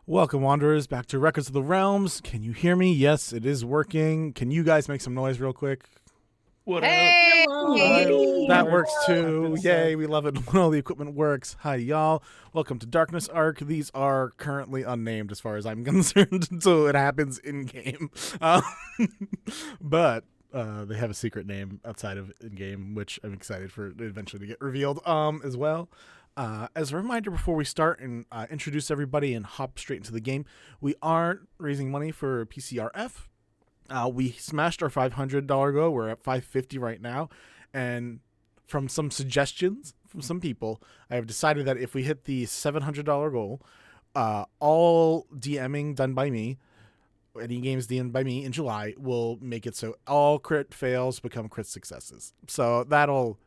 Welcome, Wanderers, back to Records of the Realms. Can you hear me? Yes, it is working. Can you guys make some noise real quick? What Hey! That works too. Yay, we love it when all the equipment works. Hi, y'all. Welcome to Darkness Arc. These are currently unnamed as far as I'm concerned, so it happens in-game. But they have a secret name outside of in-game, which I'm excited for it eventually to get revealed as well. As a reminder, before we start and introduce everybody and hop straight into the game, we are raising money for PCRF. We smashed our $500 goal. We're at $550 right now. And from some suggestions from some people, I have decided that if we hit the $700 goal, all DMing done by me, any games DM'd by me in July, will make it so all crit fails become crit successes. So that'll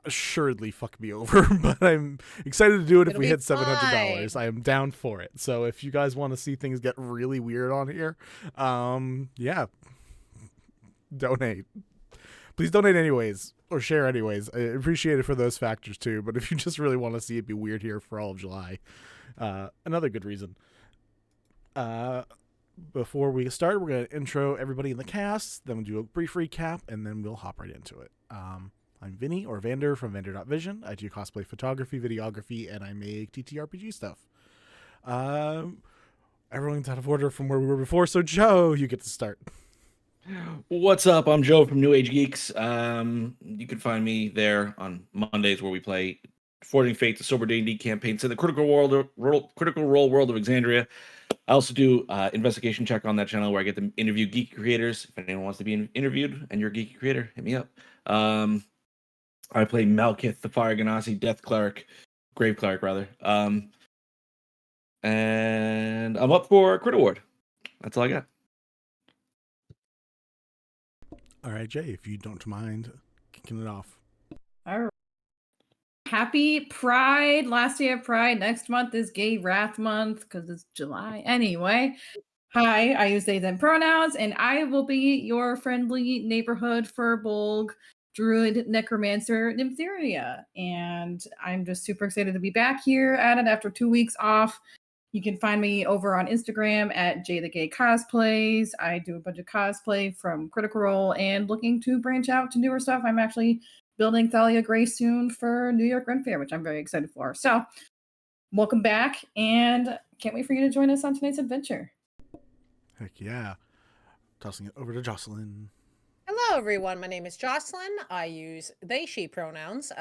assuredly fuck me over, but I'm excited to do it. If we hit $700, I am down for it. So if you guys want to see things get really weird on here, yeah, donate. Please donate anyways, or share anyways. I appreciate it for those factors too, but if you just really want to see it be weird here for all of July, another good reason. Before we start, we're going to intro everybody in the cast, then we'll do a brief recap, and then we'll hop right into it. I'm Vinny, or Vander, from Vander.vision. I do cosplay photography, videography, and I make TTRPG stuff. Everyone's out of order from where we were before, so Joe, you get to start. What's up? I'm Joe from New Age Geeks. You can find me there on Mondays where we play Forging Fate, the Sober D&D campaigns in the Critical Role World of Exandria. I also do investigation check on that channel where I get to interview geeky creators. If anyone wants to be interviewed and you're a geeky creator, hit me up. I play Malkith, the Fire Ganassi Death Cleric, Grave Cleric rather. And I'm up for a Crit Award. That's all I got. All right, Jay, if you don't mind kicking it off. All right. Happy Pride. Last day of Pride. Next month is Gay Wrath Month because it's July. Anyway, hi, I use they, them pronouns, and I will be your friendly neighborhood Firbolg druid necromancer Nymtheria. And I'm just super excited to be back here at it after 2 weeks off. You can find me over on Instagram at Jay the Gay Cosplays. I do a bunch of cosplay from Critical Role and looking to branch out to newer stuff. I'm actually building Thalia Gray soon for New York Ren Fair, which I'm very excited for. So, welcome back, and can't wait for you to join us on tonight's adventure. Heck yeah. Tossing it over to Jocelyn. Hello, everyone. My name is Jocelyn. I use they, she pronouns.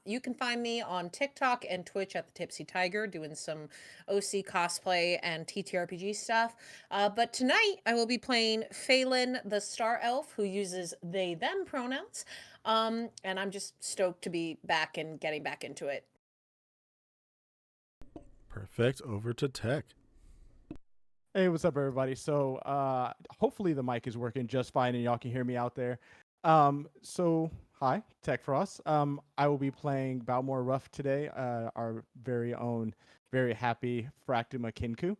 You can find me on TikTok and Twitch at the Tipsy Tiger doing some OC cosplay and TTRPG stuff. But tonight I will be playing Phelan, the Star Elf, who uses they, them pronouns. And I'm just stoked to be back and getting back into it. Perfect. Over to Tech. Hey, what's up, everybody? So hopefully the mic is working just fine and y'all can hear me out there. So hi, Tech Frost. I will be playing Balmor Ruff today, our very own, very happy Fractima Kenku.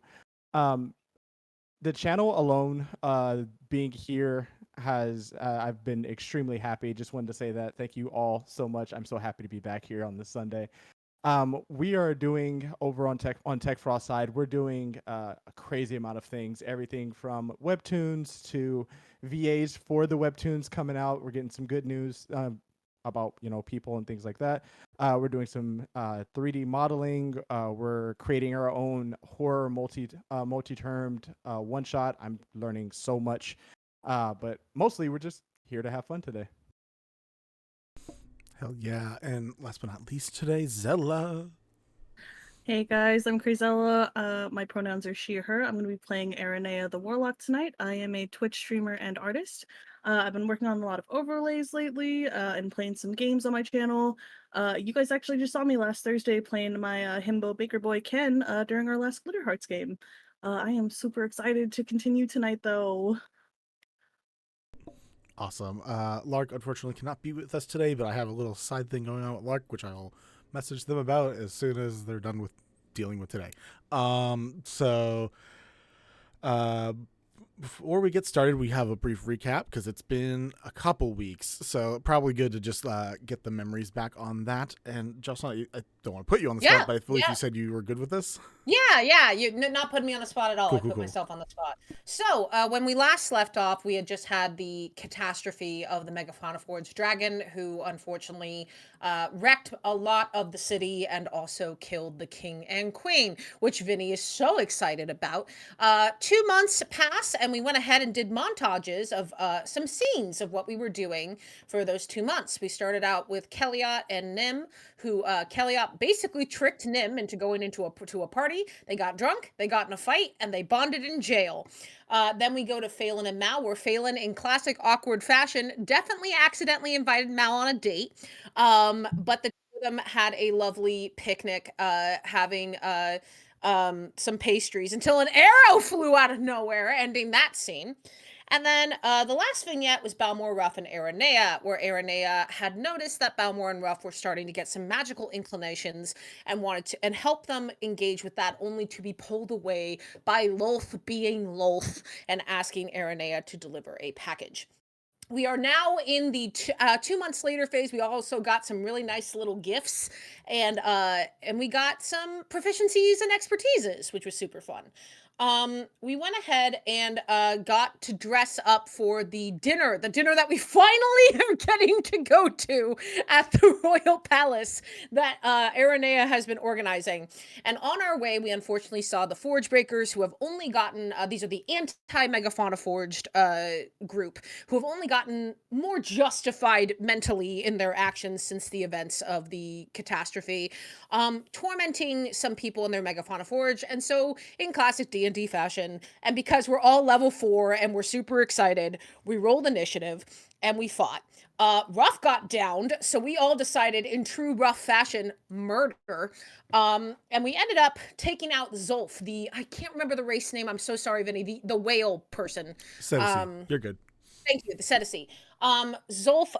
The channel alone, being here has, I've been extremely happy. Just wanted to say that. Thank you all so much. I'm so happy to be back here on this Sunday. We are doing over on Tech Frost side, we're doing a crazy amount of things, everything from webtoons to VAs for the webtoons coming out. We're getting some good news about, people and things like that. We're doing some 3D modeling. We're creating our own horror multi-termed one shot. I'm learning so much, but mostly we're just here to have fun today. Hell yeah. And last but not least today, Zella. Hey guys, I'm Crazella. My pronouns are she, her. I'm going to be playing Aranea the Warlock tonight. I am a Twitch streamer and artist. I've been working on a lot of overlays lately and playing some games on my channel. You guys actually just saw me last Thursday playing my himbo baker boy Ken during our last Glitter Hearts game. I am super excited to continue tonight though. Awesome. Lark unfortunately cannot be with us today, but I have a little side thing going on with Lark, which I'll message them about as soon as they're done with dealing with today. before we get started, we have a brief recap because it's been a couple weeks, so probably good to just get the memories back on that. And Jocelyn, I don't want to put you on the spot, but I feel like you said you were good with this. Yeah, you not putting me on the spot at all. Cool, I put myself on the spot. So when we last left off, we had just had the catastrophe of the Megafauna Forge dragon, who unfortunately wrecked a lot of the city and also killed the king and queen, which Vinny is so excited about. 2 months pass, and we went ahead and did montages of some scenes of what we were doing for those 2 months. We started out with Kelliat and Nym, who Kelliat basically tricked Nym into going into a party. They got drunk, they got in a fight, and they bonded in jail. Then we go to Phelan and Mal, where Phelan, in classic awkward fashion, definitely accidentally invited Mal on a date. But the two of them had a lovely picnic, having some pastries until an arrow flew out of nowhere, ending that scene. And then the last vignette was Balmor, Ruff, and Aranea, where Aranea had noticed that Balmor and Ruff were starting to get some magical inclinations and wanted to help them engage with that, only to be pulled away by Lolth being Lolth and asking Aranea to deliver a package. We are now in the 2 months later phase. We also got some really nice little gifts, and we got some proficiencies and expertises, which was super fun. We went ahead and got to dress up for the dinner that we finally are getting to go to at the Royal Palace that Aranea has been organizing. And on our way, we unfortunately saw the Forge Breakers, who have only gotten, these are the anti-Megafauna Forged group, who have only gotten more justified mentally in their actions since the events of the catastrophe, tormenting some people in their Megafauna Forge. And so, in classic D&D fashion, and because we're all level 4 and we're super excited, we rolled initiative and we fought. Ruff got downed, so we all decided in true Ruff fashion, murder. And we ended up taking out Zolf, I can't remember the race name, I'm so sorry, Vinny, the whale person. Sassy. You're good. Thank you, the Sassy. Zolf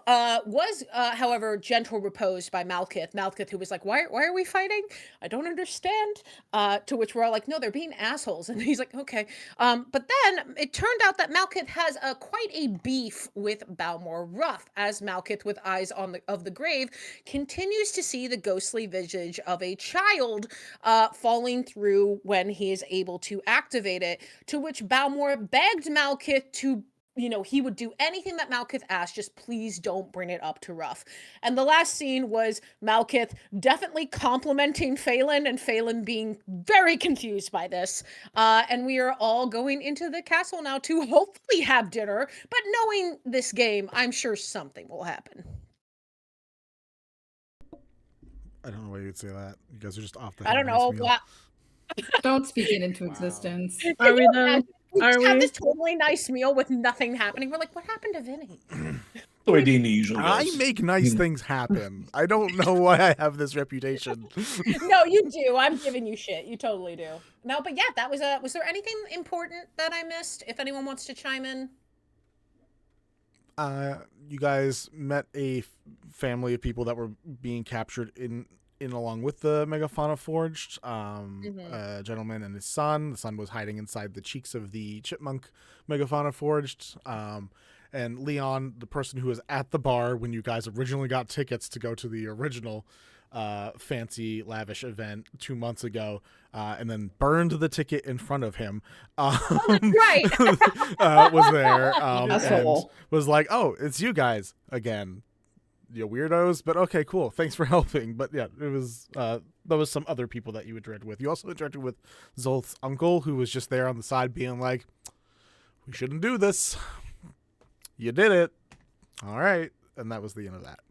was, however, gentle reposed by Malkith. Malkith, who was like, why are we fighting? I don't understand. To which we're all like, no, they're being assholes. And he's like, okay. But then it turned out that Malkith has quite a beef with Balmor Ruff, as Malkith, with eyes of the grave, continues to see the ghostly visage of a child falling through when he is able to activate it, to which Balmor begged Malkith to, he would do anything that Malkith asked, just please don't bring it up to Ruff. And the last scene was Malkith definitely complimenting Phelan, and Phelan being very confused by this. And we are all going into the castle now to hopefully have dinner, but knowing this game, I'm sure something will happen. I don't know why you'd say that. You guys are just off the I don't know. Don't speak it into existence. Are we though? We Are just have we? this totally nice meal with nothing happening. We're like, what happened to Vinny? The way D&D usually I goes. make nice things happen. I don't know why I have this reputation. No, you do. I'm giving you shit. You totally do. No, but yeah, that was was there anything important that I missed? If anyone wants to chime in. You guys met a family of people that were being captured in along with the Megafauna Forged, a gentleman and his son. The son was hiding inside the cheeks of the chipmunk Megafauna Forged. And Leon, the person who was at the bar when you guys originally got tickets to go to the original fancy, lavish event 2 months ago, and then burned the ticket in front of him, Right. was there, and was like, oh, it's you guys again. You weirdos, but okay, cool. Thanks for helping. But yeah, it was there was some other people that you interacted with. You also interacted with Zolth's uncle, who was just there on the side being like, we shouldn't do this. You did it. All right. And that was the end of that.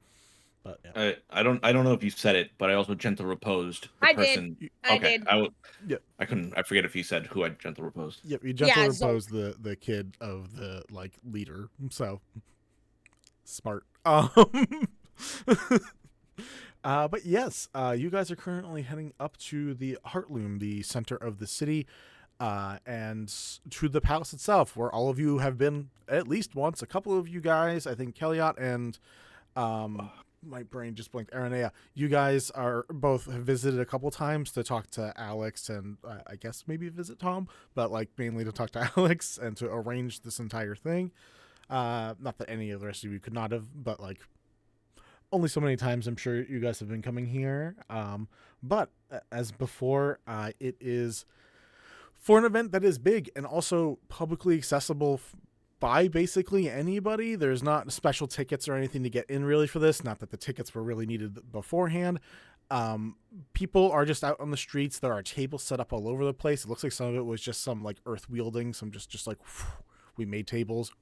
But yeah. I don't know if you said it, but I also gentle reposed the person. I did. I couldn't. I forget if you said who I gentle reposed. Yep, you gentle reposed the kid of the leader. So smart. But yes, you guys are currently heading up to the Heartloom, the center of the city, and to the palace itself, where all of you have been at least once. A couple of you guys, I think Kelliat and my brain just blinked. Aranea, you guys are both have visited a couple times to talk to Alex and I guess maybe visit Tom, but like mainly to talk to Alex and to arrange this entire thing. Not that any of the rest of you could not have, but like only so many times I'm sure you guys have been coming here. But as before, it is for an event that is big and also publicly accessible by basically anybody. There's not special tickets or anything to get in really for this. Not that the tickets were really needed beforehand. People are just out on the streets. There are tables set up all over the place. It looks like some of it was just some like earth wielding, some just like we made tables,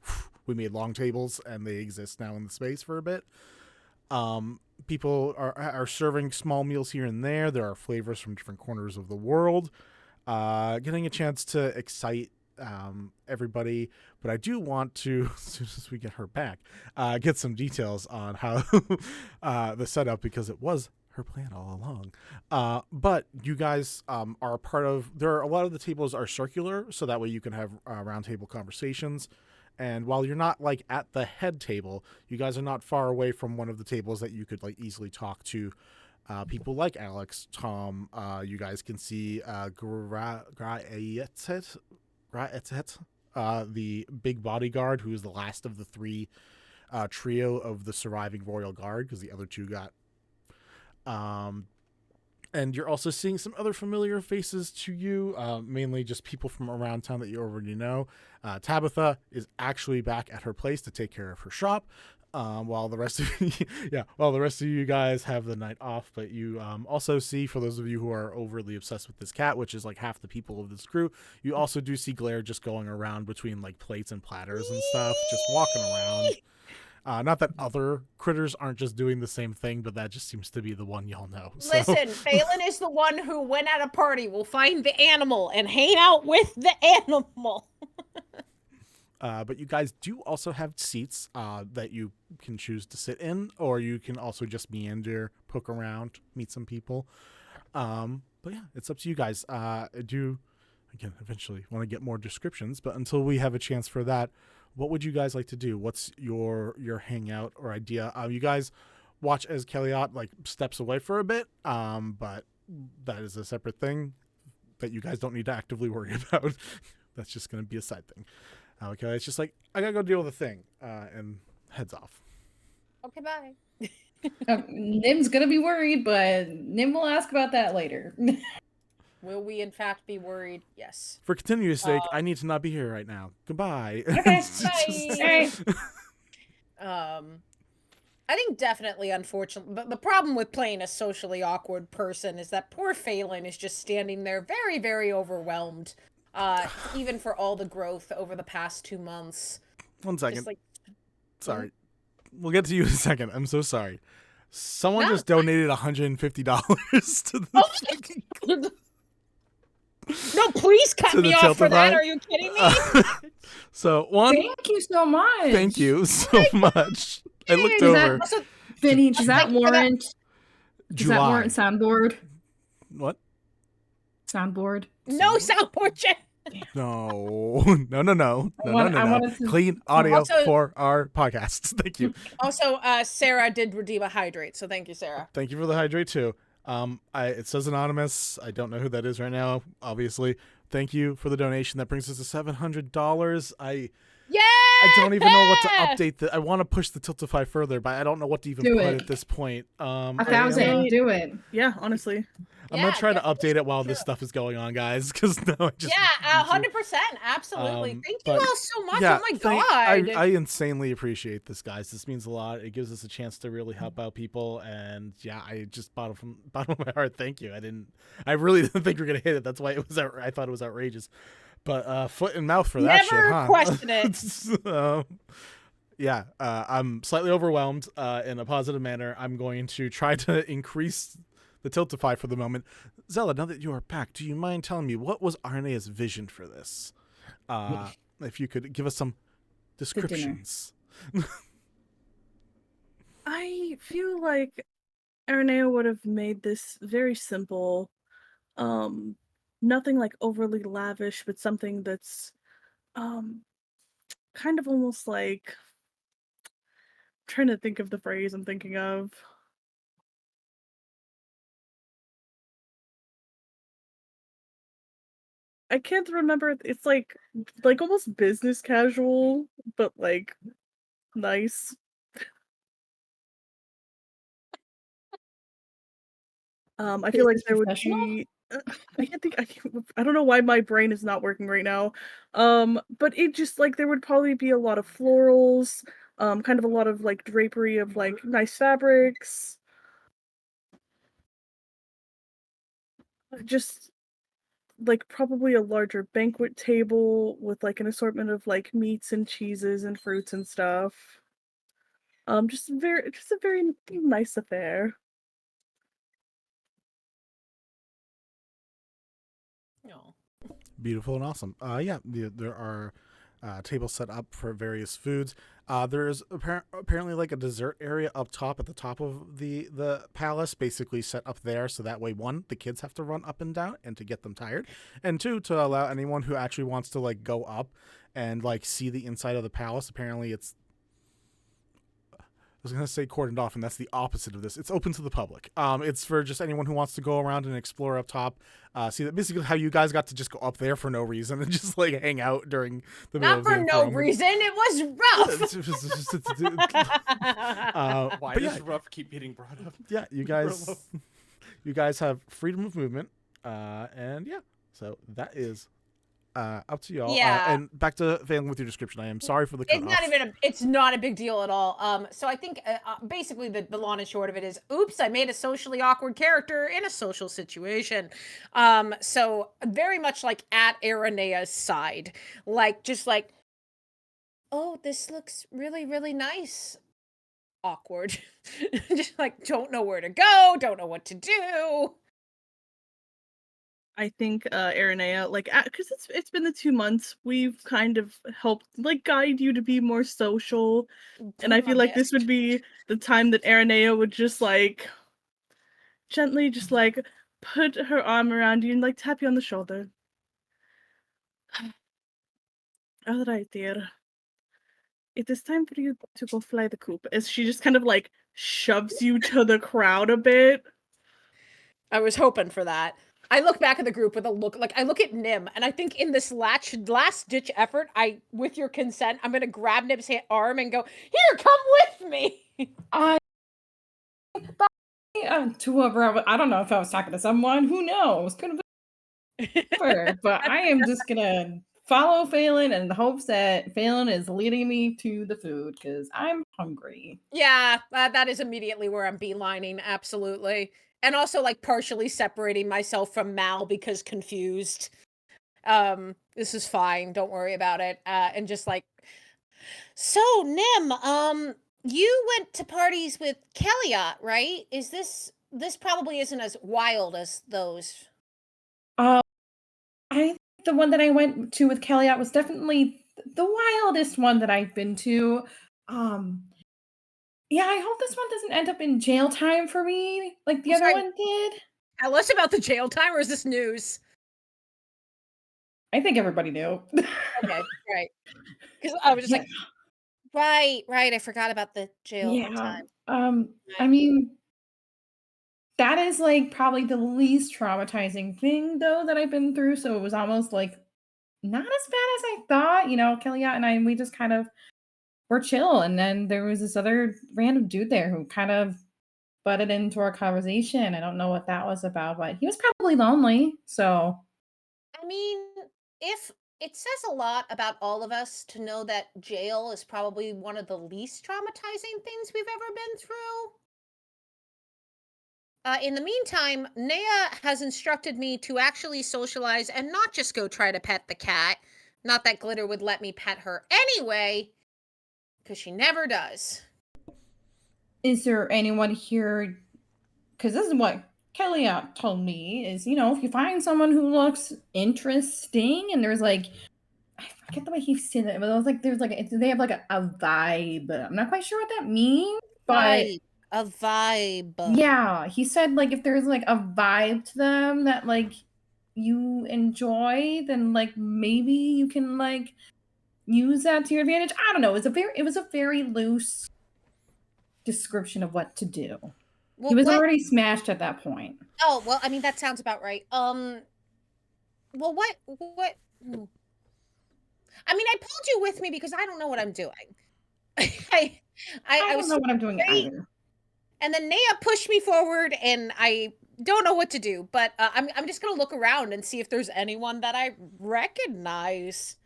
we made long tables, and they exist now in the space for a bit. People are serving small meals here and there. There are flavors from different corners of the world. Getting a chance to excite everybody, but I do want to, as soon as we get her back, get some details on how the setup, because it was her plan all along. But you guys are a part of, a lot of the tables are circular, so that way you can have round table conversations. And while you're not like at the head table, you guys are not far away from one of the tables that you could like easily talk to people like Alex, Tom. You guys can see the big bodyguard, who is the last of the three trio of the surviving royal guard, because the other two got. And you're also seeing some other familiar faces to you, mainly just people from around town that you already know. Tabitha is actually back at her place to take care of her shop, while the rest of you guys have the night off. But you also see, for those of you who are overly obsessed with this cat, which is like half the people of this crew, you also do see Glare just going around between like plates and platters and stuff, just walking around. Not that other critters aren't just doing the same thing, but that just seems to be the one y'all know. So. Listen, Phelan is the one who, when at a party, will find the animal and hang out with the animal. But you guys do also have seats that you can choose to sit in, or you can also just meander, poke around, meet some people. But yeah, it's up to you guys. I do, again, eventually want to get more descriptions, but until we have a chance for that, what would you guys like to do? What's your hangout or idea? You guys watch as Kelliat like steps away for a bit, but that is a separate thing that you guys don't need to actively worry about. That's just going to be a side thing. Okay, it's just like, I gotta go deal with a thing, and heads off. Okay, bye. Nim's gonna be worried, but Nim will ask about that later. Will we in fact be worried? Yes. For continuous sake, I need to not be here right now. Goodbye. Okay, bye. I think definitely, unfortunately, but the problem with playing a socially awkward person is that poor Phelan is just standing there very, very overwhelmed. Even for all the growth over the past 2 months. 1 second. Just like, sorry. We'll get to you in a second. I'm so sorry. Someone just donated $150 to the No, please cut me off for that. Are you kidding me? So one. Thank you so much. Thank you so much. I looked over. Vinny, does that warrant? Does that July. warrant soundboard? What? Soundboard. No soundboard check. No. Clean audio Also, for our podcasts. Thank you. Also, Sarah did redeem a hydrate, so thank you, Sarah. Thank you for the hydrate too. It says anonymous. I don't know who that is right now, obviously. Thank you for the donation. That brings us to $700. I don't even know what to update. I want to push the Tiltify further, but I don't know what to even put at this point. 1,000. Do it. Yeah, honestly. I'm gonna try to update it while this stuff is going on, guys. Because now I just 100%, absolutely. Thank you all so much. Yeah, oh my god, I insanely appreciate this, guys. This means a lot. It gives us a chance to really help out people, and yeah, I just bottom of my heart, thank you. I really didn't think we were gonna hit it. That's why it was. I thought it was outrageous, but foot and mouth for that shit, huh? Never question it. Yeah, I'm slightly overwhelmed in a positive manner. I'm going to try to increase the Tiltify for the moment. Zella, now that you are back, do you mind telling me what was Arnea's vision for this? If you could give us some descriptions. I feel like Aranea would have made this very simple. Nothing like overly lavish, but something that's kind of almost like trying to think of the phrase I'm thinking of. I can't remember. It's like almost business casual, but like nice. I feel like Business there would professional? be. I don't know why my brain is not working right now. But it just like there would probably be a lot of florals, kind of a lot of like drapery of like nice fabrics. Just like probably a larger banquet table with like an assortment of like meats and cheeses and fruits and stuff. Just a very nice affair. No. Beautiful and awesome. Yeah, there are tables set up for various foods. There's apparently like a dessert area up top at the top of the palace, basically set up there so that way, one, the kids have to run up and down and to get them tired, and two, to allow anyone who actually wants to like go up and like see the inside of the palace. Apparently it's, I was gonna say cordoned off, and that's the opposite of this. It's open to the public. It's for just anyone who wants to go around and explore up top. See that basically how you guys got to just go up there for no reason and just like hang out during the middle Not of for the no program. reason. It was rough. Why but does yeah. Ruff keep getting brought up? Yeah, you guys have freedom of movement, and yeah, so that is up to y'all. Yeah. And back to failing with your description. I am sorry for the It's cutoff. not even it's not a big deal at all. So I think basically the long and short of it is, oops, I made a socially awkward character in a social situation. So very much like at Aranea's side, like just like, oh, this looks really, really nice. Awkward. Just like don't know where to go, don't know what to do. I think Aranea, like, because it's been the 2 months, we've kind of helped like guide you to be more social, and I Doing my feel like this would best. be the time that Aranea would just like gently just like put her arm around you and like tap you on the shoulder. All right, dear. It is time for you to go fly the coop. As she just kind of like shoves you to the crowd a bit. I was hoping for that. I look back at the group with a look, like I look at Nim, and I think in this last ditch effort, with your consent, I'm gonna grab Nim's arm and go, "Here, come with me." To whoever I don't know if I was talking to someone. Who knows? Could have been her. But I am just gonna follow Phelan in the hopes that Phelan is leading me to the food because I'm hungry. Yeah, that is immediately where I'm beelining, absolutely, and also like partially separating myself from Mal because confused. This is fine. Don't worry about it. And just like, so Nim, you went to parties with Kelliat, right? Is this probably isn't as wild as those? I think the one that I went to with Kelliat was definitely the wildest one that I've been to. Yeah, I hope this one doesn't end up in jail time for me like the I'm other sorry. one did. Tell us about the jail time, or is this news? I think everybody knew. Okay, right. Because I was just like, right. I forgot about the jail Yeah. time. I mean, that is like probably the least traumatizing thing though that I've been through. So it was almost like not as bad as I thought. You know, Kelliat and I, we just kind of were chill. And then there was this other random dude there who kind of butted into our conversation. I don't know what that was about, but he was probably lonely. So I mean, if it says a lot about all of us to know that jail is probably one of the least traumatizing things we've ever been through. In the meantime, Nea has instructed me to actually socialize and not just go try to pet the cat. Not that Glitter would let me pet her anyway, because she never does. is there anyone here? Because this is what Kelliat told me is, you know, if you find someone who looks interesting and there's like, I forget the way he said it, but it was like, there's like, they have like a vibe. I'm not quite sure what that means, but A vibe. yeah, he said like if there's like a vibe to them that like you enjoy, then like maybe you can like use that to your advantage. I don't know. It was a very loose description of what to do. Well, He was what- already smashed at that point. Oh, well, I mean, that sounds about right. Well, what? I mean, I pulled you with me because I don't know what I'm doing. I I was don't know what I'm doing great. either. And then Naya pushed me forward, and I don't know what to do. But I'm just gonna look around and see if there's anyone that I recognize.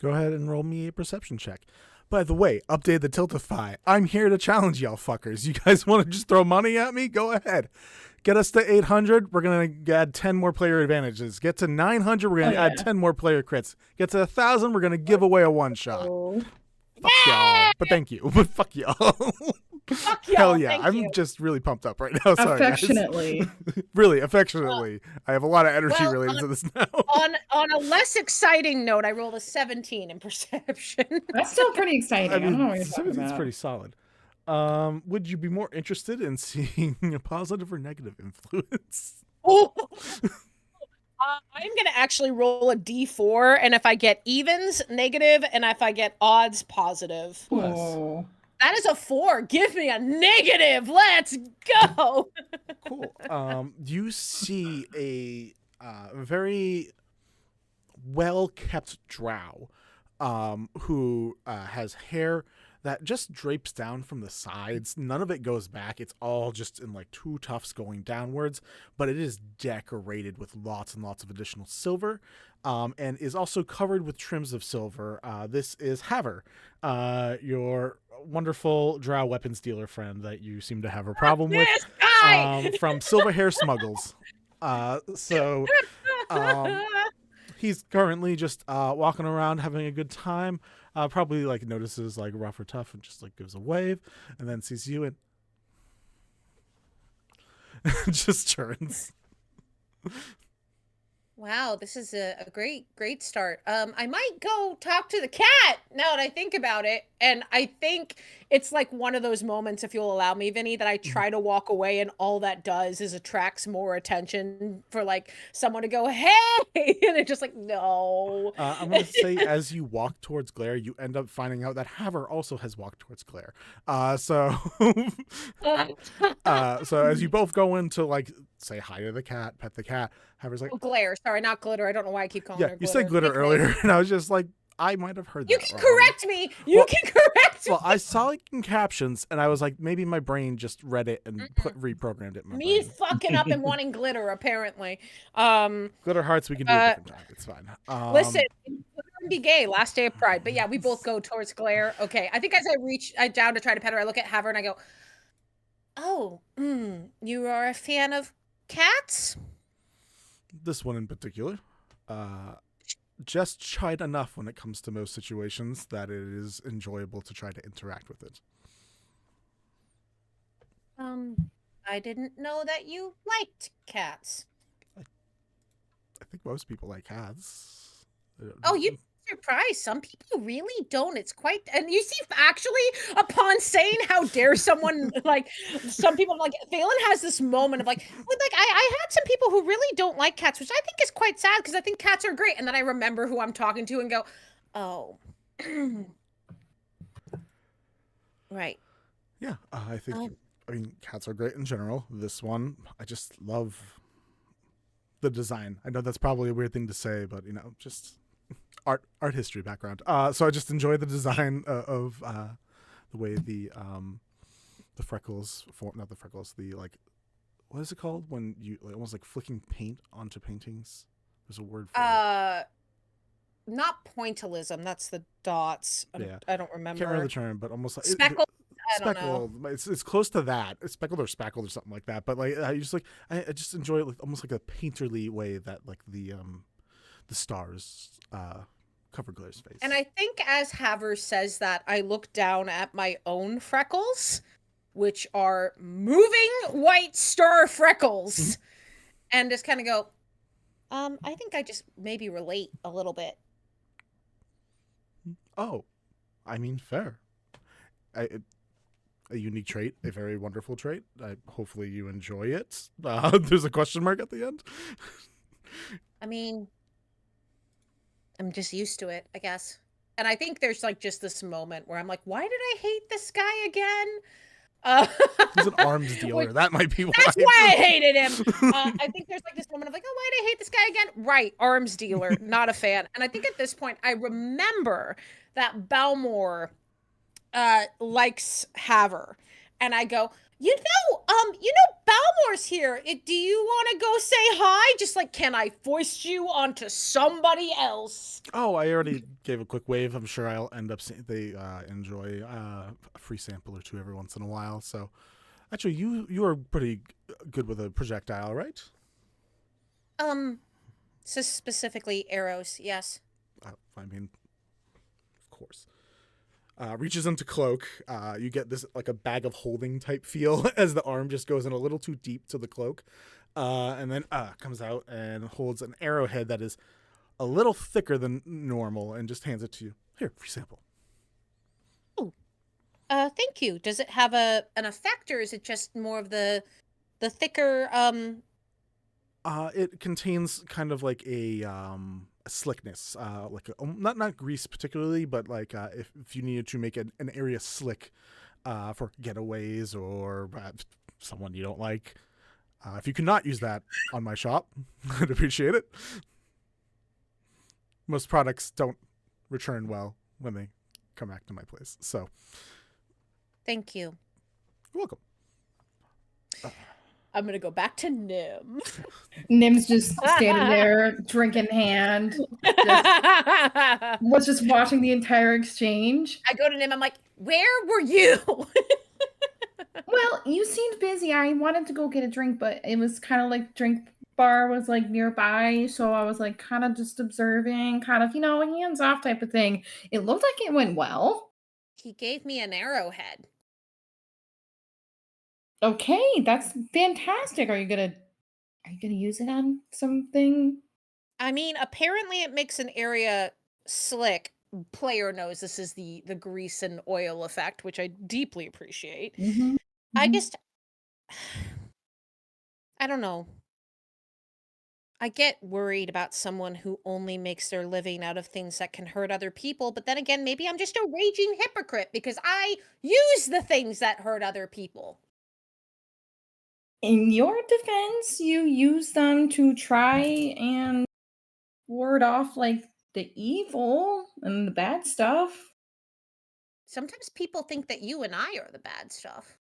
Go ahead and roll me a perception check. By the way, update the Tiltify. I'm here to challenge y'all fuckers. You guys want to just throw money at me? Go ahead. Get us to 800. We're going to add 10 more player advantages. Get to 900. We're going to add 10 more player crits. Get to 1,000. We're going to give away a one shot. Oh. Fuck y'all. But thank you. But fuck y'all. Fuck y'all, Hell yeah. thank I'm you. just really pumped up right now. Sorry, guys. Affectionately. Really, affectionately. I have a lot of energy well, related to this now. On a less exciting note, I rolled a 17 in perception. That's still pretty exciting. I, don't know what you're 17's talking about. pretty solid. Would you be more interested in seeing a positive or negative influence? Oh. I'm gonna actually roll a d4, and if I get evens, negative, and if I get odds, positive. Oh. That is a 4. Give me a negative. Let's go. Cool. You see a very well-kept drow who has hair that just drapes down from the sides. None of it goes back. It's all just in like two tufts going downwards, but it is decorated with lots and lots of additional silver, and is also covered with trims of silver. This is Haver, your wonderful drow weapons dealer friend that you seem to have a problem with, This guy. from Silver Hair Smuggles. He's currently just walking around having a good time. Probably like notices like Ruff or Tough and just like gives a wave, and then sees you and just turns. Wow, this is a great start. I might go talk to the cat now that I think about it. And I think it's like one of those moments, if you'll allow me, Vinny, that I try to walk away and all that does is attracts more attention for like someone to go, hey, and it's just like, no. I'm going to say as you walk towards Glare, you end up finding out that Haver also has walked towards Glare. So as you both go in to like say hi to the cat, pet the cat, Haver's like, Oh, Glare, sorry, not Glitter. I don't know why I keep calling her you said Glitter Nickname. earlier, and I was just like, I might have heard You that can wrong. correct me. You Well- can correct me. Well, I saw it in captions, and I was like, maybe my brain just read it and reprogrammed it in my Me brain. fucking up and wanting glitter, apparently. Um, Glitter hearts, we can do a different time. It's fine. listen, glitter and be gay. Last day of Pride, but yeah, we both go towards Glare. Okay, I think as I reach down to try to pet her, I look at Haver and I go, "Oh, you are a fan of cats?" This one in particular, just tried enough when it comes to most situations that it is enjoyable to try to interact with it. I didn't know that you liked cats. I think most people like cats. Oh, you'd be surprised. Some people really don't. It's quite, and you see, actually, upon saying how dare someone, like, some people, like, Phelan has this moment of, like, I had some people who really don't like cats, which I think is quite sad, because I think cats are great, and then I remember who I'm talking to and go, oh. Right. Yeah, I think, I mean, cats are great in general. This one, I just love the design. I know that's probably a weird thing to say, but, you know, just art history background. So I just enjoy the design of the way the freckles form, not the freckles, the like, what is it called when you like, almost like flicking paint onto paintings? There's a word for it. Not pointillism. That's the dots. Yeah. I don't remember. Can't remember the term, but almost like Speckled. I don't know. speckled. It's close to that. It's speckled or spackled or something like that. But like I just enjoy it, like almost like a painterly way that like the stars cover Glaire's face. And I think as Haver says that, I look down at my own freckles, which are moving white star freckles, and just kind of go, I think I just maybe relate a little bit. Oh, I mean, fair. A unique trait, a very wonderful trait. Hopefully you enjoy it. There's a question mark at the end. I mean, I'm just used to it, I guess. And I think there's like just this moment where I'm like, why did I hate this guy again? Uh, He's an arms dealer. which- That might be why. That's why I hated him. I think there's like this moment of like, oh, why do I hate this guy again? Right, arms dealer, not a fan. And I think at this point, I remember that Balmor likes Haver, and I go, Balmor's here. Do you want to go say hi? Just like, can I foist you onto somebody else? Oh, I already gave a quick wave. I'm sure I'll end up seeing they enjoy a free sample or two every once in a while. So, actually, you are pretty good with a projectile, right? So specifically arrows, yes. I mean, of course. Reaches into cloak. You get this like a bag of holding type feel as the arm just goes in a little too deep to the cloak, and then comes out and holds an arrowhead that is a little thicker than normal and just hands it to you. Here, free sample. Oh, thank you. Does it have an effect, or is it just more of the thicker? It contains kind of like a slickness, like not grease particularly, but like if you needed to make an area slick for getaways or someone you don't like. If you cannot use that on my shop, I'd appreciate it. Most products don't return well when they come back to my place, so Thank you. you're welcome. I'm gonna go back to Nim. Nim's just standing there, drink in hand, was just watching the entire exchange. I go to Nim. I'm like, where were you? Well, you seemed busy. I wanted to go get a drink, but it was kind of like drink bar was like nearby, so I was like kind of just observing, kind of, hands off type of thing. It looked like it went well. He gave me an arrowhead. Okay, that's fantastic. Are you gonna use it on something? I mean, apparently it makes an area slick. Player knows this is the grease and oil effect, which I deeply appreciate. Mm-hmm. I just, I don't know. I get worried about someone who only makes their living out of things that can hurt other people, but then again, maybe I'm just a raging hypocrite because I use the things that hurt other people. In your defense, you use them to try and ward off like the evil and the bad stuff. Sometimes people think that you and I are the bad stuff.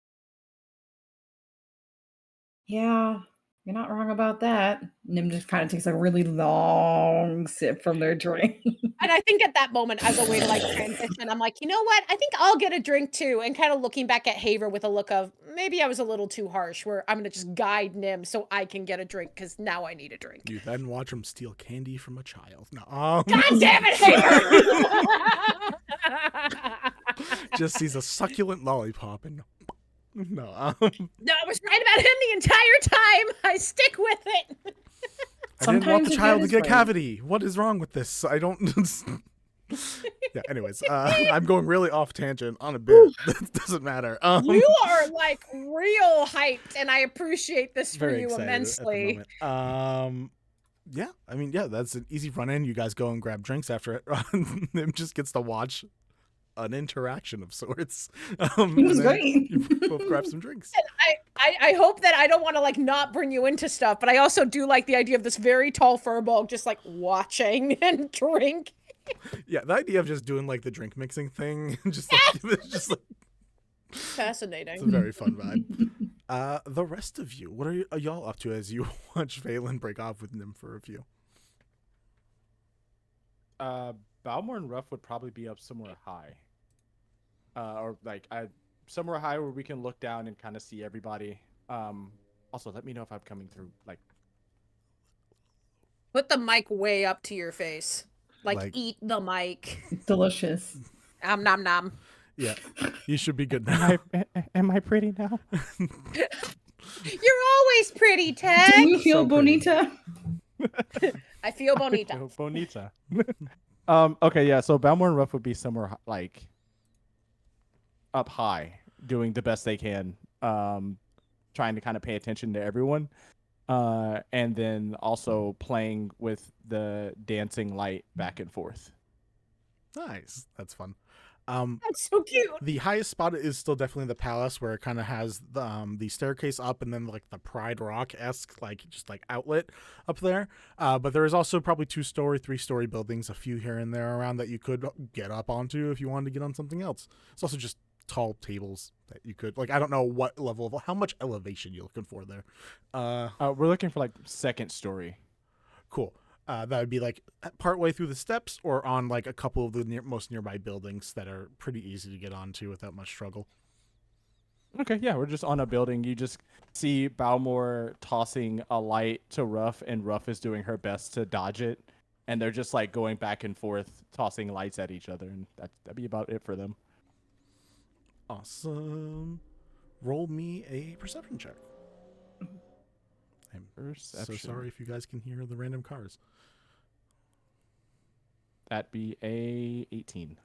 Yeah, you're not wrong about that. Nim just kind of takes a really long sip from their drink. And I think at that moment, as a way to like transition, I'm like, you know what? I think I'll get a drink too. And kind of looking back at Haver with a look of maybe I was a little too harsh, where I'm gonna just guide Nim so I can get a drink because now I need a drink. You then watch him steal candy from a child. No, God damn it, Haver! just sees a succulent lollipop and no. No, I was right about him the entire time. I stick with it. I didn't want Sometimes the it child to is get a right. cavity. What is wrong with this? I don't. Yeah. Anyways, I'm going really off tangent on a bit. That doesn't matter. You are like real hyped, and I appreciate this for very you excited immensely. at the moment. Yeah. I mean, yeah, that's an easy run in. You guys go and grab drinks after it. Nim just gets to watch an interaction of sorts. It was and then great. You both grab some drinks. I hope that I don't want to like not bring you into stuff, but I also do like the idea of this very tall Firbolg just like watching and drink. Yeah, the idea of just doing like the drink mixing thing, just like it's just like it's a Fascinating. very fun vibe. The rest of you, what are y'all up to as you watch Valen break off with Nim for a few? Balmor and Ruff would probably be up somewhere high, or like somewhere high where we can look down and kind of see everybody. Also, let me know if I'm coming through. Like, Put the mic way up to your face. Like eat the mic. Delicious. Nom nom. Yeah, you should be good now. am I pretty now? You're always pretty, Do Ted. you feel So pretty. bonita? I feel bonita. Oh, bonita. Okay, yeah. So Balmor and Ruff would be somewhere like up high, doing the best they can, trying to kind of pay attention to everyone, and then also playing with the dancing light back and forth. Nice, that's fun. That's so cute. The highest spot is still definitely the palace, where it kind of has the staircase up, and then like the Pride Rock-esque like just like outlet up there. But there is also probably 2-story, 3-story buildings, a few here and there around that you could get up onto if you wanted to get on something else. It's also just tall tables that you could like. I don't know what level of how much elevation you're looking for there. We're looking for like second story. Cool. That would be like partway through the steps or on like a couple of the most nearby buildings that are pretty easy to get onto without much struggle. Okay, yeah, we're just on a building. You just see Balmor tossing a light to Ruff, and Ruff is doing her best to dodge it. And they're just like going back and forth, tossing lights at each other, and that'd be about it for them. Awesome. Roll me a perception check. I'm so sorry if you guys can hear the random cars. That'd be a 18.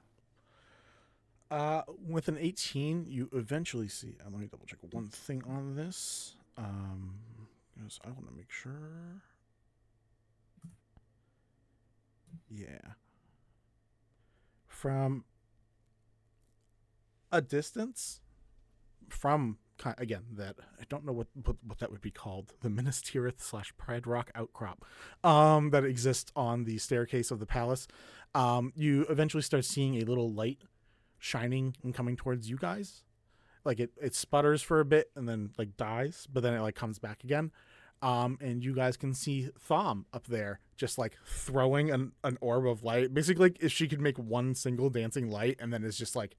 With an 18, you eventually see. Let me double check one thing on this. Because I want to make sure. Yeah. From a distance, from again that I don't know what that would be called, the Ministirith / Pride Rock outcrop that exists on the staircase of the palace. You eventually start seeing a little light shining and coming towards you guys. Like it sputters for a bit and then like dies, but then it like comes back again. And you guys can see Thom up there just like throwing an orb of light. Basically, like, if she could make one single dancing light and then is just like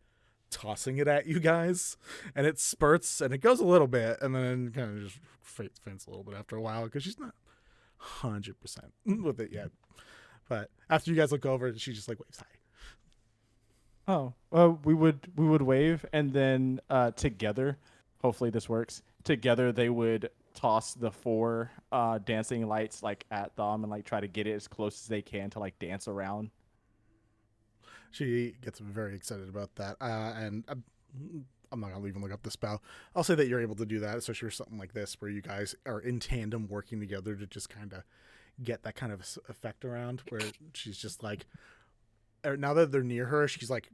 tossing it at you guys, and it spurts and it goes a little bit and then kind of just faints a little bit after a while because she's not 100% with it yet. But after you guys look over, she just like waves hi. Oh, well, we would wave, and then together, hopefully this works. Together, they would toss the 4 dancing lights like at Thom and like try to get it as close as they can to like dance around. She gets very excited about that, and I'm not gonna even look up the spell. I'll say that you're able to do that, especially for something like this, where you guys are in tandem working together to just kind of get that kind of effect around. Where she's just like, now that they're near her, she's like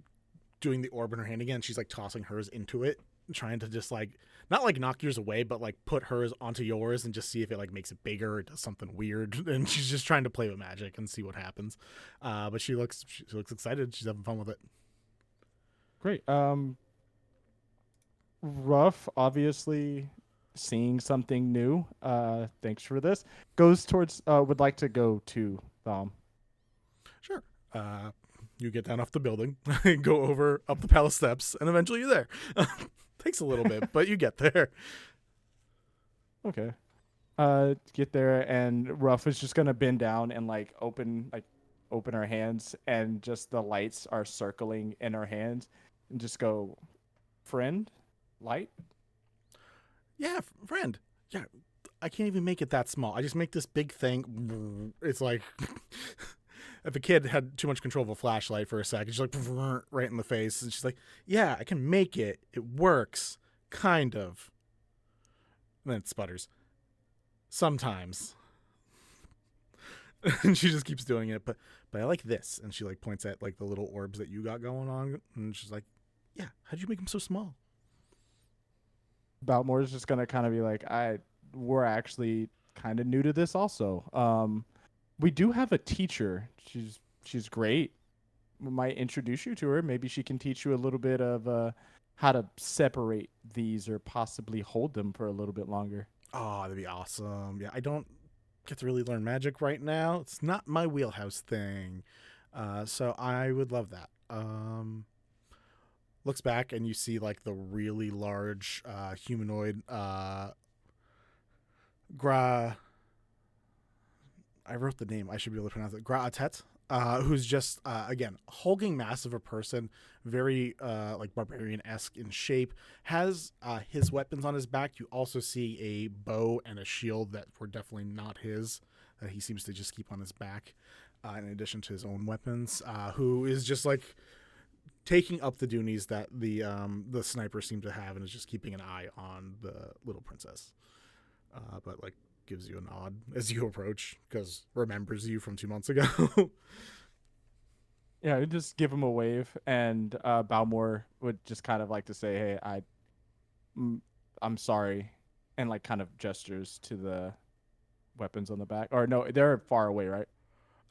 doing the orb in her hand again. She's like tossing hers into it, trying to just like not like knock yours away, but like put hers onto yours and just see if it like makes it bigger or does something weird. And she's just trying to play with magic and see what happens. But she looks excited. She's having fun with it. Great. Ruff, obviously seeing something new. Thanks for this. Goes towards. Would like to go to Thom. Sure. You get down off the building, go over up the palace steps, and eventually you're there. Takes a little bit, but you get there. Okay. Get there, and Ruff is just gonna bend down and like open her hands, and just the lights are circling in her hands, and just go, friend, light. Yeah, friend. Yeah, I can't even make it that small. I just make this big thing. It's like if a kid had too much control of a flashlight for a second, she's like right in the face, and she's like, "Yeah, I can make it. It works, kind of." And then it sputters. Sometimes. And she just keeps doing it, but I like this. And she like points at like the little orbs that you got going on, and she's like, "Yeah, how'd you make them so small?" Balmor is just gonna kind of be like, we're actually kind of new to this also. We do have a teacher. She's great. We might introduce you to her. Maybe she can teach you a little bit of how to separate these or possibly hold them for a little bit longer. Oh, that'd be awesome. Yeah, I don't get to really learn magic right now. It's not my wheelhouse thing. So I would love that. Looks back and you see like the really large humanoid I wrote the name. I should be able to pronounce it. Graatet, who's just again hulking mass of a person, very like barbarian-esque in shape. Has his weapons on his back. You also see a bow and a shield that were definitely not his. That he seems to just keep on his back, in addition to his own weapons. Who is just like taking up the duties that the sniper seemed to have, and is just keeping an eye on the little princess. But like gives you a nod as you approach because remembers you from 2 months ago. Yeah, I'd just give him a wave, and Balmor would just kind of like to say, "Hey, I'm sorry," and like kind of gestures to the weapons on the back. Or no, they're far away, right?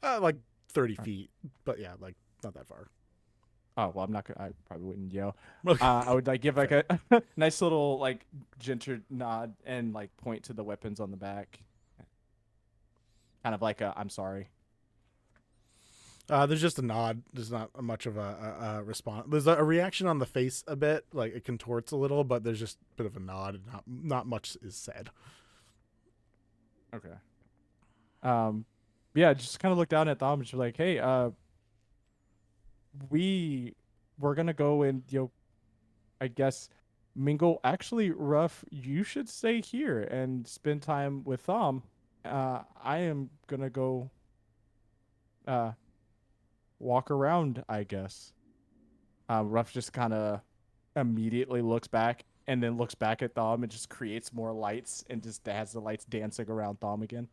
Like 30 feet, but yeah, like not that far. Oh well, I'm not gonna. I probably wouldn't yell. Okay. I would like give like a nice little like gentle nod and like point to the weapons on the back, kind of like a "I'm sorry." There's just a nod. There's not much of a response. There's a reaction on the face a bit, like it contorts a little, but there's just a bit of a nod. And not much is said. Okay. Yeah, just kind of look down at Dom and just be like, "Hey, we're gonna go and I guess mingle. Actually, Ruff, you should stay here and spend time with Thom. I am gonna go uh walk around, I guess." Ruff just kind of immediately looks back and then looks back at Thom and just creates more lights and just has the lights dancing around Thom again.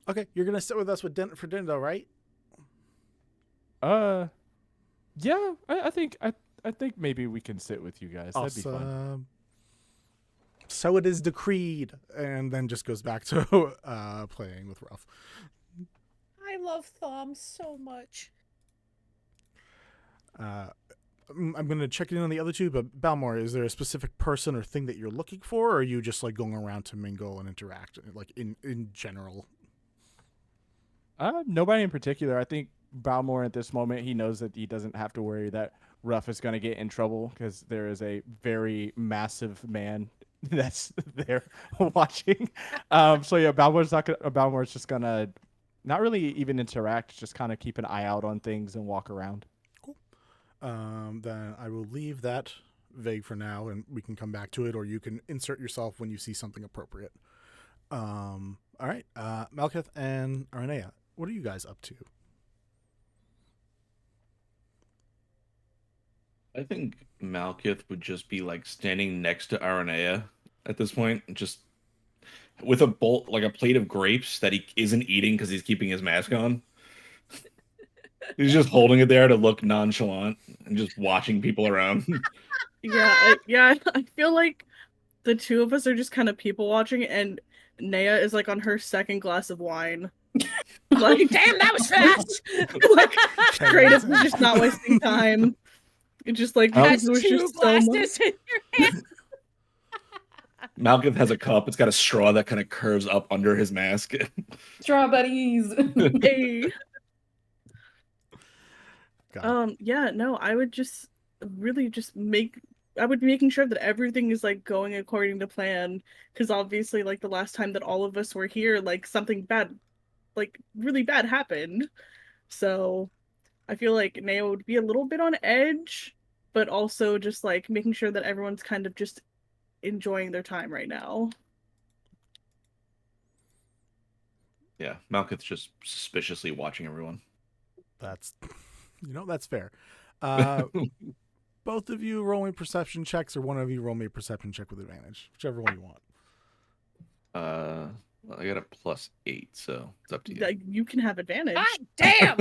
Okay, you're gonna sit with us for dinner, though, right? Yeah, I think maybe we can sit with you guys. That'd be fun. Awesome. So it is decreed, and then just goes back to playing with Ruff. I love Thom so much. I'm going to check in on the other two, but Balmor, is there a specific person or thing that you're looking for, or are you just like going around to mingle and interact, like in general? Nobody in particular. I think Balmor at this moment, he knows that he doesn't have to worry that Ruff is going to get in trouble because there is a very massive man that's there watching. So yeah, Balmor's just gonna not really even interact, just kind of keep an eye out on things and walk around. Cool. Then I will leave that vague for now, and we can come back to it, or you can insert yourself when you see something appropriate. All right, Malkith and Aranea, what are you guys up to? I think Malkith would just be like standing next to Aranea at this point, just with a bowl, like a plate of grapes that he isn't eating because he's keeping his mask on. He's just holding it there to look nonchalant and just watching people around. Yeah, I feel like the two of us are just kind of people watching, and Naya is like on her second glass of wine. Like, Damn, that was fast. like straight up just not wasting time. It just like Has there was two just so much. glasses in your hand. Malkith has a cup. It's got a straw that kind of curves up under his mask. Strawberries. Hey. Got it. Yeah, no, I would just really just I would be making sure that everything is like going according to plan, because obviously like the last time that all of us were here, like something bad, like really bad happened. So I feel like Neo would be a little bit on edge, but also just like making sure that everyone's kind of just enjoying their time right now. Yeah, Malkith's just suspiciously watching everyone. That's that's fair. Both of you roll me perception checks, or one of you roll me a perception check with advantage, whichever one you want. Well, I got a +8, so it's up to you. Like, you can have advantage. God damn.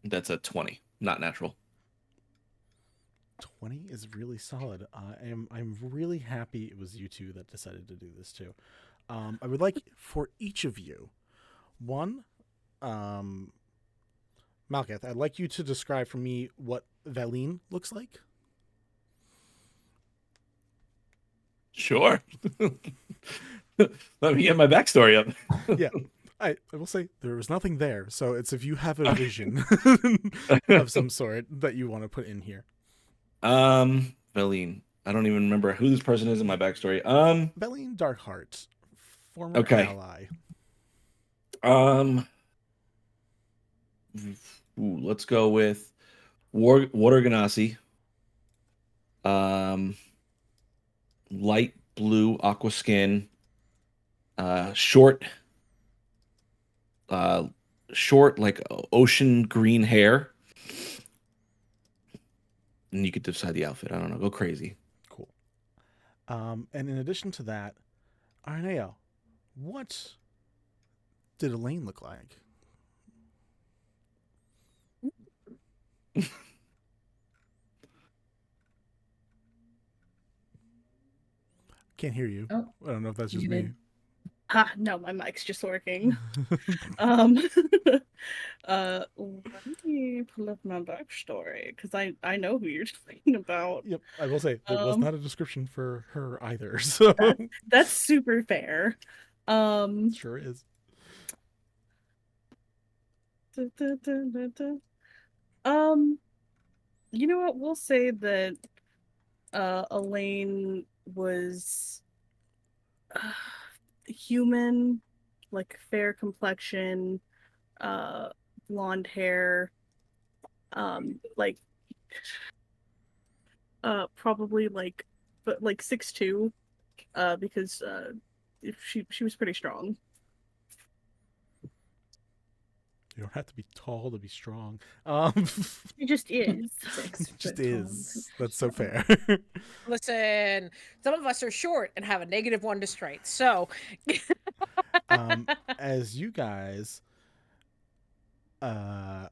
That's a 20, not natural. 20 is really solid. I'm really happy it was you two that decided to do this too. I would like for each of you, one, Malkith, I'd like you to describe for me what Valine looks like. Sure. Let me get my backstory up. Yeah. I will say there was nothing there, so it's if you have a vision of some sort that you want to put in here. Valine. I don't even remember who this person is in my backstory. Valine Darkheart, former Okay. ally. Let's go with Water Ganassi. Light blue aqua skin. Short like ocean green hair. And you could decide the outfit. I don't know. Go crazy. Cool. And in addition to that, Arneo, what did Elaine look like? Can't hear you. Oh, I don't know if that's just muted. me. No, my mic's just working. Um, let me pull up my backstory because I know who you're talking about. Yep, I will say there was Um, not a description for her either, so That's super fair. sure is. Da, da, da, da, da. Um, you know what? We'll say that Elaine was human, like fair complexion, uh, blonde hair, like probably like, but like 6'2", because if she was pretty strong. You don't have to be tall to be strong. She just is. Six It just foot tall. is. That's so fair. Listen, some of us are short and have a -1 to strength. So, As you guys are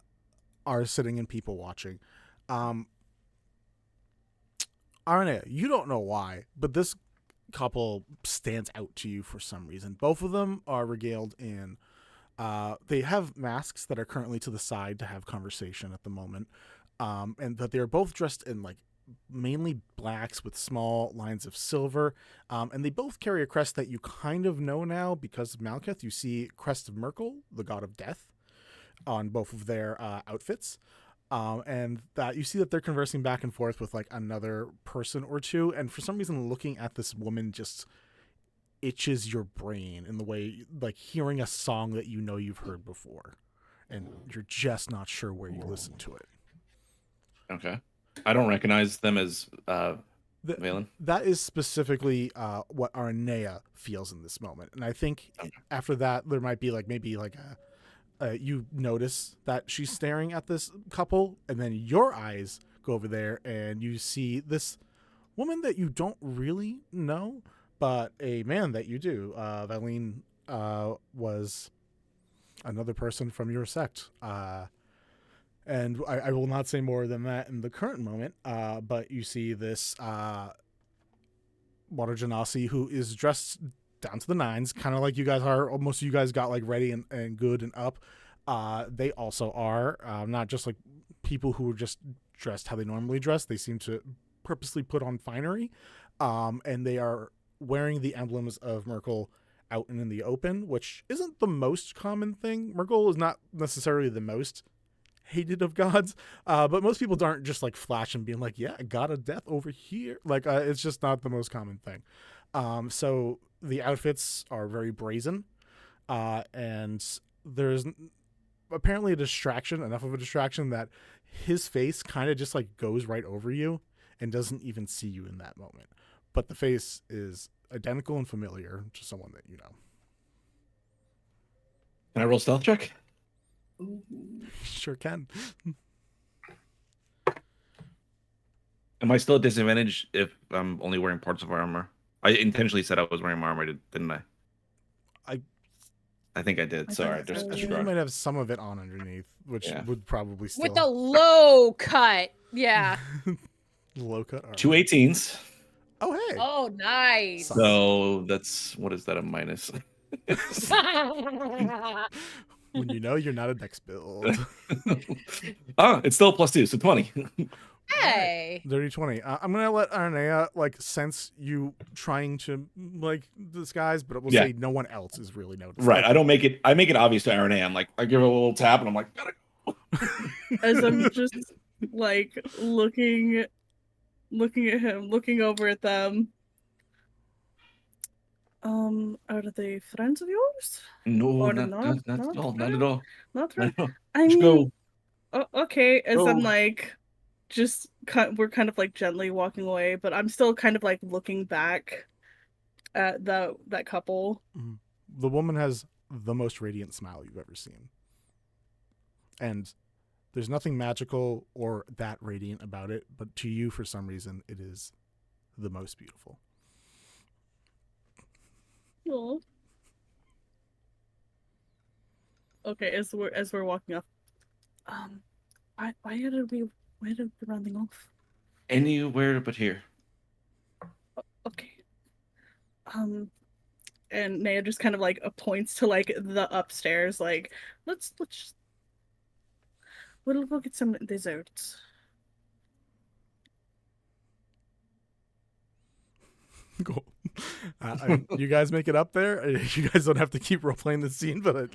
sitting and people watching, Arne, you don't know why, but this couple stands out to you for some reason. Both of them are regaled in they have masks that are currently to the side to have conversation at the moment, and that they're both dressed in like mainly blacks with small lines of silver, and they both carry a crest that you kind of know now because of Malekith. You see crest of Merkel, the god of death, on both of their outfits. And that you see that they're conversing back and forth with like another person or two, and for some reason looking at this woman just itches your brain in the way like hearing a song that you know you've heard before and you're just not sure where you listen to it. Okay. I don't recognize them as Valen. That is specifically what Arnea feels in this moment, and I think after that there might be like maybe like you notice that she's staring at this couple, and then your eyes go over there and you see this woman that you don't really know, but a man that you do. Valine was another person from your sect. And I will not say more than that in the current moment, but you see this Water Genasi who is dressed down to the nines, kind of like you guys are. Most of you guys got like ready and good and up. They also are not just like people who are just dressed how they normally dress. They seem to purposely put on finery, and they are wearing the emblems of Merkel out and in the open, which isn't the most common thing. Merkel is not necessarily the most hated of gods, but most people aren't just like flashing being like, yeah, god of death over here. Like it's just not the most common thing. So the outfits are very brazen, and there's apparently a distraction, enough of a distraction that his face kind of just like goes right over you and doesn't even see you in that moment. But the face is identical and familiar to someone that you know. Can I roll stealth check? Sure can. Am I still at disadvantage if I'm only wearing parts of armor? I intentionally said I was wearing armor, didn't I? I think I did. I Sorry, think there's so, I yeah. think you might have some of it on underneath, which Yeah. would probably still with a low cut. Yeah. low cut armor. 2 18s. Oh hey. Oh, nice. So that's what is that, a minus? When you know you're not a dex build. It's still a +2, so 20. Hey. Dirty 20. I'm gonna let Arnea like sense you trying to like disguise, but we'll Yeah. say no one else is really noticing. Right. I make it obvious to RNA. I'm like, I give it a little tap and I'm like, gotta go. As I'm just like looking at him, looking over at them. Are they friends of yours? No, Or not not at all. Not really? at all. Not Not really. at all. I Just mean, go. okay. As I'm Go. like, we're kind of like gently walking away, but I'm still kind of like looking back at that couple. The woman has the most radiant smile you've ever seen. And there's nothing magical or that radiant about it, but to you, for some reason, it is the most beautiful. Oh. Okay, as we're walking up. Why did we rounding off? Anywhere but here. Okay. And Naya just kind of like points to like the upstairs, like let's just we'll get some desserts. Cool. You guys make it up there. You guys don't have to keep role playing the scene, but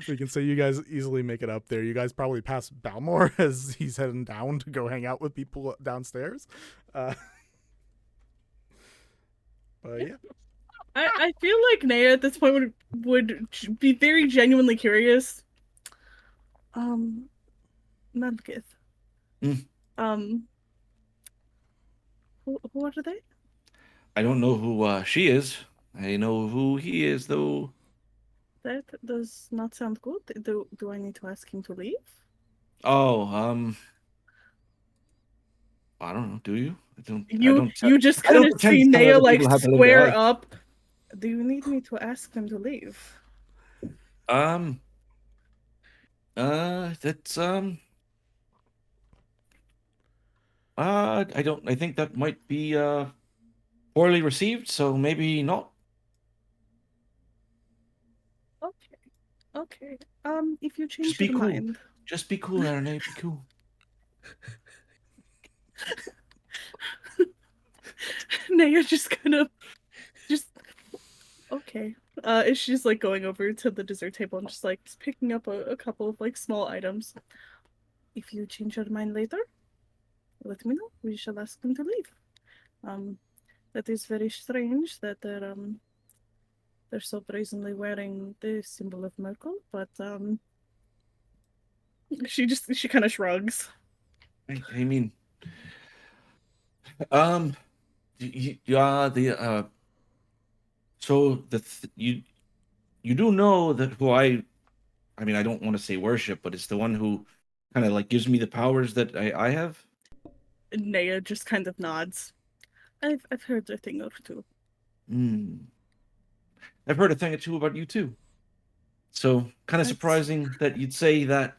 we can say you guys easily make it up there. You guys probably pass Balmor as he's heading down to go hang out with people downstairs. But yeah. I feel like Naya at this point would be very genuinely curious. Malkith. Who are they? I don't know who she is. I know who he is, though. That does not sound good. Do I need to ask him to leave? Oh, I don't know. Do you? You just kind of see Naya like square up. Do you need me to ask them to leave? That's I don't. I think that might be poorly received. So maybe not. Okay. If you change Just be your cool. mind. Just be cool, Arne. Be cool. Naya just kind of okay. She's like going over to the dessert table and just like picking up a couple of like small items. If you change your mind later, let me know. We shall ask them to leave. That is very strange that they're so brazenly wearing the symbol of Merkel, but she kind of shrugs. I mean, so you do know that who I mean, I don't want to say worship, but it's the one who kind of like gives me the powers that I have. Naya just kind of nods. I've heard a thing or two. I've heard a thing or two about you too. So kind of surprising that you'd say that.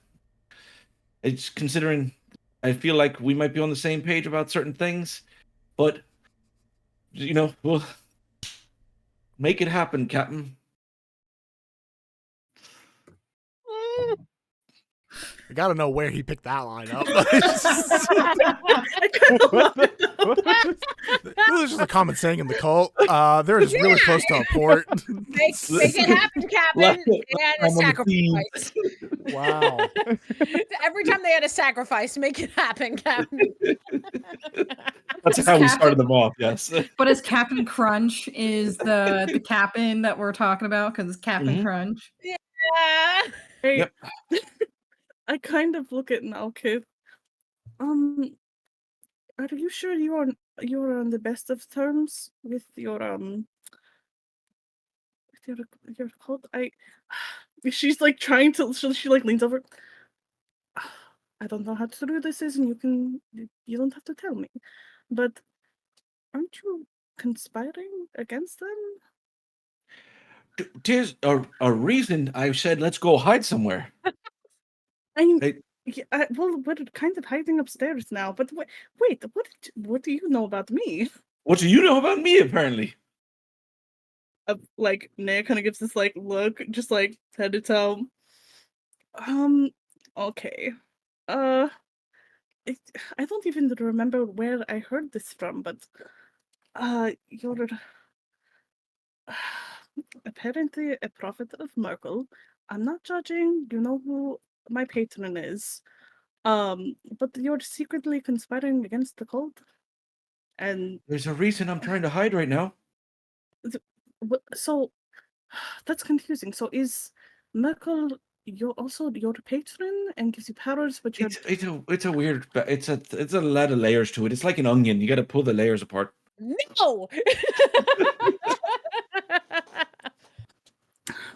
It's considering I feel like we might be on the same page about certain things, but we'll make it happen, Captain. I gotta know where he picked that line up. It was just a common saying in the cult. They're just really close to a port. Make it happen, Captain. They had a sacrifice. Wow. Every time they had a sacrifice, make it happen, Captain. That's how we started them off, yes. But as Captain Crunch is the captain that we're talking about, because it's Captain Crunch. Yeah. Hey, Yep. I kind of look at Malkith. Are you sure you're on the best of terms with your cult? She's like trying to. She like leans over. I don't know how true this is, and you don't have to tell me, but aren't you conspiring against them? There's a reason I said let's go hide somewhere. Well, we're kind of hiding upstairs now. But wait, what do you know about me? What do you know about me? Apparently, like Naya kind of gives this like look, just like head to toe. Okay, I don't even remember where I heard this from, but you're apparently a prophet of Merkel. I'm not judging. You know who my patron is. But you're secretly conspiring against the cult. And there's a reason I'm trying to hide right now. So that's confusing. So is Merkel your patron and gives you powers, but you're it's a weird, it's a lot of layers to it. It's like an onion. You got to pull the layers apart. No.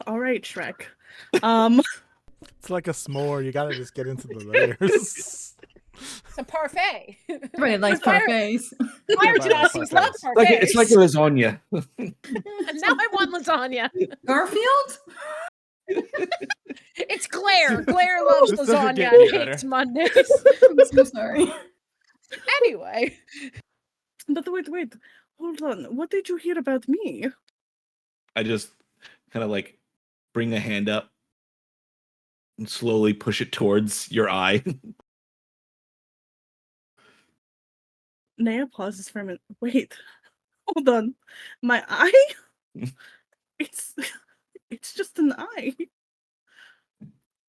All right, Shrek. It's like a s'more. You gotta just get into the layers. It's a parfait. Everybody likes parfaits. Fire Josties love parfaits. It's like a lasagna. Now I want lasagna. Garfield? It's Claire loves This doesn't lasagna get and any hates better. Mondays. I'm so sorry. Anyway, But wait, hold on. What did you hear about me? I just kind of like bring a hand up and slowly push it towards your eye. Naya pauses for a minute. Wait, hold on. My eye? It's just an eye.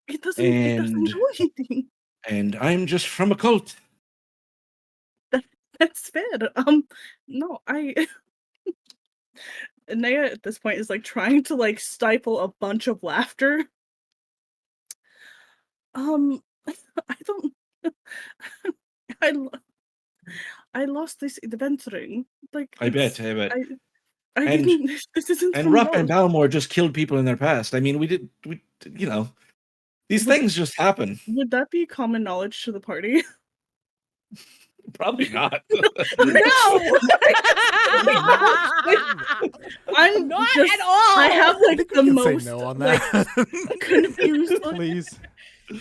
It doesn't And- do anything. And I'm just from a cult. That's fair. No, Naya at this point is like trying to like stifle a bunch of laughter. I don't. I lost this adventuring. Like I bet. I And- didn't. This isn't And from Ruff and Rose. Balmor just killed people in their past. I mean, these things just happen. Would that be common knowledge to the party? Probably not. no, I'm not just, at all. I have I like think we the can most say no on like that. confused.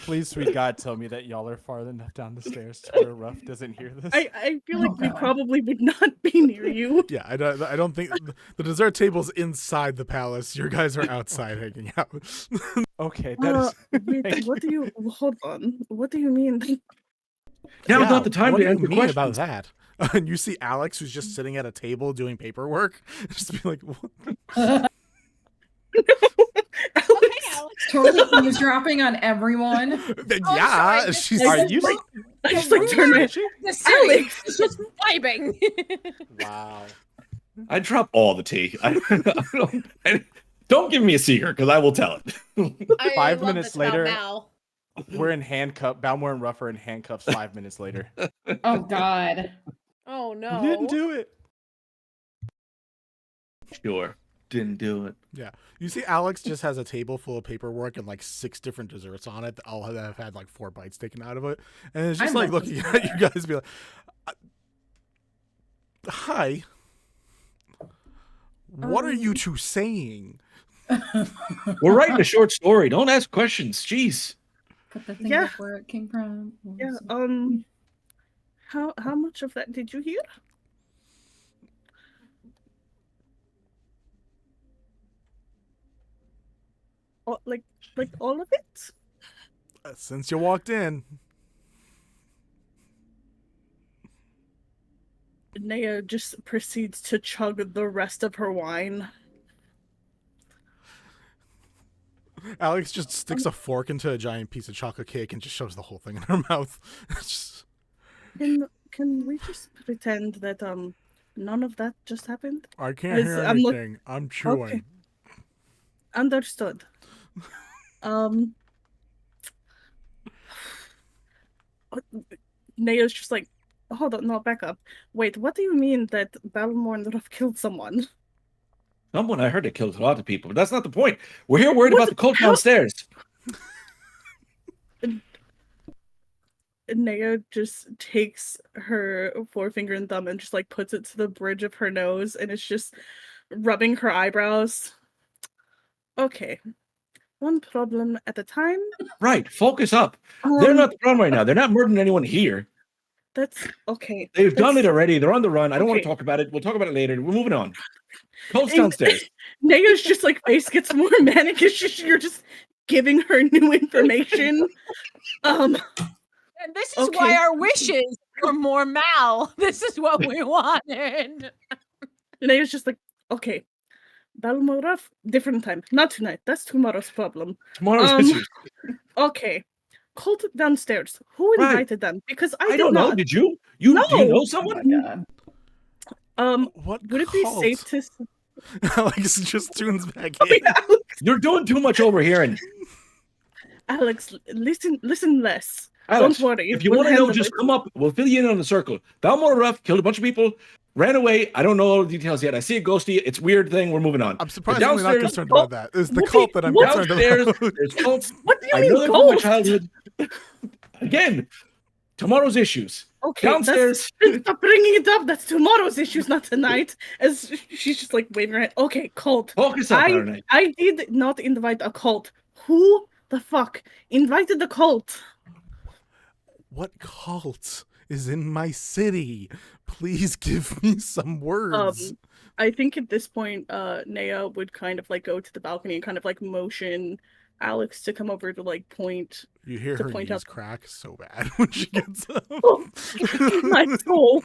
Please, sweet God, tell me that y'all are far enough down the stairs to where Ruff doesn't hear this. I feel Oh, like we God. probably would not be near you. Yeah, I don't think the dessert table's inside the palace. You guys are outside hanging out. Okay, that is. Wait, what do you? Hold on. What do you mean? Now's not the time what to do you answer mean questions. about that? And you see Alex, who's just sitting at a table doing paperwork, just be like, what? Totally eavesdropping on everyone. Yeah, sorry. she's. Are you? I just like turn my the city is just vibing. Wow. I drop all the tea. Don't give me a secret because I will tell it. I 5 love minutes this about later- Mal. We're in handcuffs. Balmor and Ruff are in handcuffs 5 minutes later. Oh God. Oh no. We didn't do it. Sure. Didn't do it. Yeah, you see Alex just has a table full of paperwork and like 6 different desserts on it. All have had like 4 bites taken out of it, and it's just I'm like lucky. looking at you guys, be like, "Hi, what are you two saying?" We're writing a short story. Don't ask questions. Jeez. Put the thing Yeah. up where it came from. Yeah. How much of that did you hear? Oh, like all of it? Since you walked in, Naya just proceeds to chug the rest of her wine. Alex just sticks a fork into a giant piece of chocolate cake and just shoves the whole thing in her mouth. It's just- Can we just pretend that none of that just happened? I can't Liz, hear I'm look- anything. I'm chewing. Okay. Understood. Naya's just like, hold on, no, back up. Wait, what do you mean that Balmor and Ruff killed someone? Someone I heard it killed a lot of people, but that's not the point. We're here worried What? about the cult How- downstairs. Naya just takes her forefinger and thumb and just like puts it to the bridge of her nose and it's just rubbing her eyebrows. Okay. One problem at a time. Right. Focus up. They're not the problem right now. They're not murdering anyone here. That's okay. They've done it That's- already. They're on the run. I don't want Okay. to talk about it. We'll talk about it later. We're moving on. Cult's And- downstairs. Naya's just like face gets more manic as you're just giving her new information. And this is Okay. why our wishes were more Mal. This is what we wanted. Naya's just like, okay, Balmor Ruff, different time. Not tonight. That's tomorrow's problem. Tomorrow's Um, issues. Okay. Cult downstairs. Who Right. invited them? Because I, I don't know. not. Did you? Do you No. know someone? God. What Would it be cult? safe to Alex just tunes back in. You're doing too much overhearing. Alex, listen less. Alex, Don't worry. if you we'll want to know, handle just it. come up. We'll fill you in on the circle. Balmor Ruff killed a bunch of people, ran away. I don't know all the details yet. I see a ghosty. It's a weird thing. We're moving on. I'm surprisingly not downstairs- concerned about that. It's the What cult do that I'm you- concerned Downstairs, about. there's cults. What do you I mean know them from my ghost? childhood. Again, tomorrow's issues. Okay, Downstairs. Stop bringing it up. That's tomorrow's issues, not tonight. As she's just like waving her head. Okay, cult. Focus up, Arne. I did not invite a cult. Who the fuck invited the cult? What cult is in my city? Please give me some words. I think at this point, Naya would kind of like go to the balcony and kind of like motion Alex to come over to like point. You hear to her point knees out- crack so bad when she gets up. My soul.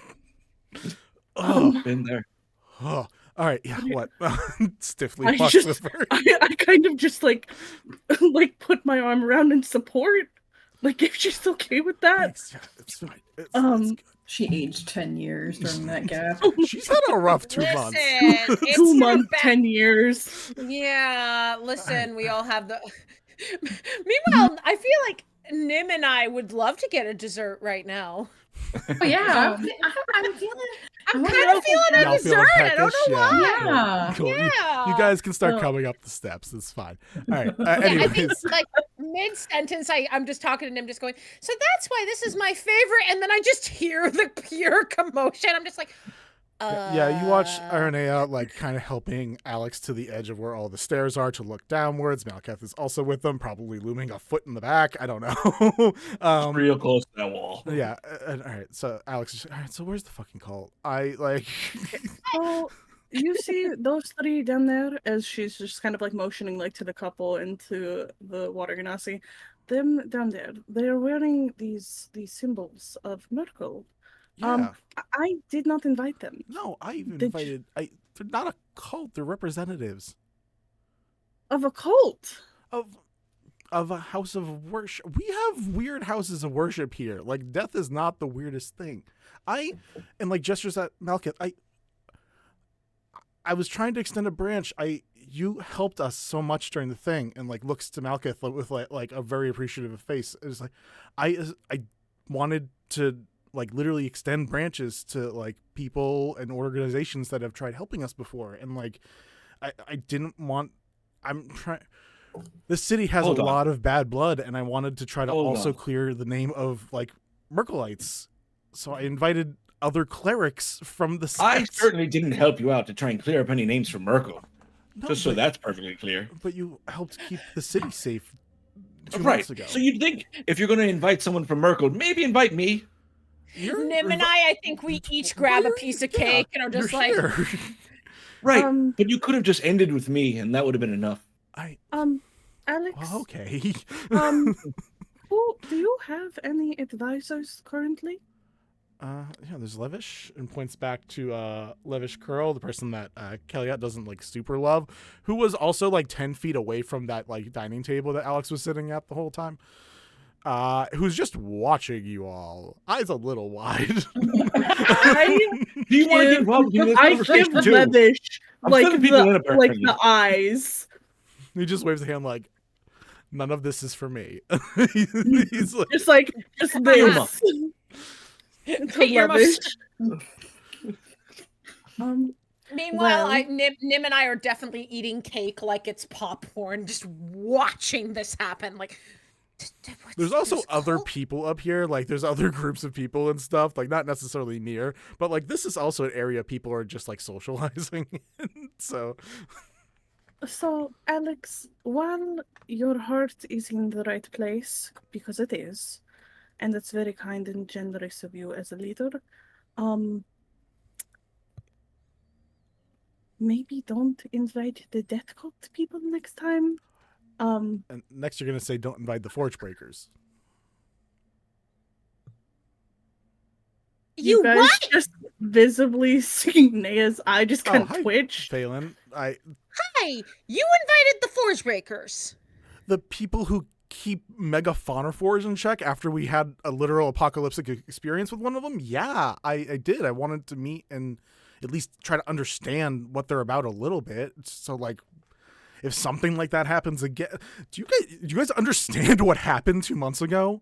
Oh, Been there. oh. All right, yeah, what? Stiffly I walks just- over. I kind of just like put my arm around in support. Like if she's okay with that. Thanks, yeah, it's fine. It's good. She aged 10 years during that gap. She's had a rough 2 months. Listen, it's 2 her months, back- 10 years. Yeah, listen, we all have the. Meanwhile, I feel like Nim and I would love to get a dessert right now. Oh, yeah. I'm feeling. I'm kind of feeling a Y'all feeling dessert. I don't peckish? know Yeah. why. Yeah. Cool. Yeah. You guys can start Oh. coming up the steps. It's fine. All right. Yeah, I think Anyways, like mid-sentence, I'm just talking to Nim, just going, so that's why this is my favorite. And then I just hear the pure commotion. I'm just like, yeah, you watch Aranea like kind of helping Alex to the edge of where all the stairs are to look downwards. Malkath is also with them, probably looming a foot in the back. I don't know. Real close to that wall. Yeah. All right. So Alex is all right. So where's the fucking cult? I like. Oh, you see those 3 down there as she's just kind of like motioning like to the couple and to the water genasi. Them down there, they're wearing these symbols of Merkel. Yeah. I did not invite them. No, I even Did you- invited. They're not a cult. They're representatives Of a cult. of a house of worship. We have weird houses of worship here. Like death is not the weirdest thing. And like gestures at Malkath. I was trying to extend a branch. You helped us so much during the thing, and like looks to Malkath with like a very appreciative face. It's like I wanted to like literally extend branches to like people and organizations that have tried helping us before, and like I didn't want. I'm trying. This city has Hold a on. lot of bad blood, and I wanted to try to Hold also on. clear the name of like Merkelites. So I invited other clerics from the I sect. certainly didn't help you out to try and clear up any names for Merkel. No, Just so but- that's perfectly clear. But you helped keep the city safe 2 Right. months ago. So you'd think if you're going to invite someone from Merkel, maybe invite me. Nim and I think we each grab a piece of cake and are just like, here. Right. Um, but you could have just ended with me, and that would have been enough. Alex. Well, okay. Who do you have any advisors currently? Yeah, there's Levish, and points back to Levish Curl, the person that Kelliat doesn't like super love, who was also like 10 feet away from that like dining table that Alex was sitting at the whole time. Who's just watching you all, eyes a little wide. I Do you want to get involved in this I give conversation too? Levish I'm like filling people in the apparently. eyes. He just waves a hand like, none of this is for me. He's like, Just this. To Earmuffs. Levish. Meanwhile, Well- Nim and I are definitely eating cake like it's popcorn, just watching this happen. Like, there's also this other cult? people up here. Like, there's other groups of people and stuff. Like, not necessarily near, but like this is also an area people are just like socializing in. So, So, Alex, while your heart is in the right place, because it is, and it's very kind and generous of you as a leader, maybe don't invite the death cult people next time. and next you're gonna say, don't invite the Forge Breakers. You guys what? just visibly see Naya's eye just kind of hi, twitch. Phelan. Hi, you invited the Forge Breakers. The people who keep Mega Faunarforge in check after we had a literal apocalyptic experience with one of them. Yeah, I did. I wanted to meet and at least try to understand what they're about a little bit. So like, if something like that happens again, do you guys understand what happened 2 months ago?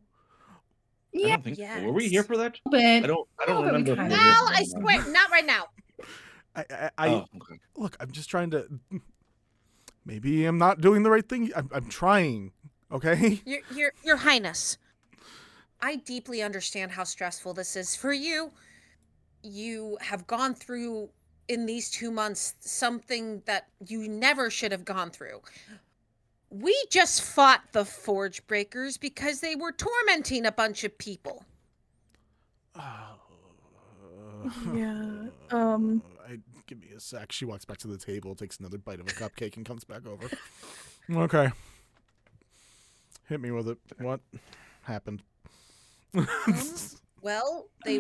I Yeah, don't think so. Were we here for that? but I don't but we remember. if kinda we were did. here Well, for I that. swear, not right now. I Oh, okay. look, I'm just trying to. Maybe I'm not doing the right thing. I'm trying. Okay. Your Highness, I deeply understand how stressful this is for you. You have gone through in these 2 months something that you never should have gone through. We just fought the Forge Breakers because they were tormenting a bunch of people. Yeah. Give me a sec. She walks back to the table, takes another bite of a cupcake, and comes back over. Okay. Hit me with it. What happened? Well, they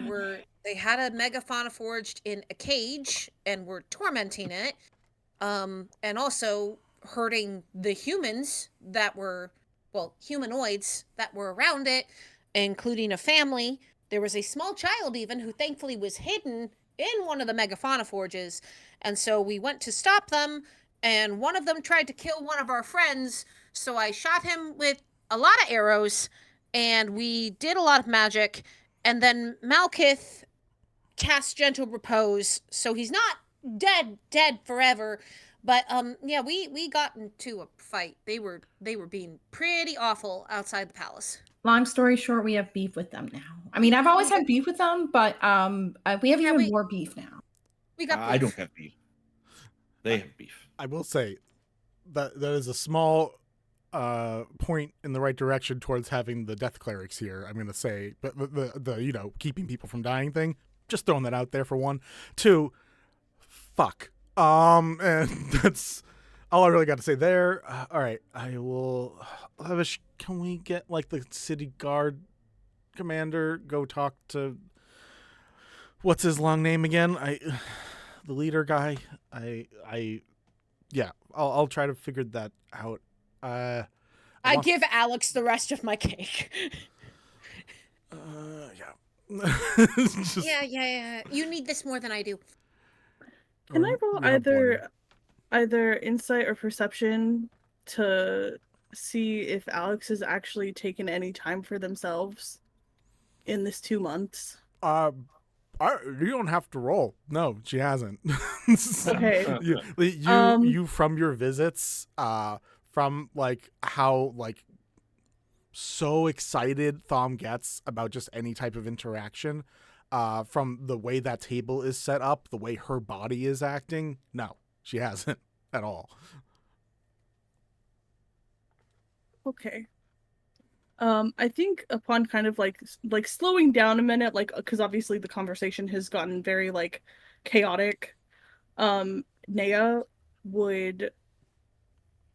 had a megafauna forged in a cage and were tormenting it, and also hurting the humans that were, humanoids that were around it, including a family. There was a small child even who thankfully was hidden in one of the megafauna forges, and so we went to stop them, and one of them tried to kill one of our friends, so I shot him with a lot of arrows, and we did a lot of magic, and then Malkith cast Gentle Repose, so he's not dead forever. But yeah, we got into a fight. They were being pretty awful outside the palace. Long story short, we have beef with them now. I mean, I've always had beef with them, but we have even more beef now. We got beef. I don't have beef. They have beef. I will say that is a small point in the right direction towards having the death clerics here. I'm going to say, but the keeping people from dying thing, just throwing that out there for one. Two, fuck. And that's all I really got to say there. All right, I will. Can we get like the city guard commander go talk to what's his long name again? The leader guy. Yeah, I'll try to figure that out. I give Alex the rest of my cake. Yeah. Yeah. You need this more than I do. Can I roll either insight or perception to see if Alex has actually taken any time for themselves in this 2 months? You don't have to roll. No, she hasn't. Okay. You from your visits, from like how like so excited Thom gets about just any type of interaction, from the way that table is set up, the way her body is acting. No, she hasn't at all. Okay. I think upon kind of like slowing down a minute, like, because obviously the conversation has gotten very like chaotic, Naya would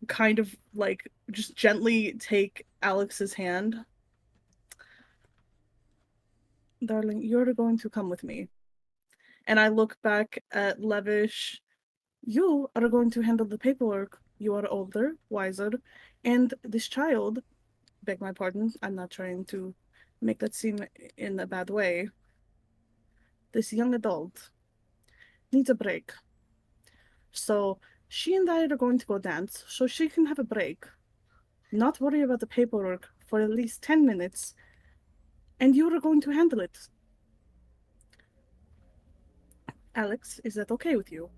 kind of like just gently take Alex's hand. Darling, you're going to come with me. And I look back at Levish. You are going to handle the paperwork. You are older, wiser, and this child, beg my pardon, I'm not trying to make that seem in a bad way. This young adult needs a break. So she and I are going to go dance so she can have a break. Not worry about the paperwork for at least 10 minutes. And you are going to handle it. Alex, is that okay with you?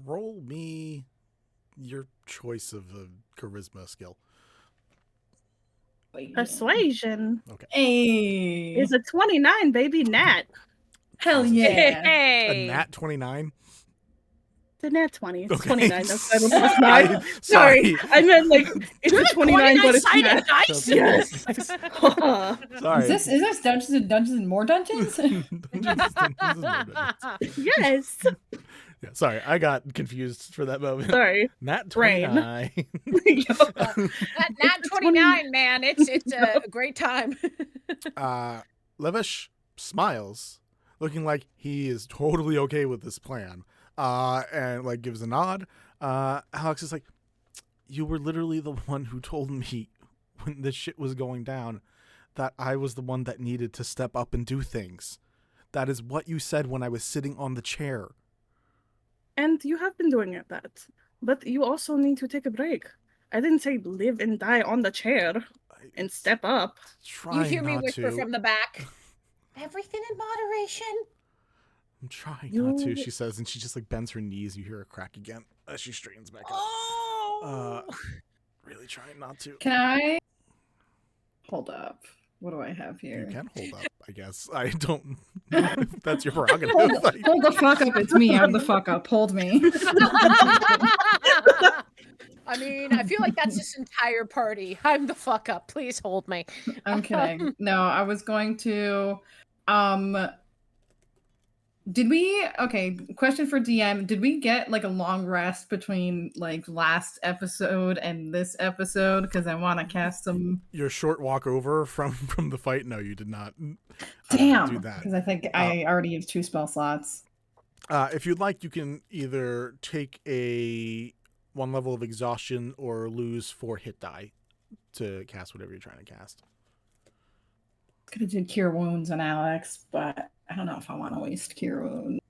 Roll me your choice of a charisma skill. Persuasion. Okay. Hey. Is a 29, baby. Nat. Hell yeah. Hey. A nat 29? The nat 20. It's Okay. 29. That's not. Sorry. I meant like it's a 29, but it's nat. Nice. Yes. Sorry. Is this Dungeons and More Dungeons? Yes. Yeah, sorry, I got confused for that moment. Sorry. Nat Brain. 29. Nat 29, man. It's a great time. Levish smiles, looking like he is totally okay with this plan. And like gives a nod. Alex is like, you were literally the one who told me when this shit was going down that I was the one that needed to step up and do things. That is what you said when I was sitting on the chair. And you have been doing that. But you also need to take a break. I didn't say live and die on the chair and step up. You hear me whisper from the back. Everything in moderation. I'm trying not to, she says, and she just like bends her knees. You hear her crack again as she straightens back up. Really trying not to. Can I? Hold up. What do I have here? You can hold up, I guess. I don't know if that's your prerogative. Like, Hold the fuck up. It's me. I'm the fuck up. Hold me. I mean, I feel like that's this entire party. I'm the fuck up. Please hold me. I'm kidding. No, I was going to okay, question for DM. Did we get like a long rest between like last episode and this episode? Because I want to cast some. your short walk over from the fight? No, you did not. Damn. Do that. Because I think I already used 2 spell slots. If you'd like, you can either take a 1 level of exhaustion or lose 4 hit die to cast whatever you're trying to cast. Could have did cure wounds on Alex, but I don't know if I want to waste cure wounds.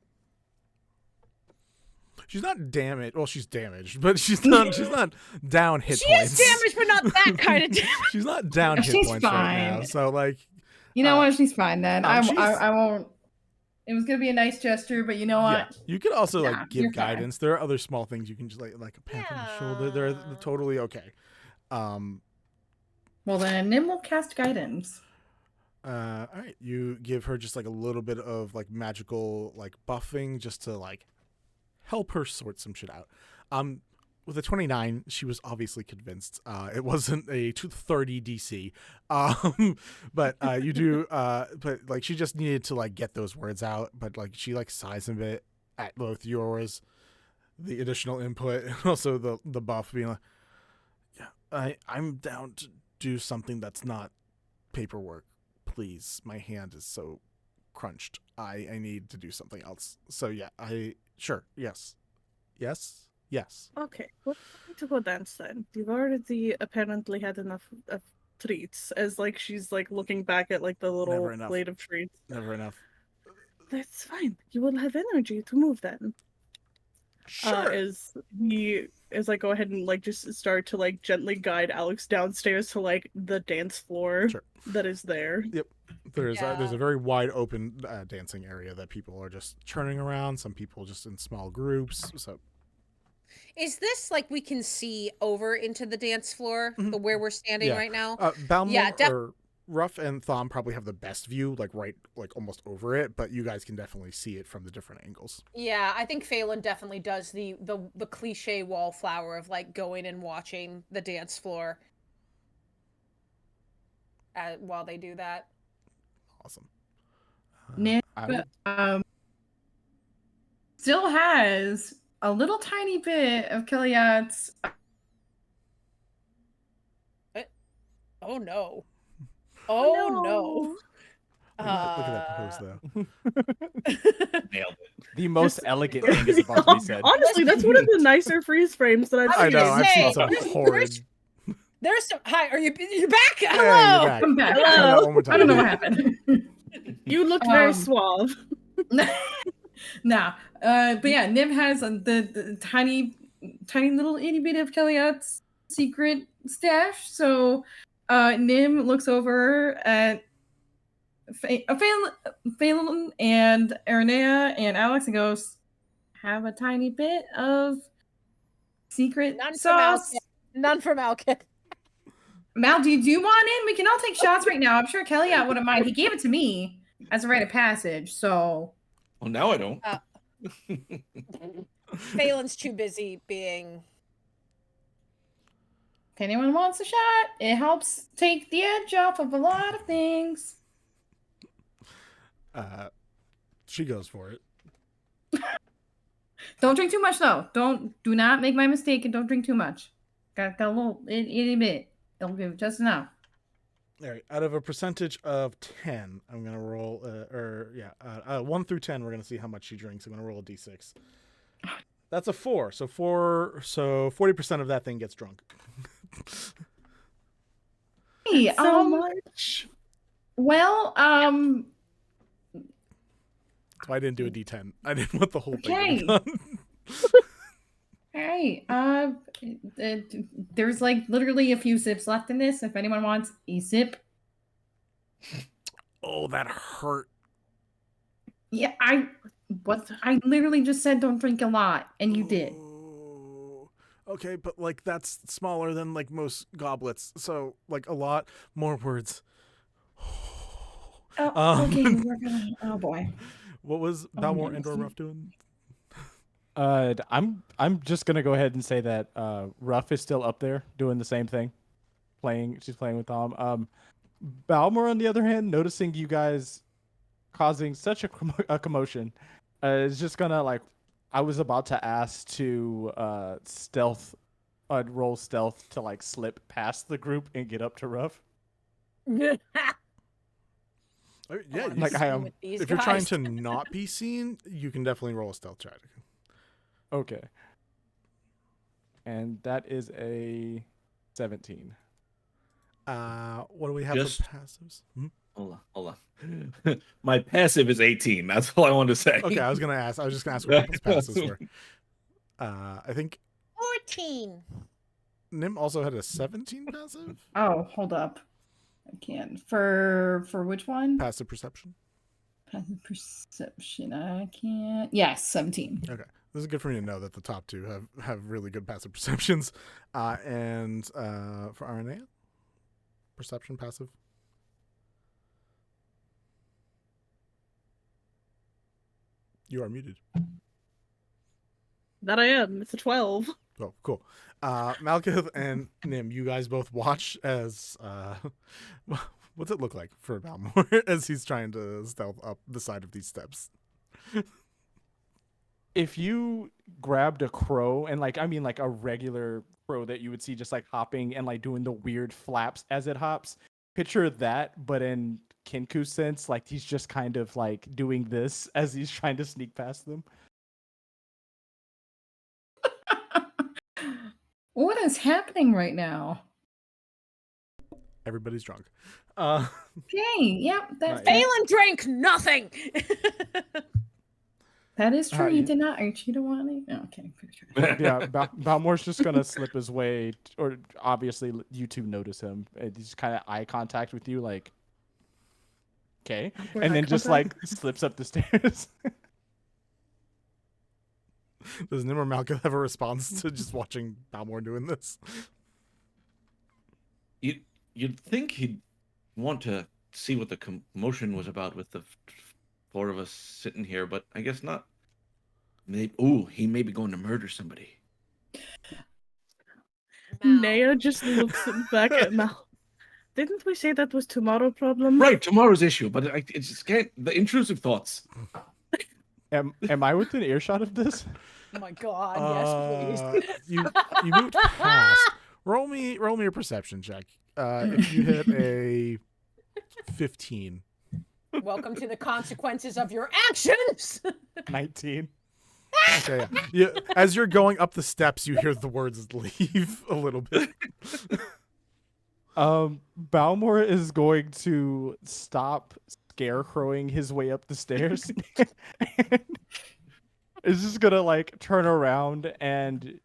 She's not damaged. Well, she's damaged, but she's not down hit She points. is damaged, but not that kind of damage. She's not down hit She's points right now. fine. So like, You know what? She's fine then. I she's- won't. It was gonna be a nice gesture, but you know what? yeah, you could also Nah, like you're give fine. guidance. There are other small things you can just like a pat on the shoulder. They're Yeah. totally okay. Well then, Nim will cast guidance. All right, you give her just like a little bit of like magical like buffing just to like help her sort some shit out. With a 29, she was obviously convinced. It wasn't a 230 DC. But you do but like she just needed to like get those words out, but like she like sighs a bit at both yours, the additional input, and also the buff being like, yeah, I'm down to do something that's not paperwork. Please, my hand is so crunched. I need to do something else. So yeah, sure, yes. Okay, we're going to go dance then. You've already apparently had enough of treats, as like she's like looking back at like the little Never enough. plate of treats. Never enough. That's fine. You will have energy to move then. Sure. As I go ahead and like just start to like gently guide Alex downstairs to like the dance floor Sure. that is there. There's Yeah. a very wide open dancing area that people are just churning around. Some people just in small groups. So Is this like we can see over into the dance floor, Mhm. the where we're standing Yeah. right now? Balmor Yeah, or Ruff and Thom probably have the best view, like right, like almost over it. But you guys can definitely see it from the different angles. Yeah, I think Phelan definitely does the cliche wallflower of like going and watching the dance floor while they do that. Awesome. Nim I would- still has a little tiny bit of Kelliat's. Oh no. Oh no. Look at that pose though. Nailed it. The most elegant thing is about to be said. Honestly, that's one of the nicer freeze frames that I've I I seen. know. gonna I've seen say, some there's- horrid. There's some hi, you're back? Yeah, Hello. you're back. I'm back. Try that one more time. I don't know what happened. You looked very Um, suave. Nah. But yeah, Nim has the tiny little itty bit of Kelliat's secret stash. So Nim looks over at Phelan and Aranea and Alex and goes, have a tiny bit of secret None from sauce. None from Alkid. Mal, do you want in? We can all take shots right now. I'm sure Kelliat wouldn't mind. He gave it to me as a rite of passage, so Well, now I don't. Phelan's too busy being if anyone wants a shot, it helps take the edge off of a lot of things. She goes for it. Don't drink too much though. Do not make my mistake and don't drink too much. Got a little itty bit. Don't give just enough. All right. Out of a percentage of 10, I'm gonna roll. 1 through 10. We're gonna see how much she drinks. I'm gonna roll a d6. That's a 4. So 40% of that thing gets drunk. Hey, So much. well, So I didn't do a d10. I didn't want the whole thing. Okay. to be done. hey, there's like literally a few sips left in this. If anyone wants a sip, Oh, that hurt. yeah, I literally just said don't drink a lot, and you did. Ooh. Okay, but like that's smaller than like most goblets. So like a lot more words. Oh, okay, Um, we're gonna. Oh boy. what was Oh, Balmor man, and or this- Ruff doing? I'm just gonna go ahead and say that Ruff is still up there doing the same thing, playing. She's playing with Tom. Balmor, on the other hand, noticing you guys causing such a commotion, is just gonna like. I was about to ask to stealth, roll stealth to like slip past the group and get up to Ruff. Yeah, Like, I am- if you're trying to not be seen, you can definitely roll a stealth check. Okay. And that is a 17. What do we have Just- for passives? Hmm? Hold on. My passive is 18. That's all I wanted to say. Okay, I was just gonna ask what people's passives were. I think 14. Nim also had a 17 passive. Oh, hold up. I can't. For which one? Passive perception. Passive perception. I can't. Yes, 17. Okay, this is good for me to know that the top two have really good passive perceptions. And for RNA, perception passive. You are muted. That I am. It's a 12. Oh, cool. Malkith and Nim, you guys both watch as what's it look like for Balmor as he's trying to stealth up the side of these steps? If you grabbed a crow and like a regular crow that you would see just like hopping and like doing the weird flaps as it hops, picture that, but in Kenku sense, like he's just kind of like doing this as he's trying to sneak past them. What is happening right now? Everybody's drunk. Okay, yep, that's Not yet. Phelan drank nothing. that is true. Uh, You you- did not. You don't want any? Oh, okay, pretty sure. Yeah, Balmor's just gonna slip his way, or obviously you two notice him. And he's kind of eye contact with you, like, okay, Awkward and eye then just like contact. slips up the stairs. Does Nim or Malkith have a response to just watching Balmor doing this? You'd think he'd want to see what the commotion was about with the four of us sitting here, but I guess not. Maybe, he may be going to murder somebody. Naya just looks back at Mal. Didn't we say that was tomorrow problem? Right, tomorrow's issue, but it just can't. The intrusive thoughts. Am I within earshot of this? Oh my god, yes, please. You moved past. Roll me a perception check. If you hit a 15. Welcome to the consequences of your actions. 19. Okay, yeah. As you're going up the steps, you hear the words leave a little bit. Balmor is going to stop scarecrowing his way up the stairs. And is just gonna like turn around, and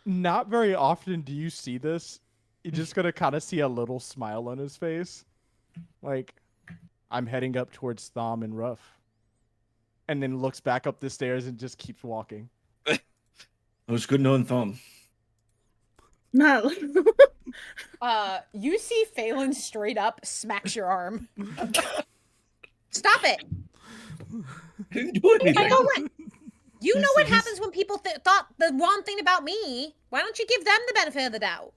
not very often do you see this. You're just gonna kind of see a little smile on his face, like, I'm heading up towards Thom and Ruff, and then looks back up the stairs and just keeps walking. It was good knowing Thom. Mal. You see Phelan straight up smacks your arm. Stop it. I didn't do anything. I know what. You know what He's- happens when people thought the wrong thing about me. Why don't you give them the benefit of the doubt?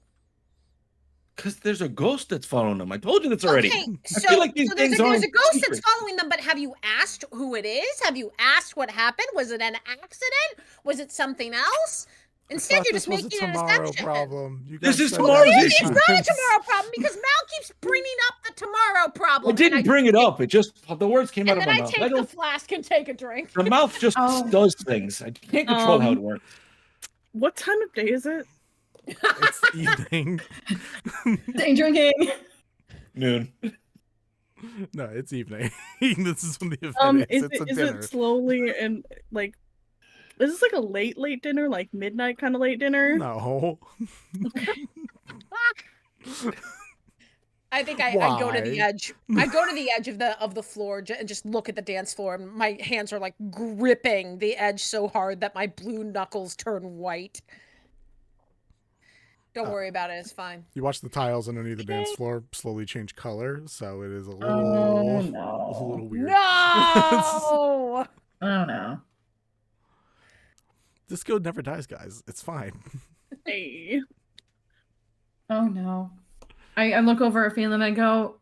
Because there's a ghost that's following them. I told you this already. Okay, I so, feel like these so there's, things a, there's aren't a ghost secrets. that's following them, but have you asked who it is? Have you asked what happened? Was it an accident? Was it something else? Instead, Thought you're this just was a making an tomorrow assumption. problem. You This guys is said tomorrow's that Maybe issue. it's not a times. tomorrow problem because Mal keeps bringing up the tomorrow problem. I didn't and bring it up. It just the words came out And of then my I mouth. take the flask and take a drink. The mouth just Oh. does things. I can't control how Um, it works. What time of day is it? It's evening. Day drinking. Noon. No, it's evening. This is when the event Is It's a is dinner. it slowly and like? Is this like a late dinner, like midnight kind of late dinner? No. I think I go to the Why? edge. I go to the edge of the floor and just look at the dance floor. And my hands are like gripping the edge so hard that my blue knuckles turn white. Don't worry about it. It's fine. You watch the tiles underneath the dance floor slowly change color, so it is a little, Oh a no. little weird. No. Oh no. This code never dies, guys. It's fine. Hey. Oh no. I look over at Phelan and I go,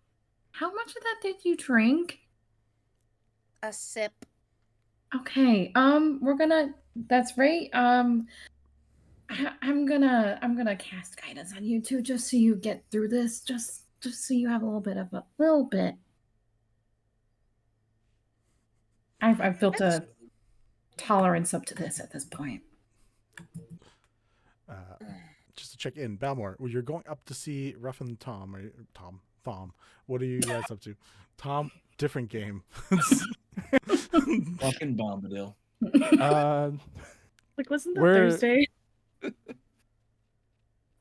how much of that did you drink? A sip. Okay, that's right. I'm gonna cast guidance on you too, just so you get through this, just so you have a little bit. I've built a tolerance up to this at this point. Just to check in, Balmor, well, you're going up to see Ruff and Tom, right? Thom. What are you guys up to? Tom, different game. Fucking Bombadil. Like, wasn't that We're- Thursday?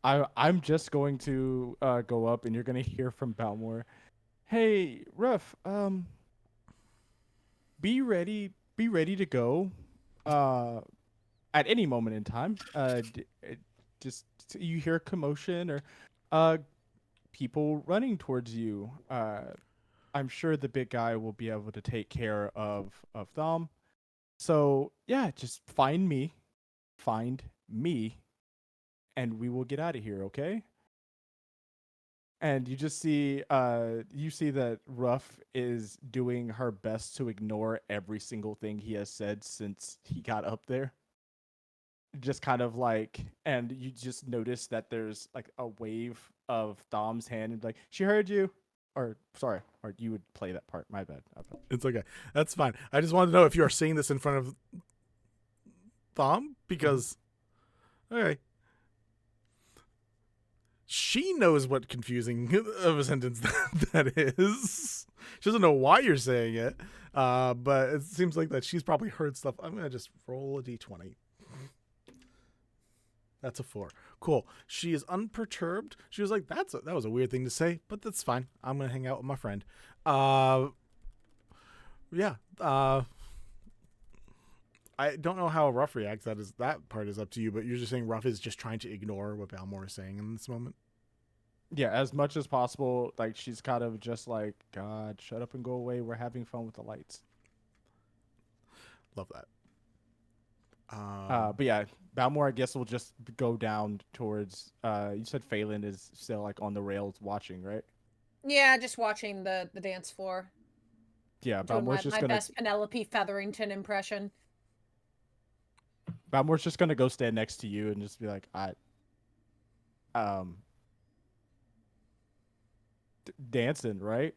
I'm just going to go up, and you're gonna hear from Balmor. Hey, Ruff. Be ready to go. At any moment in time. Just you hear commotion or people running towards you. I'm sure the big guy will be able to take care of Thom. So yeah, just find me, and we will get out of here, okay? And you just see that Ruff is doing her best to ignore every single thing he has said since he got up there. Just kind of like, and you just notice that there's like a wave of Thom's hand and like, she heard you. Or sorry, or you would play that part. My bad. It's okay. That's fine. I just wanted to know if you are saying this in front of Thom, because okay. She knows what confusing of a sentence that is. She doesn't know why you're saying it, but it seems like that she's probably heard stuff. I'm gonna just roll a d20. That's a 4. Cool. She is unperturbed. She was like, that was a weird thing to say, but that's fine. I'm gonna hang out with my friend. Yeah. I don't know how Ruff reacts. That part is up to you, but you're just saying Ruff is just trying to ignore what Balmor is saying in this moment. Yeah, as much as possible. Like, she's kind of just like, God, shut up and go away. We're having fun with the lights. Love that. But yeah, Balmor, I guess, will just go down towards. You said Phelan is still like on the rails watching, right? Yeah, just watching the dance floor. Yeah, Doing Balmor's just my gonna. best Penelope Featherington impression. Balmor's just gonna go stand next to you and just be like, dancing, right?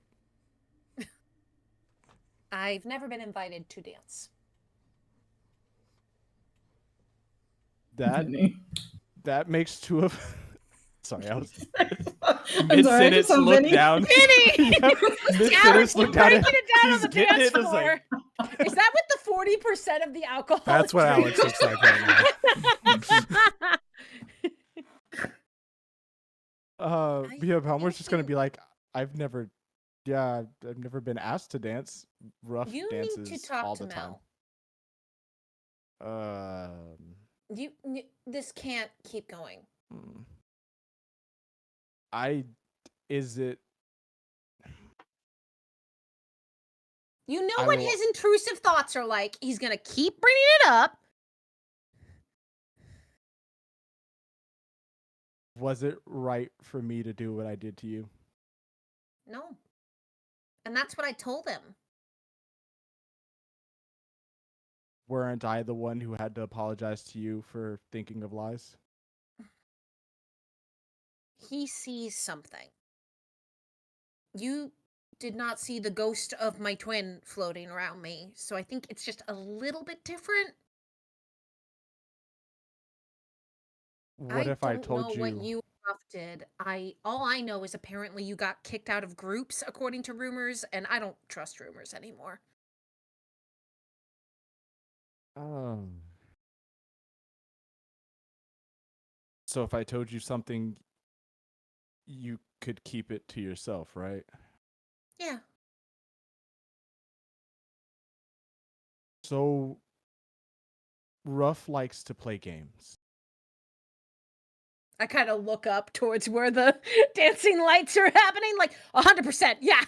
I've never been invited to dance. That makes two of. Sorry, I was I'm mid sorry, I just sentence. saw Look Vinny. down. Vinny! Mid Alex, sentence. Look keep down. breaking it down on He's the getting dance it. It's floor. like, Is that with the 40% of the alcohol? That's what Alex looks like right now. yeah, Balmor's just gonna be like, I've never been asked to dance. Ruff You dances need to talk all to the time. Mel. This can't keep going. You know what his intrusive thoughts are like. He's gonna keep bringing it up. Was it right for me to do what I did to you? No. And that's what I told him. Weren't I the one who had to apologize to you for thinking of lies? He sees something. You did not see the ghost of my twin floating around me, so I think it's just a little bit different. What if I told I don't know what you did. All I know is apparently you got kicked out of groups according to rumors, and I don't trust rumors anymore. So if I told you something, you could keep it to yourself, right? Yeah. So Ruff likes to play games. I kind of look up towards where the dancing lights are happening, like 100%. Yeah.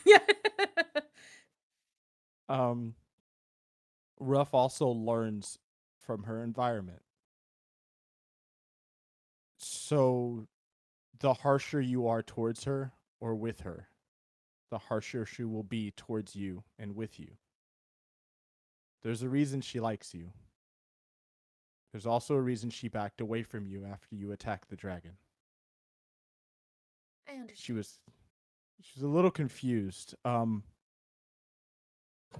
Ruff also learns from her environment. So the harsher you are towards her or with her, the harsher she will be towards you and with you. There's a reason she likes you. There's also a reason she backed away from you after you attacked the dragon. I understand. She was a little confused.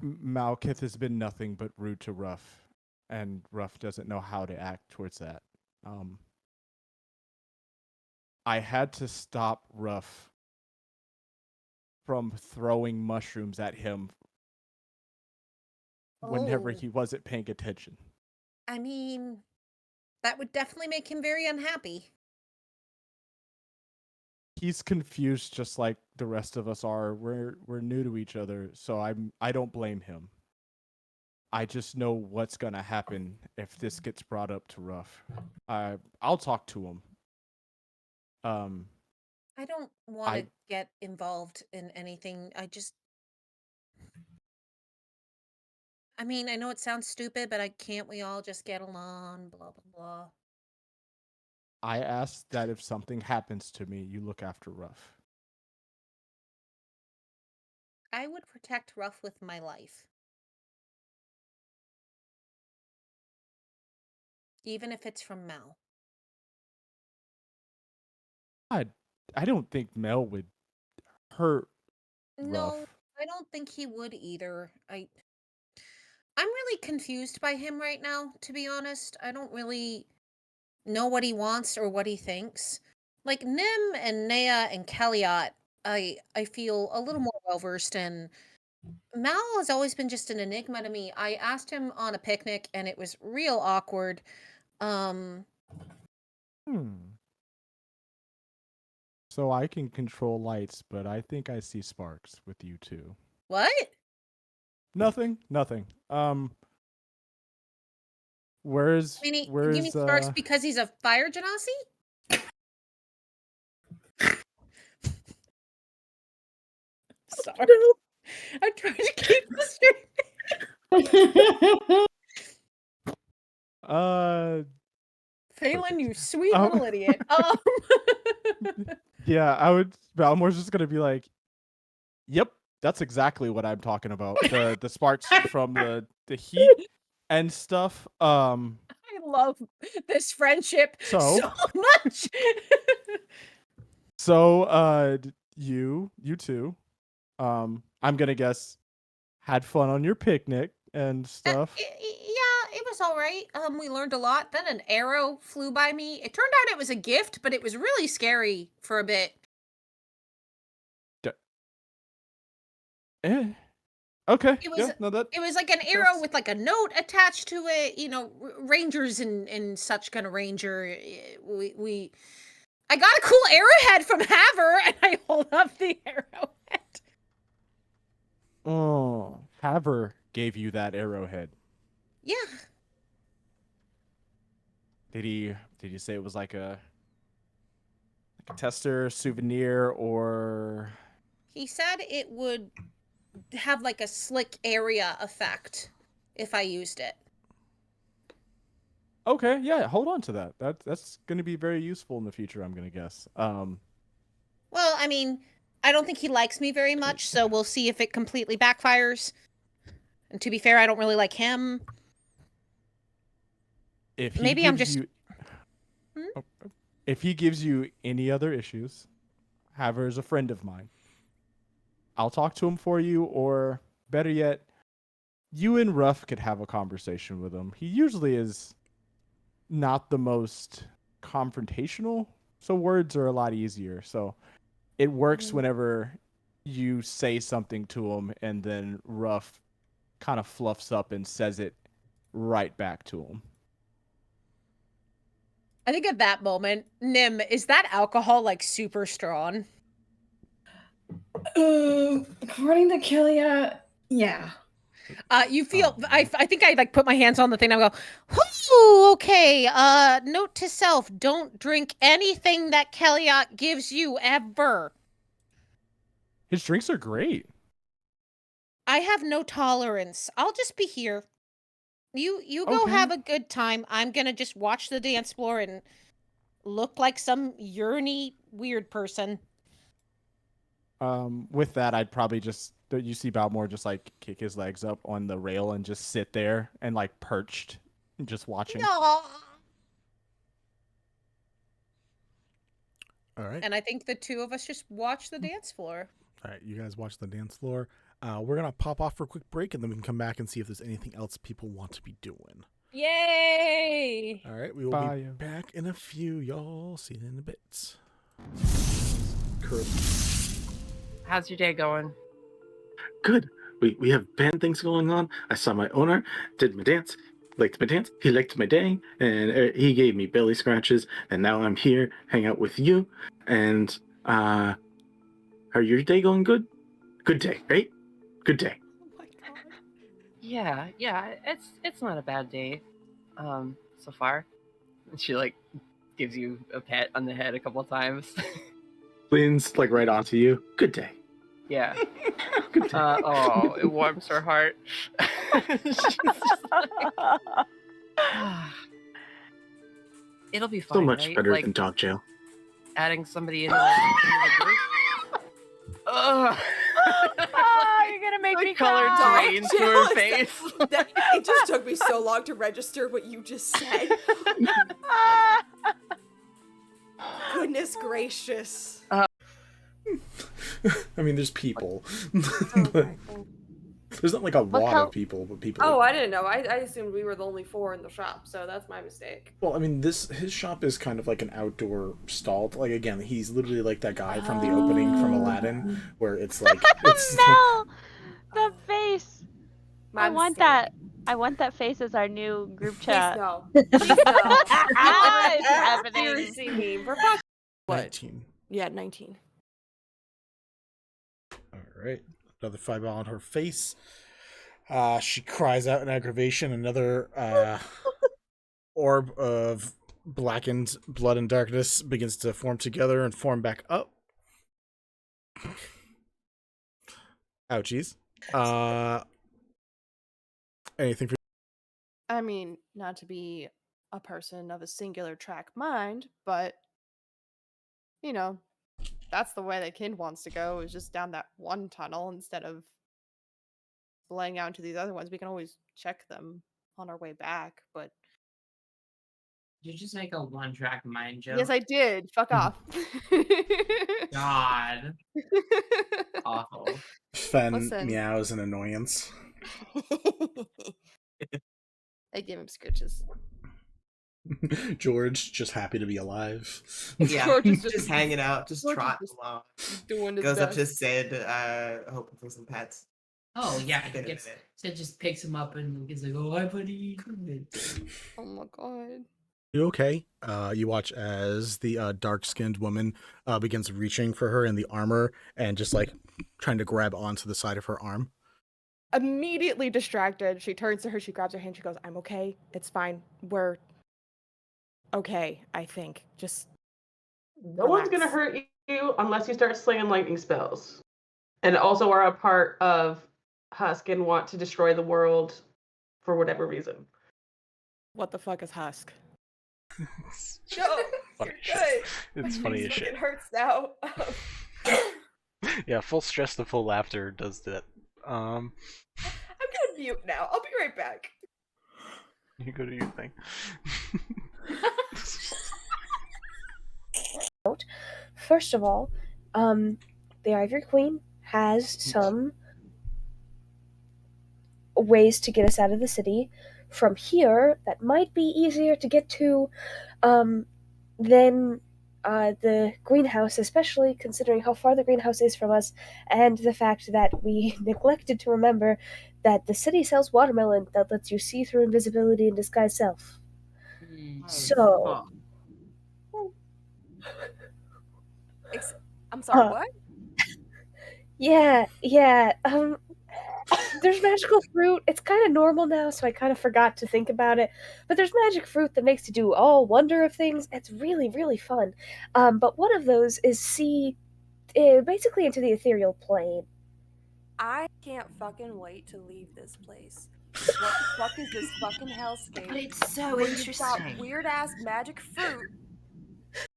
Malkith has been nothing but rude to Ruff, and Ruff doesn't know how to act towards that. I had to stop Ruff from throwing mushrooms at him whenever Oh. he wasn't paying attention. I mean, that would definitely make him very unhappy. He's confused just like the rest of us are. We're new to each other, so I don't blame him. I just know what's gonna happen if this gets brought up to Ruff. I'll talk to him. I don't want to get involved in anything. I mean, I know it sounds stupid, but can't we all just get along? Blah, blah, blah. I ask that if something happens to me, you look after Ruff. I would protect Ruff with my life. Even if it's from Mal. I don't think Mel would hurt No, Ruff. I don't think he would either. I'm really confused by him right now, to be honest. I don't really know what he wants or what he thinks. Like Nym and Nea and Kelliat, I feel a little more well versed in. Mal has always been just an enigma to me. I asked him on a picnic and it was real awkward. So I can control lights, but I think I see sparks with you too. What? Nothing. Where's I mean, you mean sparks because he's a fire genasi? Sorry. I'm trying to keep this straight. Phelan, you sweet little idiot. Yeah, Balmor's just gonna be like, yep, that's exactly what I'm talking about. The sparks from the heat and stuff. I love this friendship so much. So you two, I'm gonna guess, had fun on your picnic and stuff. Yeah, it was all right. We learned a lot. Then an arrow flew by me. It turned out it was a gift, but it was really scary for a bit. Okay. It was like an arrow with like a note attached to it. You know, rangers and such kind of ranger. I got a cool arrowhead from Haver, and I hold up the arrowhead. Oh, Haver gave you that arrowhead. Yeah. Did you say it was like a tester souvenir, or? He said it would have like a slick area effect if I used it. Okay, yeah, hold on to that. That's going to be very useful in the future, I'm going to guess. Well, I mean, I don't think he likes me very much, so we'll see if it completely backfires. And to be fair, I don't really like him. If he Maybe I'm just... If he gives you any other issues, Haver is a friend of mine. I'll talk to him for you, or better yet, you and Ruff could have a conversation with him. He usually is not the most confrontational, so words are a lot easier. So it works whenever you say something to him and then Ruff kind of fluffs up and says it right back to him. I think at that moment, Nym, is that alcohol like super strong? According to Kelliat, yeah. You feel Oh, I think I like put my hands on the thing and I go, "Whoo, okay. Note to self, don't drink anything that Kelliat gives you ever. His drinks are great. I have no tolerance. I'll just be here. You go have a good time. I'm gonna just watch the dance floor and look like some yearny weird person." With that, I'd probably just you see Balmor just like kick his legs up on the rail and just sit there and like perched and just watching. No. All right. And I think the two of us just watch the dance floor. All right, you guys watch the dance floor. We're going to pop off for a quick break, and then we can come back and see if there's anything else people want to be doing. Yay! All right, we will Bye. be back in a few, y'all. See you in a bit. How's your day going? Good. We have band things going on. I saw my owner, did my dance, liked my dance. He liked my day, and he gave me belly scratches. And now I'm here, hang out with you. And are your day going good? Good day, right? Good day. Oh my god. Yeah, it's not a bad day, so far. She like gives you a pat on the head a couple of times. Leans like right onto you. Good day. Yeah. Good day. Oh, it warms her heart. She's just like, it'll be fine. So much right? better Like, than dog jail. adding somebody into the group. Ugh. You're gonna make The me color cry. drains to her face. It just took me so long to register what you just said. Goodness gracious. I mean, there's people. Okay. There's not like a What lot col- of people, but people. Oh, I didn't know. I assumed we were the only 4 in the shop, so that's my mistake. Well, I mean, his shop is kind of like an outdoor stall. Like again, he's literally like that guy from the opening from Aladdin, where it's like it's Mel, the face. My I want mistake. that. I want that face as our new group Please chat. no. Please no. It's happening. Seriously, me. For fuck. What? 19. Yeah, 19. All right, another fireball on her face. She cries out in aggravation. Another orb of blackened blood and darkness begins to form together and form back up. Ouchies. Anything for I mean, not to be a person of a singular track mind, but you know, that's the way the kid wants to go, is just down that one tunnel instead of laying out into these other ones. We can always check them on our way back, but Did you just make a one-track mind joke? yes, I did. Fuck off. God. Awful. Fen Listen. meows in annoyance? I give him scritches. George just happy to be alive. Yeah, George is just hanging out, just George is trotting just along. doing his Goes up to best. Sid, hoping for some pets. Oh yeah, Been a minute. Sid just picks him up and he's like, "Oh, hi, buddy." Oh my god. You okay? You watch as the dark-skinned woman begins reaching for her in the armor and just like trying to grab onto the side of her arm. Immediately distracted, she turns to her, she grabs her hand, she goes, "I'm okay. It's fine. We're okay, I think. Just No one's gonna hurt you unless you start slinging lightning spells, and also are a part of Husk and want to destroy the world for whatever reason. What the fuck is Husk?" No, Funny you're good. It's funny as shit. It hurts now. Yeah, full stress to full laughter does that. I'm gonna mute now. I'll be right back. You go do your thing. First of all, the Ivory Queen has some ways to get us out of the city. From here, that might be easier to get to than the greenhouse, especially considering how far the greenhouse is from us, and the fact that we neglected to remember that the city sells watermelon that lets you see through invisibility and disguise self. So, I'm sorry, what? yeah, there's magical fruit. It's kind of normal now, so I kind of forgot to think about it. But there's magic fruit that makes you do all wonder of things. It's really, really fun. But one of those is see basically into the ethereal plane. I can't fucking wait to leave this place. What the fuck is this fucking hellscape? But it's so where you've got interesting. weird ass magic fruit.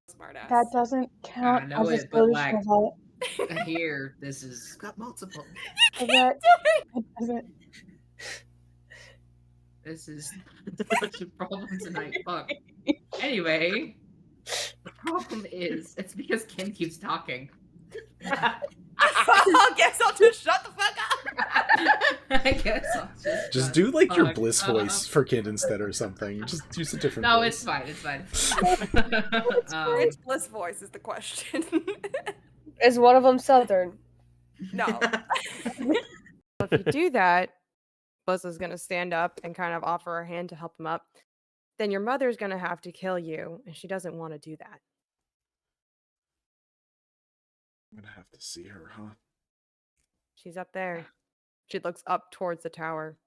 Smart ass. That doesn't count I know as a it, but social like event. here, this is Got multiple. It doesn't. this is such a problem tonight. Fuck. Anyway, the problem is it's because Ken keeps talking. I guess I'll just shut the fuck up. I guess I'll Just do like your fuck bliss up. voice for Kid instead or something. Just use a different No, voice. it's fine. It's fine. Which bliss voice is the question? Is one of them Southern? No. If you do that, Bliss is going to stand up and kind of offer her hand to help him up. Then your mother's going to have to kill you, and she doesn't want to do that. I'm gonna have to see her, huh? She's up there. She looks up towards the tower.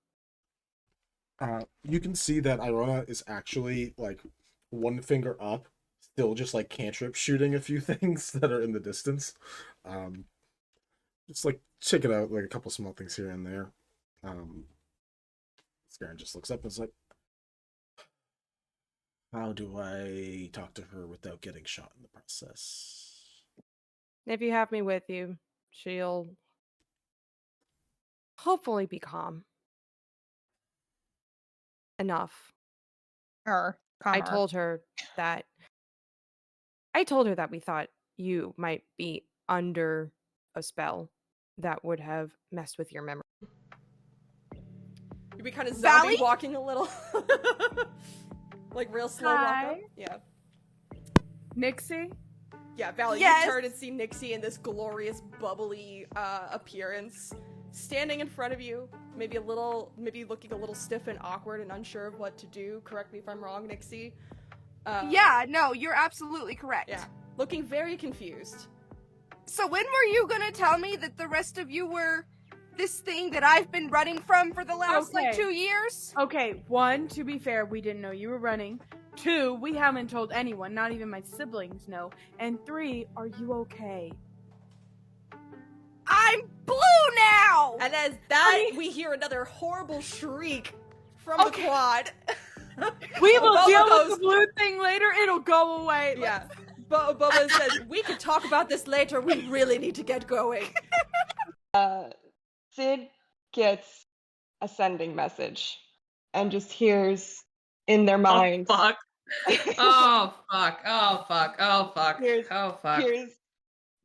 You can see that Irona is actually like one finger up, still just like cantrip shooting a few things that are in the distance. Just like checking out like a couple small things here and there. Scaran just looks up and is like, how do I talk to her without getting shot in the process? If you have me with you, she'll hopefully be calm. Enough. I told her that we thought you might be under a spell that would have messed with your memory. You'd be kind of Valley? zombie walking a little. Like real slow walk up. Hi. Yeah. Nixie? Yeah, Valley, Yes. you turn and see Nixie in this glorious, bubbly appearance, standing in front of you, maybe looking a little stiff and awkward and unsure of what to do. Correct me if I'm wrong, Nixie. Yeah, no, you're absolutely correct. Yeah, looking very confused. So when were you gonna tell me that the rest of you were this thing that I've been running from for the last, like, 2 years? Okay, 1, to be fair, we didn't know you were running. 2, we haven't told anyone, not even my siblings know. And 3, are you okay? I'm blue now! And as that, we hear another horrible shriek from the quad. We will Boba deal goes- with the blue thing later, it'll go away. Yeah. Boba says, we can talk about this later, we really need to get going. Sid gets a sending message and just hears in their mind. Oh fuck. Oh fuck. Oh fuck. Oh fuck. Oh fuck. Here's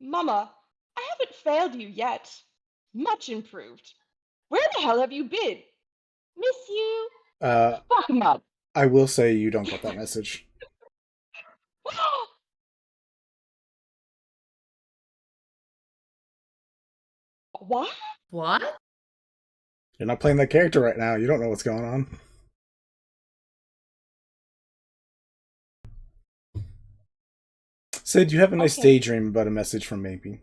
Mama, I haven't failed you yet. Much improved. Where the hell have you been? Miss you. Fuck 'em up. I will say you don't get that message. What? What? You're not playing that character right now. You don't know what's going on. Sid, you have a nice Okay. daydream about a message from Maybe.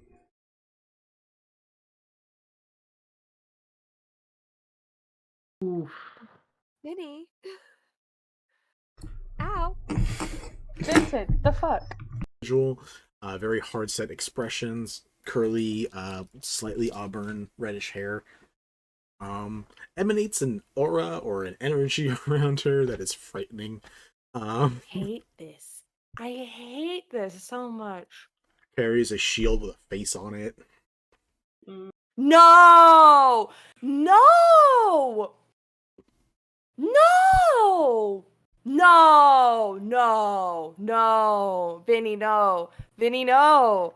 Minnie. Ow. Vincent, the fuck? Visual, very hard set expressions, curly, slightly auburn, reddish hair. Emanates an aura or an energy around her that is frightening. Hate this. I hate this so much. Carries a shield with a face on it. No! No! No! No! No! No! Vinny, no! Vinny, no!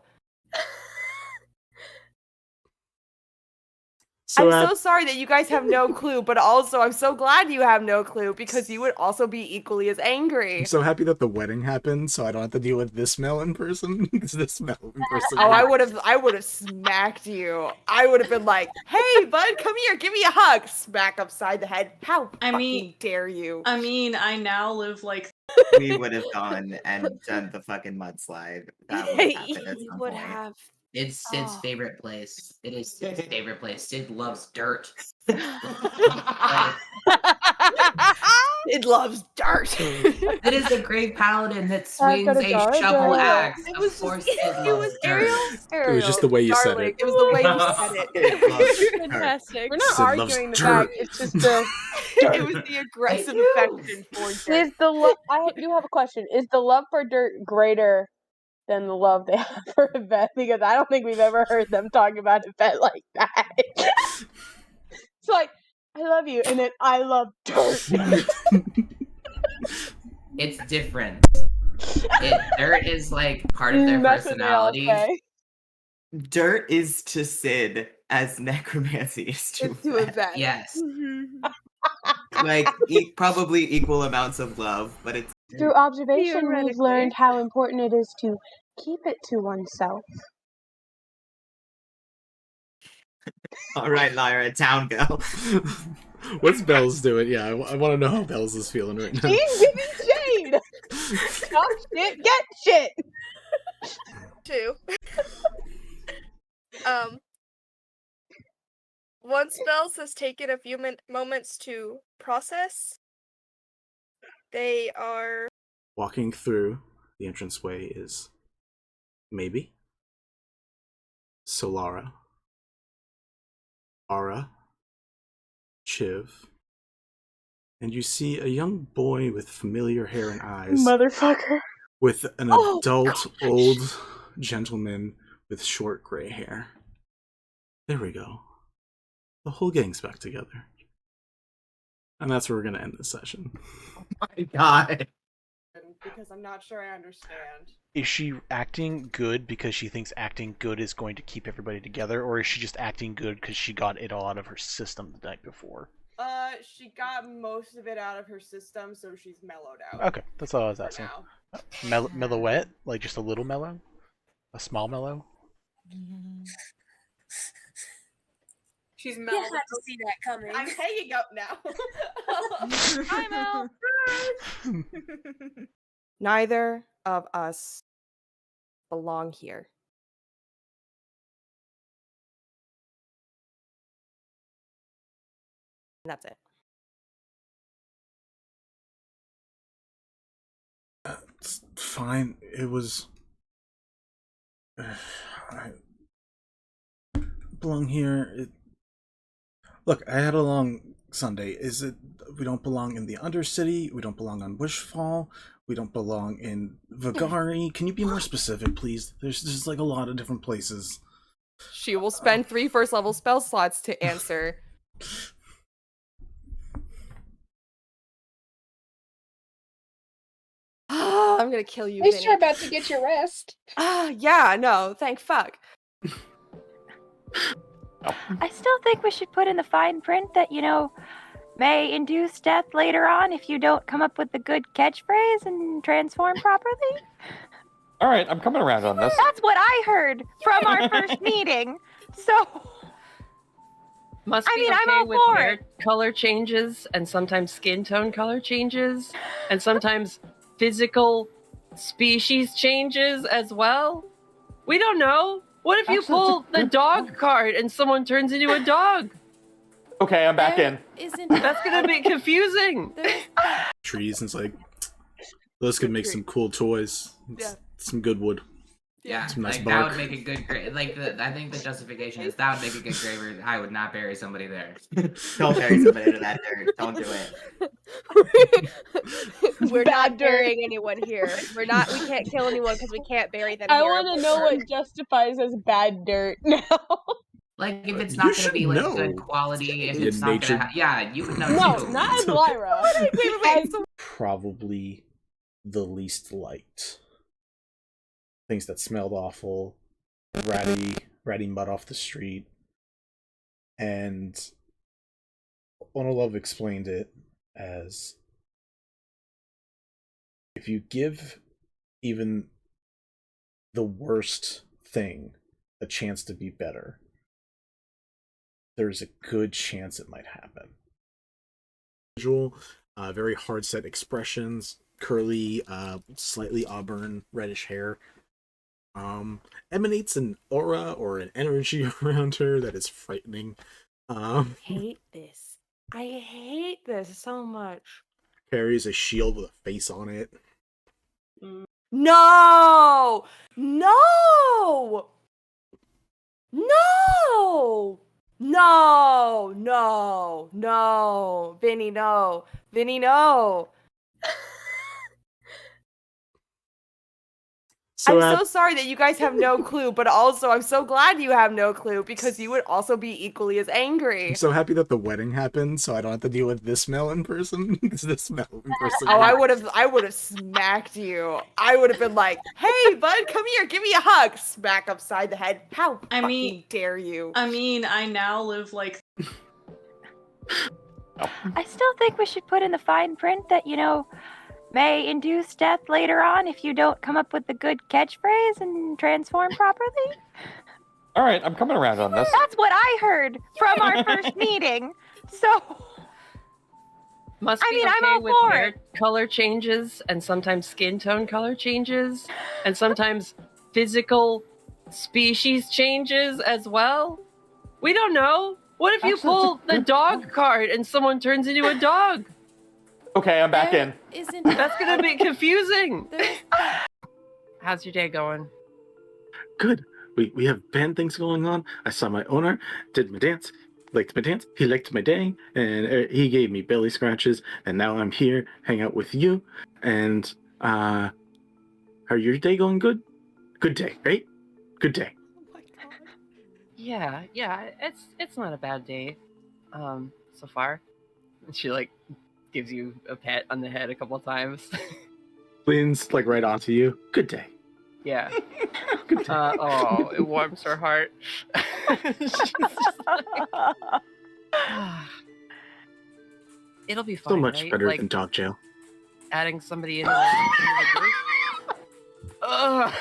So, I'm so sorry that you guys have no clue, but also I'm so glad you have no clue because you would also be equally as angry. I'm so happy that the wedding happened, so I don't have to deal with this smell in person. It's this smell in person. Oh, I would have smacked you. I would have been like, "Hey, bud, come here, give me a hug." Smack upside the head. How fucking dare you? I mean, I now live like We would have gone and done the fucking mudslide. That would happen at some would point. have. It's Sid's favorite place. It is Sid's favorite place. Sid loves dirt. It loves dirt. It is a great paladin that I've got swings a a jar of shovel dirt. axe. It Of was course, just, Sid loves dirt. It was just the way you said darling, it. It was the way you said it. Fantastic. We're Sid not loves arguing the dirt. fact. It's just the. It was the aggressive affection for dirt. Is the love? I do have a question. Is the love for dirt greater than the love they have for Yvette? Because I don't think we've ever heard them talk about Yvette like that. It's like, I love you, and then I love dirt. It's different. Dirt is like part of their That's what they all personalities. say. Dirt is to Sid as necromancy is to To Yvette. Yes. like probably equal amounts of love, but it's Through observation, we've Theoretically. learned how important it is to keep it to oneself. all right, Lyra, town girl. What's Bells doing? Yeah, I want to know how Bells is feeling right now. She's giving shade. Talk shit, get shit. Two. Once Bells has taken a few moments to process, they are Walking through the entranceway is maybe Solara, Ara, Chiv, and you see a young boy with familiar hair and eyes, Motherfucker. with an Oh, adult old gentleman with short gray hair. There we go. The whole gang's back together. And that's where we're going to end this session. Oh my god. Because I'm not sure I understand. Is she acting good because she thinks acting good is going to keep everybody together, or is she just acting good because she got it all out of her system the night before? She got most of it out of her system, so she's mellowed out. Okay, that's all I was asking. Mellowette? Like just a little mellow? A small mellow? she's You mellowed. had to see that coming. I'm hanging up now. Hi, Mel. Neither of us belong here. And that's it. It's fine. It was... I belong here. Look, I had a long Sunday. Is it... We don't belong in the Undercity. We don't belong on Wishfall. We don't belong in Vagari. Can you be more specific, please? There's just like a lot of different places. She will spend 3 first level spell slots to answer. I'm gonna kill you, At least Vinny. you're about to get your rest. Yeah, no, thank fuck. I still think we should put in the fine print that, may induce death later on if you don't come up with the good catchphrase and transform properly. All right, I'm coming around on this. That's what I heard from our first meeting. So, Must be I'm okay all with for hair it. color changes, and sometimes skin tone color changes, and sometimes physical species changes as well. We don't know. What if you pull the dog card and someone turns into a dog? Okay, I'm back in. That's gonna be confusing. Trees, and it's like... Those could make some cool toys. It's some good wood. Yeah, Some nice like bark. that would make a good grave. Like I think the justification is that would make a good grave. Or I would not bury somebody there. Don't bury somebody to that dirt. Don't do it. We're not burying anyone here. We can't kill anyone because we can't bury them I here. want to know what justifies as bad dirt now. Like if it's You not going to should be like know. good quality, if Yeah, it's not nature. going to, yeah, you would know No, too. not as Lyra. Probably the least liked. Things that smelled awful, ratty mud off the street, and Onolove explained it as if you give even the worst thing a chance to be better, there's a good chance it might happen. Visual, very hard set expressions, curly, slightly auburn, reddish hair. emanates an aura or an energy around her that is frightening. Hate this. I hate this so much. Carries a shield with a face on it. No! No! No! No! No! No! Vinny, no! Vinny, no! So, I'm so sorry that you guys have no clue, but also I'm so glad you have no clue because you would also be equally as angry. I'm so happy that the wedding happened, so I don't have to deal with this smell in person. this smell in person. Oh, I would have smacked you. I would have been like, "Hey, bud, come here, give me a hug." Smack upside the head. How fucking dare you? I mean, I now live like. I still think we should put in the fine print that, may induce death later on if you don't come up with the good catchphrase and transform properly. All right, I'm coming around on this. That's what I heard from our first meeting. So, Must be I'm okay all with for hair it. color changes and sometimes skin tone color changes and sometimes physical species changes as well. We don't know. What if you pull the dog card and someone turns into a dog? Okay, I'm back in. That's gonna be confusing. How's your day going? Good. We have band things going on. I saw my owner, did my dance, liked my dance. He liked my day, and he gave me belly scratches. And now I'm here, hang out with you. And are your day going good? Good day, right? Good day. Yeah, it's not a bad day, so far. She gives you a pat on the head a couple times. Leans right onto you. Good day. Yeah. Oh, it warms her heart. It'll be fine. So much right? better than dog jail. Adding somebody into the group. Ugh.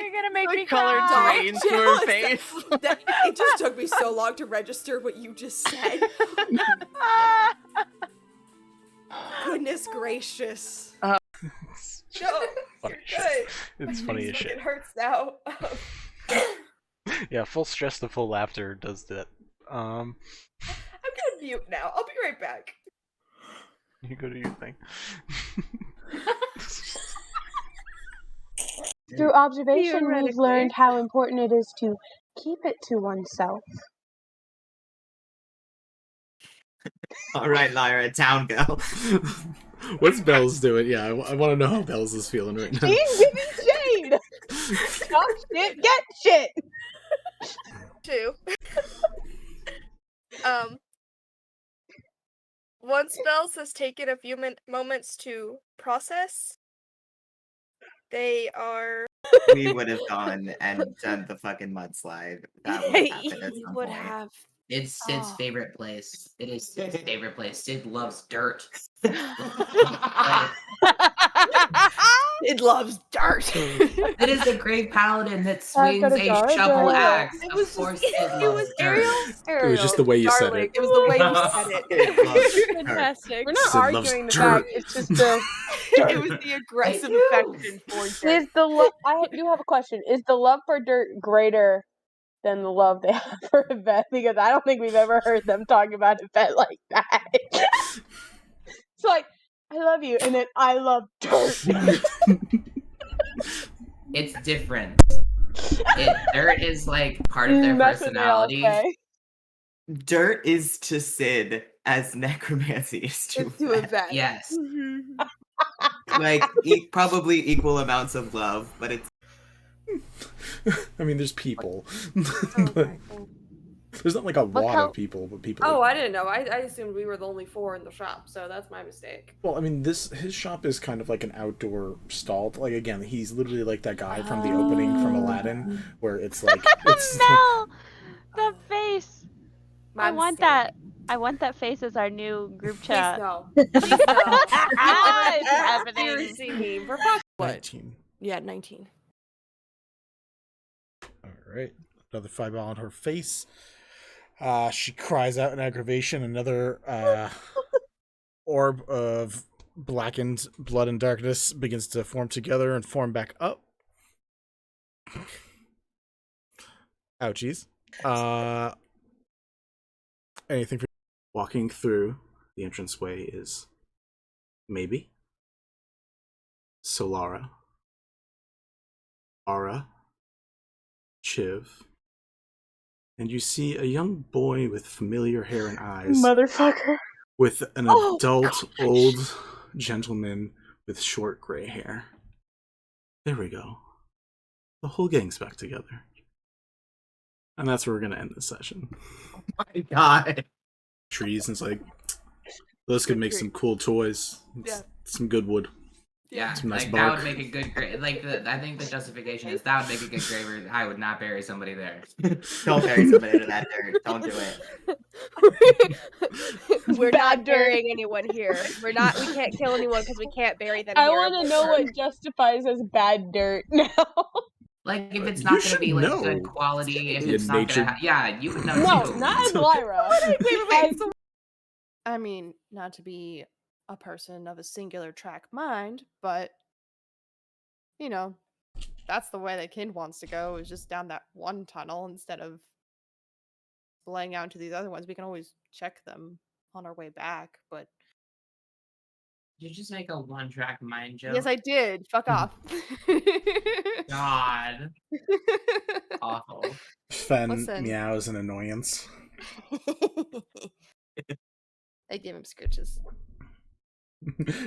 You're gonna make me Color cry. drains to her face. It just took me so long to register what you just said. Goodness gracious. No, Funny you're good. It's funny as shit. It hurts now. Yeah, full stress to full laughter does that. I'm gonna mute now. I'll be right back. You go to your thing. Through observation, we've Theoretically. learned how important it is to keep it to oneself. All right, Lyra, town girl. What's Bells doing? Yeah, I want to know how Bells is feeling right now. She's giving shade! Talk shit, get shit! Two. Once Bells has taken a few moments to process, they are. We would have gone and done the fucking mudslide. That would happen at some point. It's Sid's favorite place. It is Sid's favorite place. Sid loves dirt. It loves dirt. It is a great paladin that I've swings got a a jar, shovel jar. axe. It Of was course, just, Sid it loves was dirt. It was just the way you said darling, it. It was the way you said it. Fantastic. We're not Sid loves arguing the dirt. fact, it's just the... It was the aggressive affection for dirt. Is the love... I do have a question. Is the love for dirt greater than the love they have for Yvette? Because I don't think we've ever heard them talk about Yvette like that. It's like, I love you, and then I love dirt. It's different. Dirt is part of their That's what they all personality. say. Dirt is to Sid as necromancy is to Yvette. Yes. Probably equal amounts of love, but it's I mean, there's people. But there's not a lot of people, but people. Oh, I didn't know. I assumed we were the only 4 in the shop, so that's my mistake. Well, I mean, his shop is kind of like an outdoor stall. Again, he's literally that guy from the opening from Aladdin, where it's it's Mel, the face. I I'm want sick. that. I want that face as our new group Please chat. no. Please no. It's happening. Seriously, meme. For fuck's sake. 19. Yeah, 19. All right, another fireball on her face. She cries out in aggravation. Another orb of blackened blood and darkness begins to form together and form back up. Ouchies. Anything for walking through the entranceway is maybe Solara, Ara, Chiv, and you see a young boy with familiar hair and eyes. Motherfucker. With an adult old gentleman with short gray hair. There we go. The whole gang's back together. And that's where we're gonna end this session. Oh my god. Trees, and it's like, those could make some cool toys. Yeah. Some good wood. Yeah, Some nice like bark. that would make a good grave. Like I think the justification is that would make a good grave. I would not bury somebody there. Don't bury somebody to that dirt. Don't do it. We're not burying anyone here. We can't kill anyone because we can't bury them I here. want to know what justifies as bad dirt now. Like if it's not gonna be like know. good quality, if Yeah, it's not nature. gonna, yeah, you would know No, too. not as Lyra. Wait. I mean, not to be a person of a singular track mind, but you know, that's the way that Kind wants to go, is just down that one tunnel instead of laying out into these other ones. We can always check them on our way back, but You just make a one-track mind joke. yes, I did. Fuck off. God. Awful. Fen Listen. meows an annoyance. I give him scritches.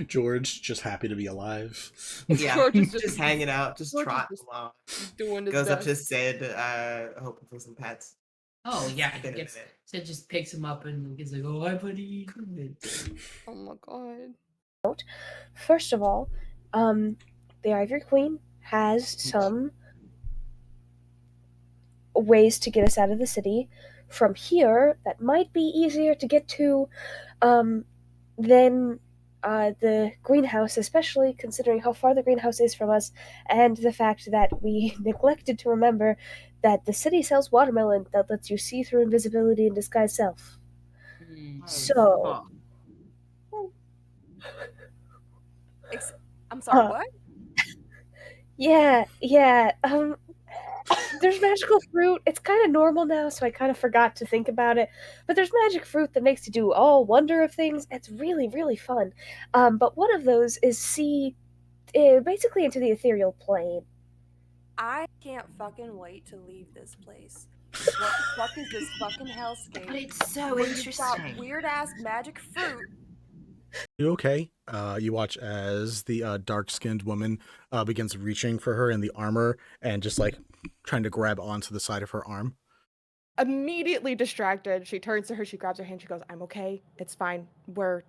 George, just happy to be alive. Yeah, George is just hanging out, just George is trotting just along. doing his Goes up best. to Sid, hoping for some pets. Oh yeah, Been a gets, minute. Sid just picks him up and he's like, "Oh, hi, buddy." Come in." Oh my god. First of all, the Ivory Queen has some ways to get us out of the city. From here, that might be easier to get to than the greenhouse, especially considering how far the greenhouse is from us, and the fact that we neglected to remember that the city sells watermelon that lets you see through invisibility and disguise self. So, I'm sorry, what? yeah, there's magical fruit. It's kind of normal now, so I kind of forgot to think about it. But there's magic fruit that makes you do all wonder of things. It's really, really fun. But one of those is see basically into the ethereal plane. I can't fucking wait to leave this place. What the fuck is this fucking hellscape? But it's so where you've got interesting. weird ass magic fruit. You okay? You watch as the dark-skinned woman begins reaching for her in the armor and just like trying to grab onto the side of her arm. Immediately distracted, she turns to her, she grabs her hand, she goes, "I'm okay. It's fine. We're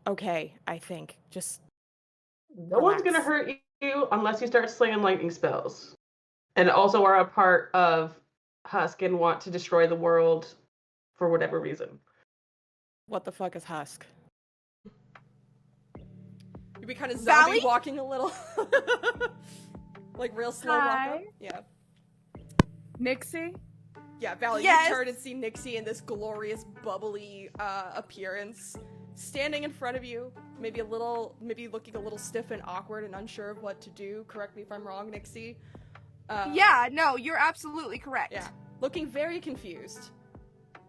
okay, I think. Just No one's gonna hurt you unless you start slinging lightning spells. And also are a part of Husk and want to destroy the world for whatever reason. What the fuck is Husk?" You'd be kind of Valley? zombie walking a little. Like real slow walk Hi. up. Yeah. Nixie? Yeah, Valley, Yes. you turn and see Nixie in this glorious, bubbly appearance, standing in front of you, maybe looking a little stiff and awkward and unsure of what to do. Correct me if I'm wrong, Nixie. Yeah, no, you're absolutely correct. Yeah, looking very confused.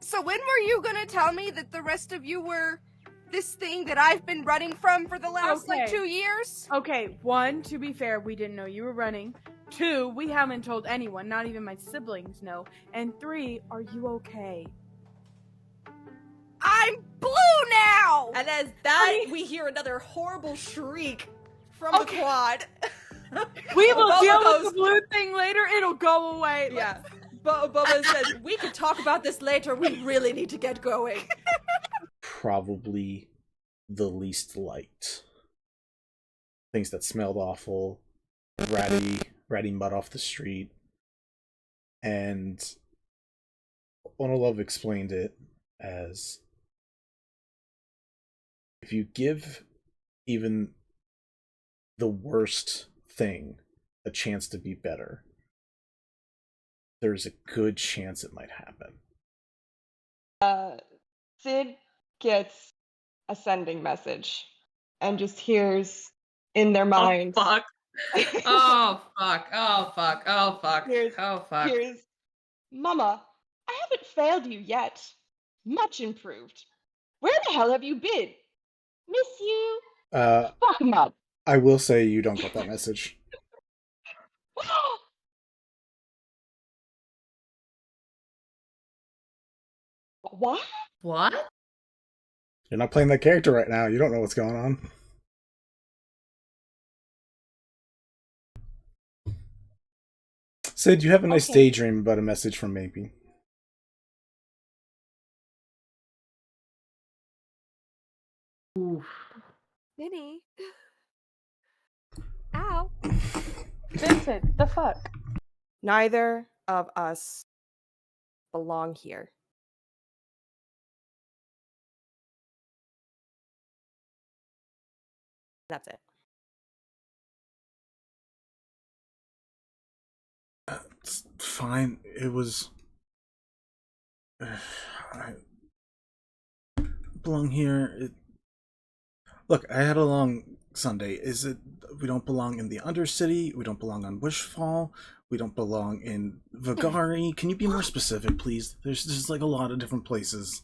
So when were you gonna tell me that the rest of you were this thing that I've been running from for the last, like, Okay. 2 years? Okay, one, to be fair, we didn't know you were running. Two, we haven't told anyone, not even my siblings know. And three, are you okay? I'm blue now! And as that, we hear another horrible shriek from the quad. We will Boba deal goes, with the blue thing later, it'll go away. Yeah. Boba says, "We can talk about this later. We really need to get going." Probably the least liked. Things that smelled awful, ratty mud off the street. And Onolove explained it as if you give even the worst thing a chance to be better, there's a good chance it might happen. Sid gets a sending message and just hears in their mind. fuck. Oh fuck! Oh fuck! Oh fuck! Oh fuck! Here's Mama, I haven't failed you yet. Much improved. Where the hell have you been? Miss you. Fuck 'em up. I will say you don't get that message. What? What? You're not playing that character right now. You don't know what's going on. Sid, you have a nice daydream about a message from Maybe. Minnie. Ow. Vincent, the fuck? Neither of us belong here. That's it. It's fine. It was. I belong here. Look, I had a long Sunday. Is it? We don't belong in the Undercity. We don't belong on Wishfall. We don't belong in Vagari. Can you be more specific, please? There's just like a lot of different places.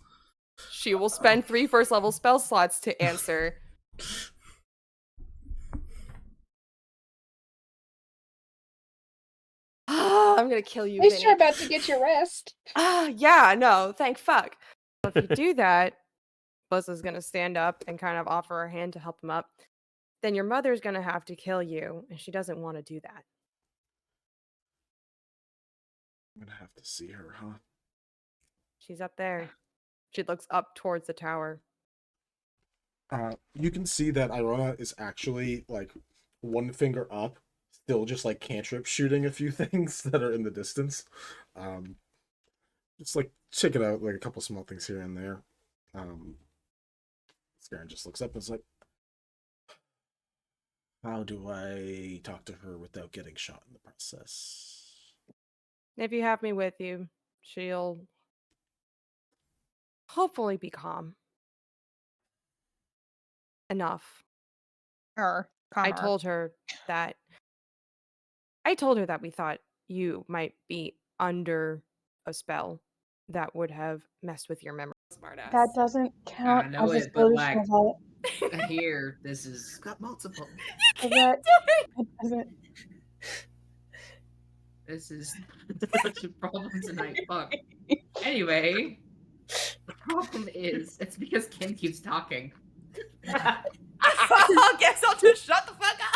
She will spend 3 first-level spell slots to answer. I'm gonna kill you. At least Vinny. you're about to get your rest. Yeah, no, thank fuck. If you do that, Blizza's gonna stand up and kind of offer her hand to help him up. Then your mother's gonna have to kill you, and she doesn't want to do that. I'm gonna have to see her, huh? She's up there. She looks up towards the tower. You can see that Irona is actually like one finger up, still just like cantrip shooting a few things that are in the distance. Just like checking out like a couple small things here and there. Scaran just looks up and is like, how do I talk to her without getting shot in the process? If you have me with you, she'll hopefully be calm. Enough. I told her that we thought you might be under a spell that would have messed with your memory. Smartass. That doesn't I count know as a it, but solution like of it. here, this is got multiple. It doesn't. This is such a problem tonight. Fuck. Anyway, the problem is it's because Kim keeps talking. I guess I'll just shut the fuck up.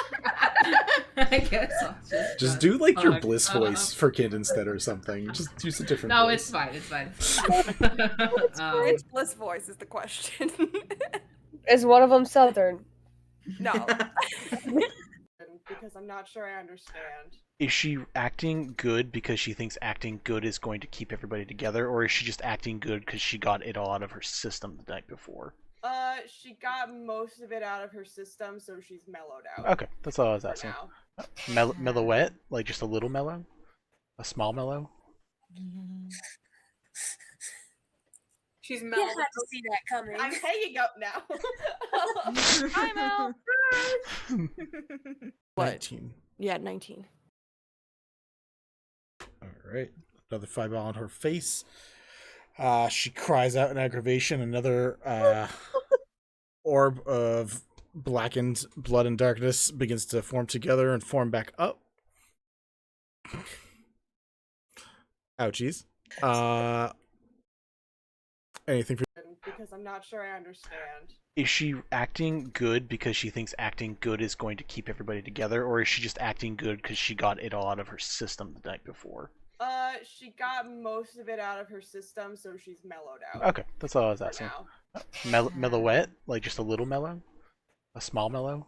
I guess I'll Just do like your fuck bliss up. voice for Kid instead or something. Just use a different No, voice. it's fine. It's fine. Which bliss voice is the question? Is one of them Southern? No. Because I'm not sure I understand. Is she acting good because she thinks acting good is going to keep everybody together, or is she just acting good because she got it all out of her system the night before? She got most of it out of her system, so she's mellowed out. Okay, that's all I was asking. Mellowette? Like just a little mellow? A small mellow? She's You mellowed had to see that coming. I'm hanging up now. Hi, Mel. What? 19. Yeah, 19. Alright. Another fireball on her face. She cries out in aggravation. Another orb of blackened blood and darkness begins to form together and form back up. Ouchies. Anything for Because I'm not sure I understand. Is she acting good because she thinks acting good is going to keep everybody together, or is she just acting good because she got it all out of her system the night before? She got most of it out of her system, so she's mellowed out. Okay, that's all I was asking. Mellowette? Like just a little mellow? A small mellow?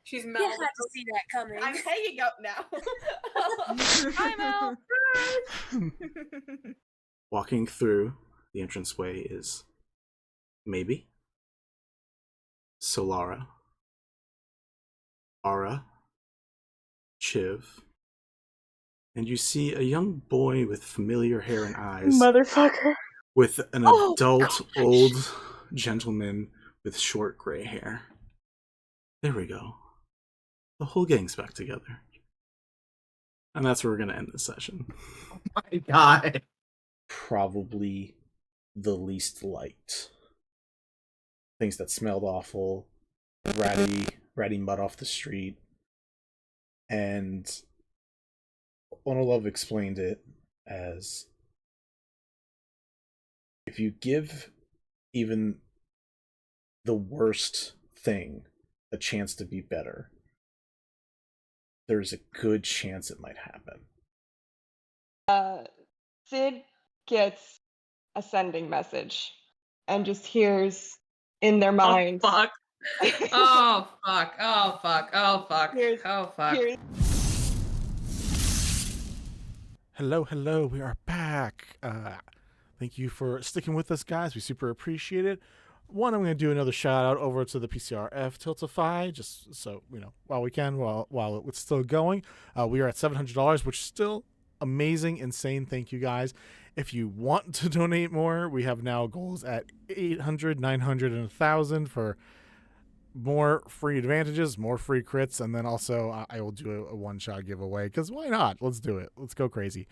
She's You mellowed had to see that coming. I'm hanging up now. Hi, Mel. walking through the entranceway is Maybe, Solara, Ara, Chiv, and you see a young boy with familiar hair and eyes. Motherfucker. With an adult old gentleman with short gray hair. There we go. The whole gang's back together. And that's where we're going to end this session. Oh my god. Probably the least liked. Things that smelled awful, ratty mud off the street. And Onolove explained it as, if you give even the worst thing a chance to be better, there's a good chance it might happen. Sid gets a sending message and just hears in their minds. Oh fuck. Oh fuck. Oh fuck. Oh fuck. Oh fuck. Hello, we are back. Thank you for sticking with us, guys. We super appreciate it. One, I'm going to do another shout out over to the PCRF Tiltify, just so, while we can, while it's still going. We are at $700, which is still amazing, insane. Thank you, guys. If you want to donate more, we have now goals at 800, 900, and 1,000 for more free advantages, more free crits, and then also I will do a one-shot giveaway, because why not? Let's do it. Let's go crazy.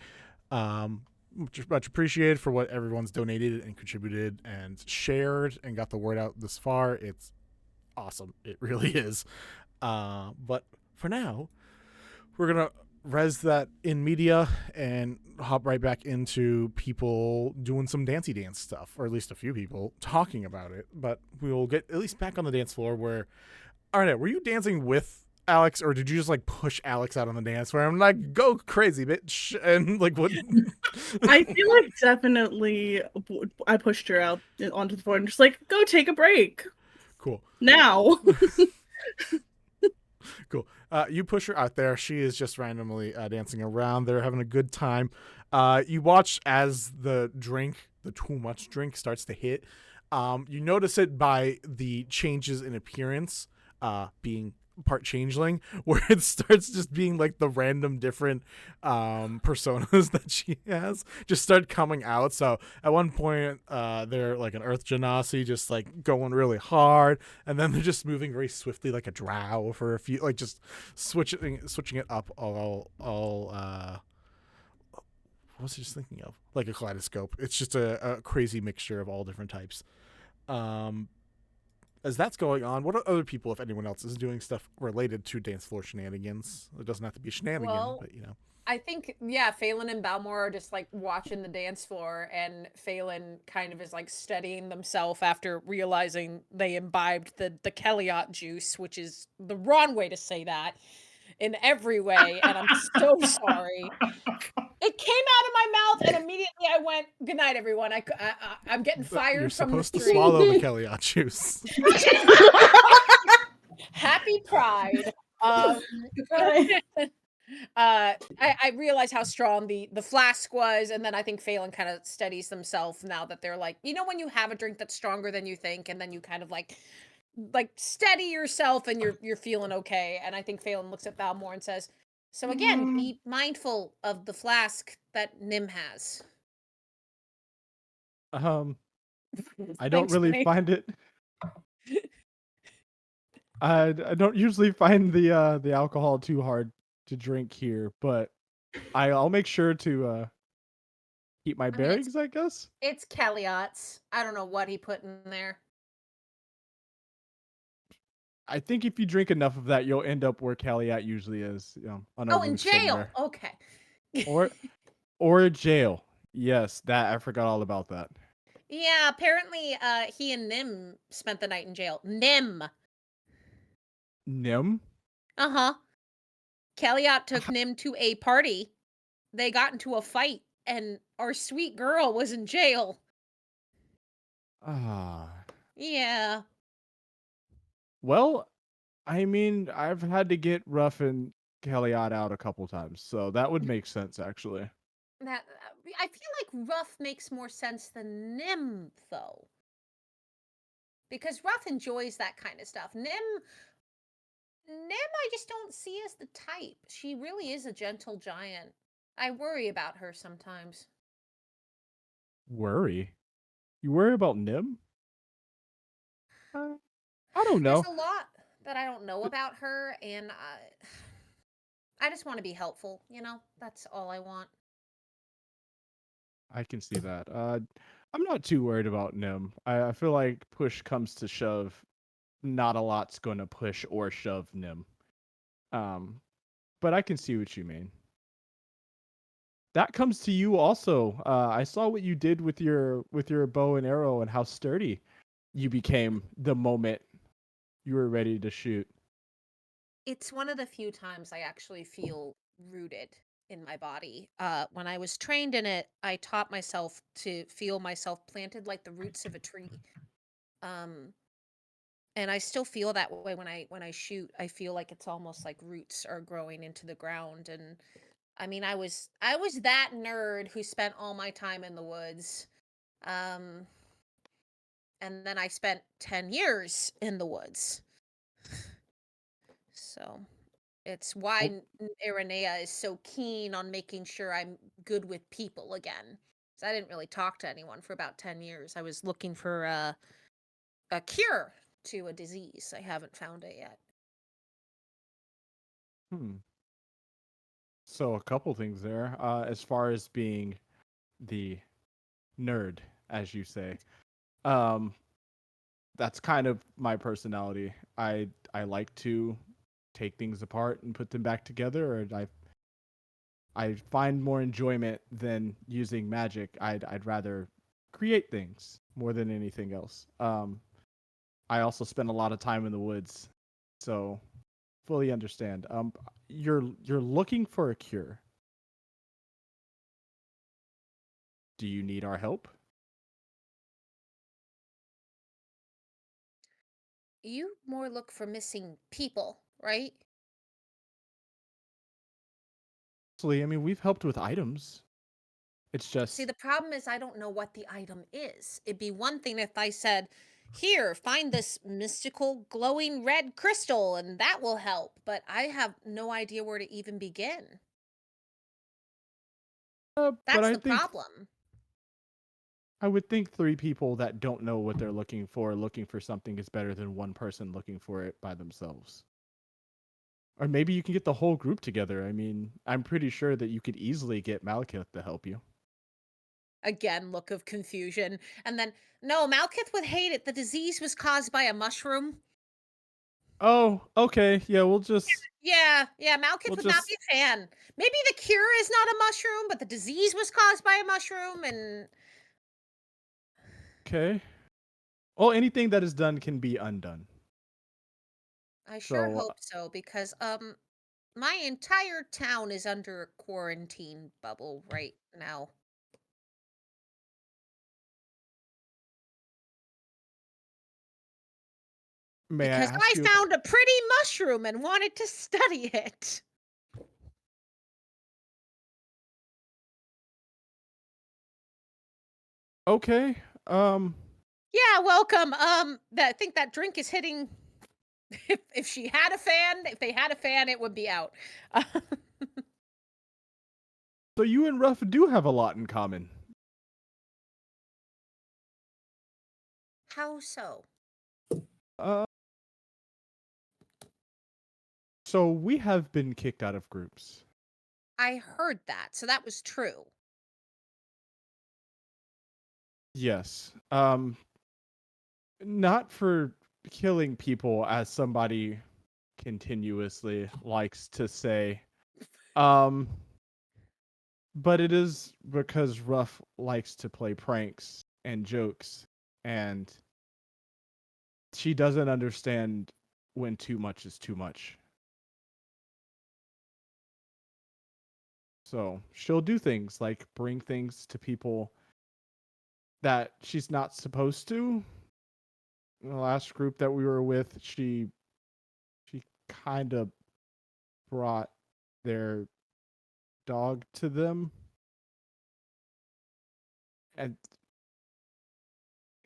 Much appreciated for what everyone's donated and contributed and shared and got the word out this far. It's awesome. It really is. But for now, we're going to res that in media and hop right back into people doing some dancey dance stuff, or at least a few people talking about it. But we will get at least back on the dance floor where, Arnett, were you dancing with Alex, or did you just like push Alex out on the dance floor? I'm like, go crazy, bitch. And like, what? I feel like definitely I pushed her out onto the floor and just like, go take a break. Cool. Now. Cool. You push her out there. She is just randomly dancing around. They're having a good time. You watch as the too much drink starts to hit. You notice it by the changes in appearance, being part changeling, where it starts just being like the random different personas that she has just start coming out. So at one point they're like an earth genasi, just like going really hard, and then they're just moving very swiftly like a drow for a few, like just switching it up all what was I just thinking of? Like a kaleidoscope. It's just a crazy mixture of all different types. As that's going on, what are other people, if anyone else, is doing stuff related to dance floor shenanigans? It doesn't have to be a shenanigan, but I think, yeah, Phelan and Balmor are just like watching the dance floor, and Phelan kind of is like studying themselves after realizing they imbibed the Kelliat juice, which is the wrong way to say that in every way, and I'm so sorry. It came out of my mouth, and immediately I went, "Good night, everyone. I'm getting fired from the street." You're supposed to swallow the Kelliat juice. Happy Pride. I realized how strong the flask was, and then I think Phelan kind of steadies themselves now that they're like, when you have a drink that's stronger than you think, and then you kind of like steady yourself, and you're feeling okay. And I think Phelan looks at Balmor and says, "So again, be mindful of the flask that Nym has." I don't Thanks, really Vinny. find it. I don't usually find the alcohol too hard to drink here, but I'll make sure to keep my bearings, I guess. It's Kelliat's. I don't know what he put in there. I think if you drink enough of that, you'll end up where Kelliat usually is. On a Oh, in roof jail. somewhere. Okay. or jail. Yes, that I forgot all about that. Yeah, apparently he and Nym spent the night in jail. Nym. Nym? Uh-huh. Kelliat took Nym to a party. They got into a fight, and our sweet girl was in jail. Ah. Yeah. Well, I mean, I've had to get Ruff and Kelliat out a couple times, so that would make sense, actually. That I feel like Ruff makes more sense than Nym, though. Because Ruff enjoys that kind of stuff. Nym, I just don't see as the type. She really is a gentle giant. I worry about her sometimes. Worry? You worry about Nym? I don't know. that I don't know about her, and I just want to be helpful, you know? That's all I want. I can see that. I'm not too worried about Nim. I feel like push comes to shove, not a lot's going to push or shove Nim. But I can see what you mean. That comes to you also. I saw what you did with your bow and arrow and how sturdy you became the moment you were ready to shoot. It's one of the few times I actually feel rooted in my body. When I was trained in it, I taught myself to feel myself planted like the roots of a tree. And I still feel that way when I shoot. I feel like it's almost like roots are growing into the ground. And I mean, I was that nerd who spent all my time in the woods. And then I spent 10 years in the woods. So it's why Irenea is so keen on making sure I'm good with people again. 'Cause I didn't really talk to anyone for about 10 years. I was looking for a cure to a disease. I haven't found it yet. So a couple things there. As far as being the nerd, as you say, that's kind of my personality. I like to take things apart and put them back together, or I find more enjoyment than using magic. I'd rather create things more than anything else. I also spend a lot of time in the woods, so fully understand. You're looking for a cure. Do you need our help? You more look for missing people, right? Actually, I mean, we've helped with items. It's See, just the problem is I don't know what the item is. It'd be one thing if I said, here, find this mystical glowing red crystal and that will help, but I have no idea where to even begin. but That's I the think problem. I would think 3 people that don't know what they're looking for something is better than one person looking for it by themselves. Or maybe you can get the whole group together. I mean, I'm pretty sure that you could easily get Malekith to help you. Again, look of confusion. And then, no, Malekith would hate it. The disease was caused by a mushroom. Oh, okay. Yeah, we'll just Yeah, Malekith would not be a fan. Maybe the cure is not a mushroom, but the disease was caused by a mushroom, and okay. Well, anything that is done can be undone. I sure So, hope so, because my entire town is under a quarantine bubble right now. may I Because ask I you? found a pretty mushroom and wanted to study it. Okay. Yeah, welcome. I think that drink is hitting. If she had a fan, if they had a fan, it would be out. So you and Ruff do have a lot in common. How so? So we have been kicked out of groups. I heard that, so that was true. Yes. Not for killing people, as somebody continuously likes to say. But it is because Ruff likes to play pranks and jokes, and she doesn't understand when too much is too much. So she'll do things like bring things to people that she's not supposed to. In the last group that we were with, she kind of brought their dog to them. And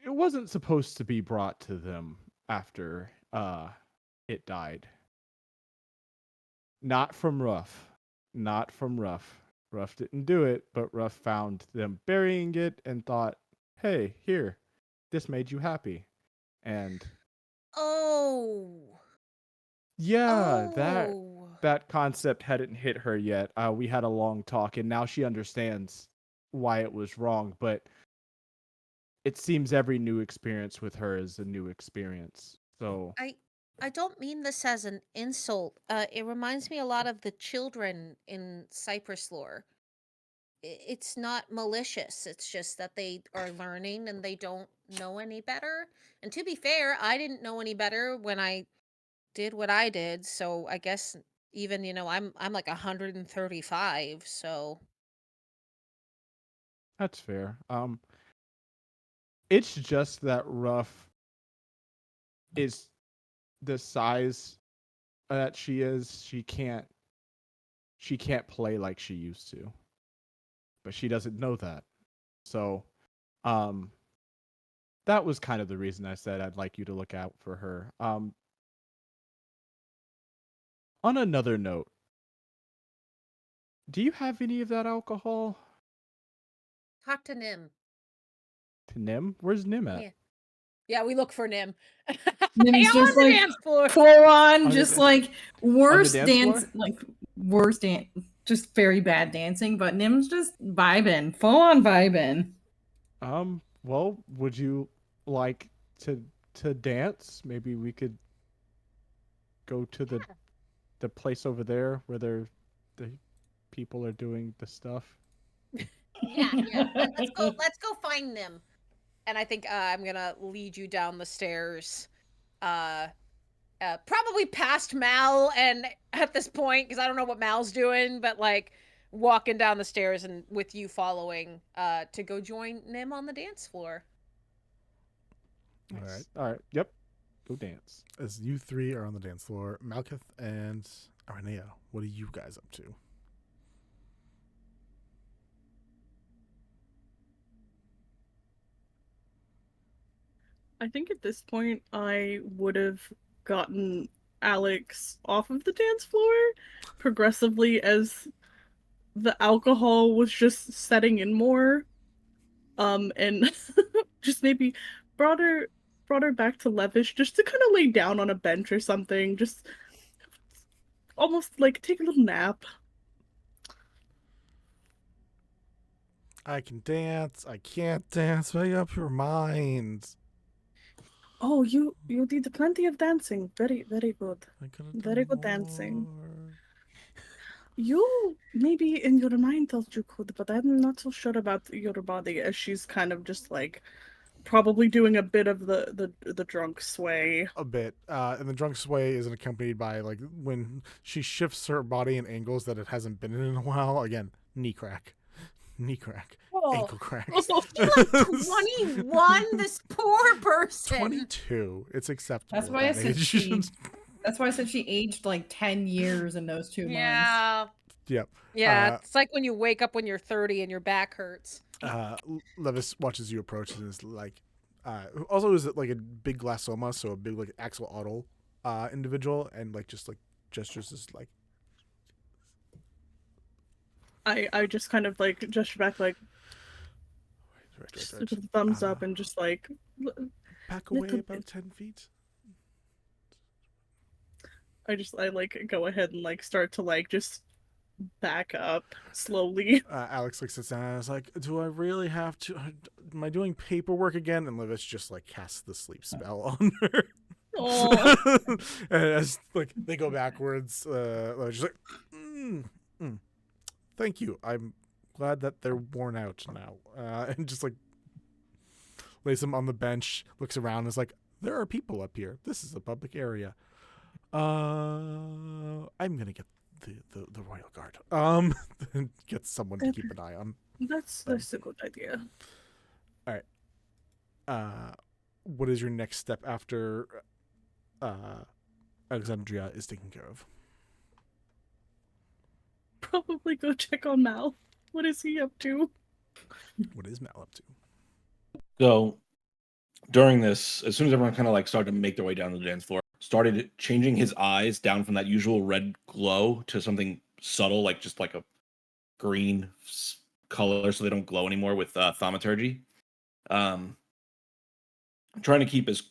it wasn't supposed to be brought to them after it died. Not from Ruff. Not from Ruff. Ruff didn't do it, but Ruff found them burying it and thought, hey, here, this made you happy. And Oh. Yeah, that Oh. that concept hadn't hit her yet. We had a long talk, and now she understands why it was wrong. But it seems every new experience with her is a new experience. So I don't mean this as an insult. It reminds me a lot of the children in Cypress lore. It's not malicious. It's just that they are learning and they don't know any better. And to be fair, I didn't know any better when I did what I did. So I guess even, I'm like 135, so that's fair. It's just that Ruff is the size that she is. She can't play like she used to, but she doesn't know that. So, that was kind of the reason I said I'd like you to look out for her. On another note, do you have any of that alcohol? talk to Nim. To Nim? Where's Nim at? Yeah. Yeah, we look for Nim. Nim's Hey, just on the like dance floor. full on, On the just da- like worst dance floor? dance, like worst dance, just very bad dancing. But Nim's just vibing, full on vibing. Well, would you like to dance? Maybe we could go to the place over there where the people are doing the stuff. Yeah. Let's go find Nim. And I think I'm gonna lead you down the stairs. Probably past Mal, and at this point, because I don't know what Mal's doing, but like walking down the stairs and with you following, to go join Nim on the dance floor. All right. Yep. Go dance. As you three are on the dance floor, Malkith and Aranea, what are you guys up to? I think at this point I would have gotten Alex off of the dance floor progressively as the alcohol was just setting in more. And just maybe brought her back to Levish just to kind of lay down on a bench or something, just almost like take a little nap. I can dance. I can't dance. Make up your mind. Oh, you did plenty of dancing. Very, very good. Very good dancing. You maybe in your mind thought you could, but I'm not so sure about your body, as she's kind of just like probably doing a bit of the drunk sway. A bit. And the drunk sway is accompanied by like when she shifts her body in angles that it hasn't been in a while. Again, knee crack. Ankle cracks. You're like 21, this poor person. 22. It's acceptable. That's why I at that said age. That's why I said she aged like 10 years in those 2 months. Yeah. Yep. Yeah, it's like when you wake up when you're 30 and your back hurts. Levis watches you approach and is like, also is it like a big glassoma, so a big like axolotl individual, and like just like gestures is like. I just kind of like gesture back like just with a thumbs up and just like back away about 10 feet. I like go ahead and like start to like just back up slowly. Alex like sits down and is like, do I really have to? Am I doing paperwork again? And Levis just like casts the sleep spell on her. Oh. And as like they go backwards, Levis just like, thank you. I'm glad that they're worn out now. And just like lays them on the bench, looks around, and is like, there are people up here. This is a public area. I'm gonna get the royal guard. Get someone to keep an eye on. That's a good idea. All right. What is your next step after Alexandria is taken care of? Probably go check on Mal. What is he up to? What is Mal up to? So during this, as soon as everyone kind of like started to make their way down to the dance floor, started changing his eyes down from that usual red glow to something subtle, like just like a green color, so they don't glow anymore with thaumaturgy. Trying to keep as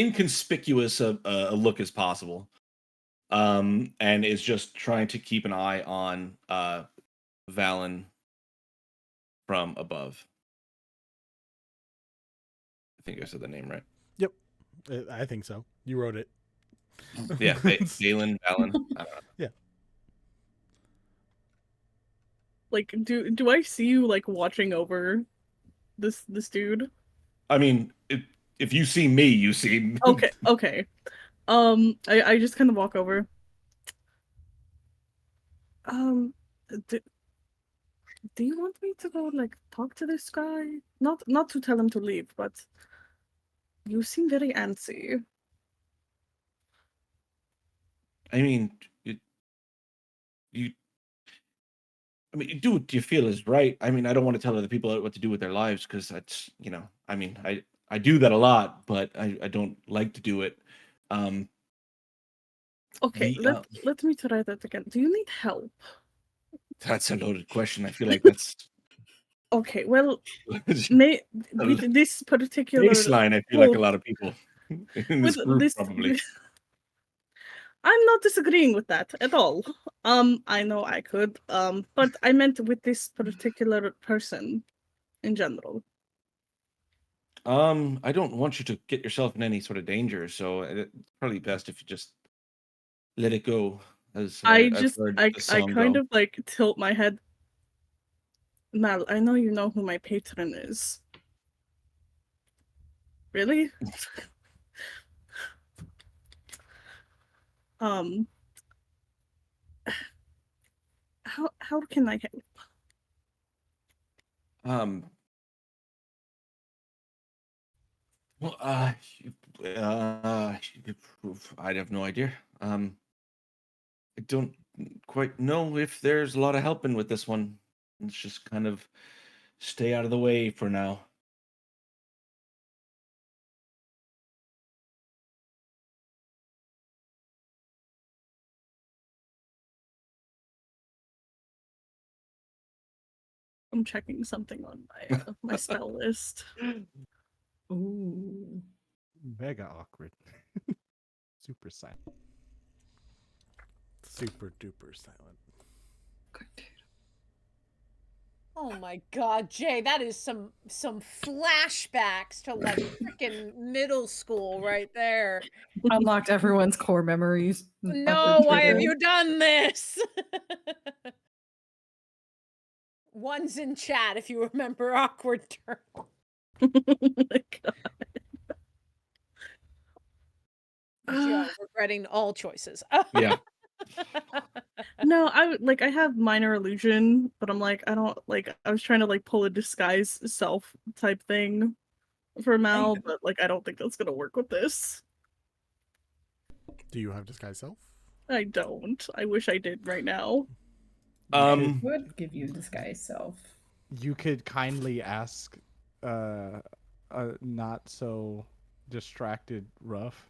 inconspicuous a look as possible, and is just trying to keep an eye on Valen from above. I think I said the name right. Yep, I think so. You wrote it. Yeah, Valen. I don't know. Yeah. Like, do I see you like watching over this dude? I mean, if you see me, you see. Okay. I just kind of walk over. Do you want me to go like talk to this guy? Not to tell him to leave, but you seem very antsy. I mean, you do what you feel is right. I mean, I don't want to tell other people what to do with their lives because that's, I mean, I do that a lot, but I don't like to do it. Okay, let me try that again. Do you need help? That's a loaded question. I feel like that's Okay, well, with this particular baseline. I feel like a lot of people in this with group this- probably. I'm not disagreeing with that at all. I know I could, but I meant with this particular person in general. I don't want you to get yourself in any sort of danger, so it's probably best if you just let it go. As I kind of like tilt my head. Mal, I know you know who my patron is. Really? How can I help? Well, I'd have no idea. I don't quite know if there's a lot of helping with this one. Let's just kind of stay out of the way for now. I'm checking something on my my spell list. Ooh. Mega awkward. Super silent. Super duper silent. Oh my god, Jay, that is some flashbacks to like freaking middle school right there. Unlocked everyone's core memories. No, why have you done this? One's in chat if you remember awkward turn. Oh my god. Joe, regretting all choices. Yeah. No, I have minor illusion, but I'm like, I don't like I was trying to like pull a disguise self type thing for Mal, but like I don't think that's gonna work with this. Do you have disguise self? I don't. I wish I did right now. Would give you disguise self. You could kindly ask not so distracted Ruff.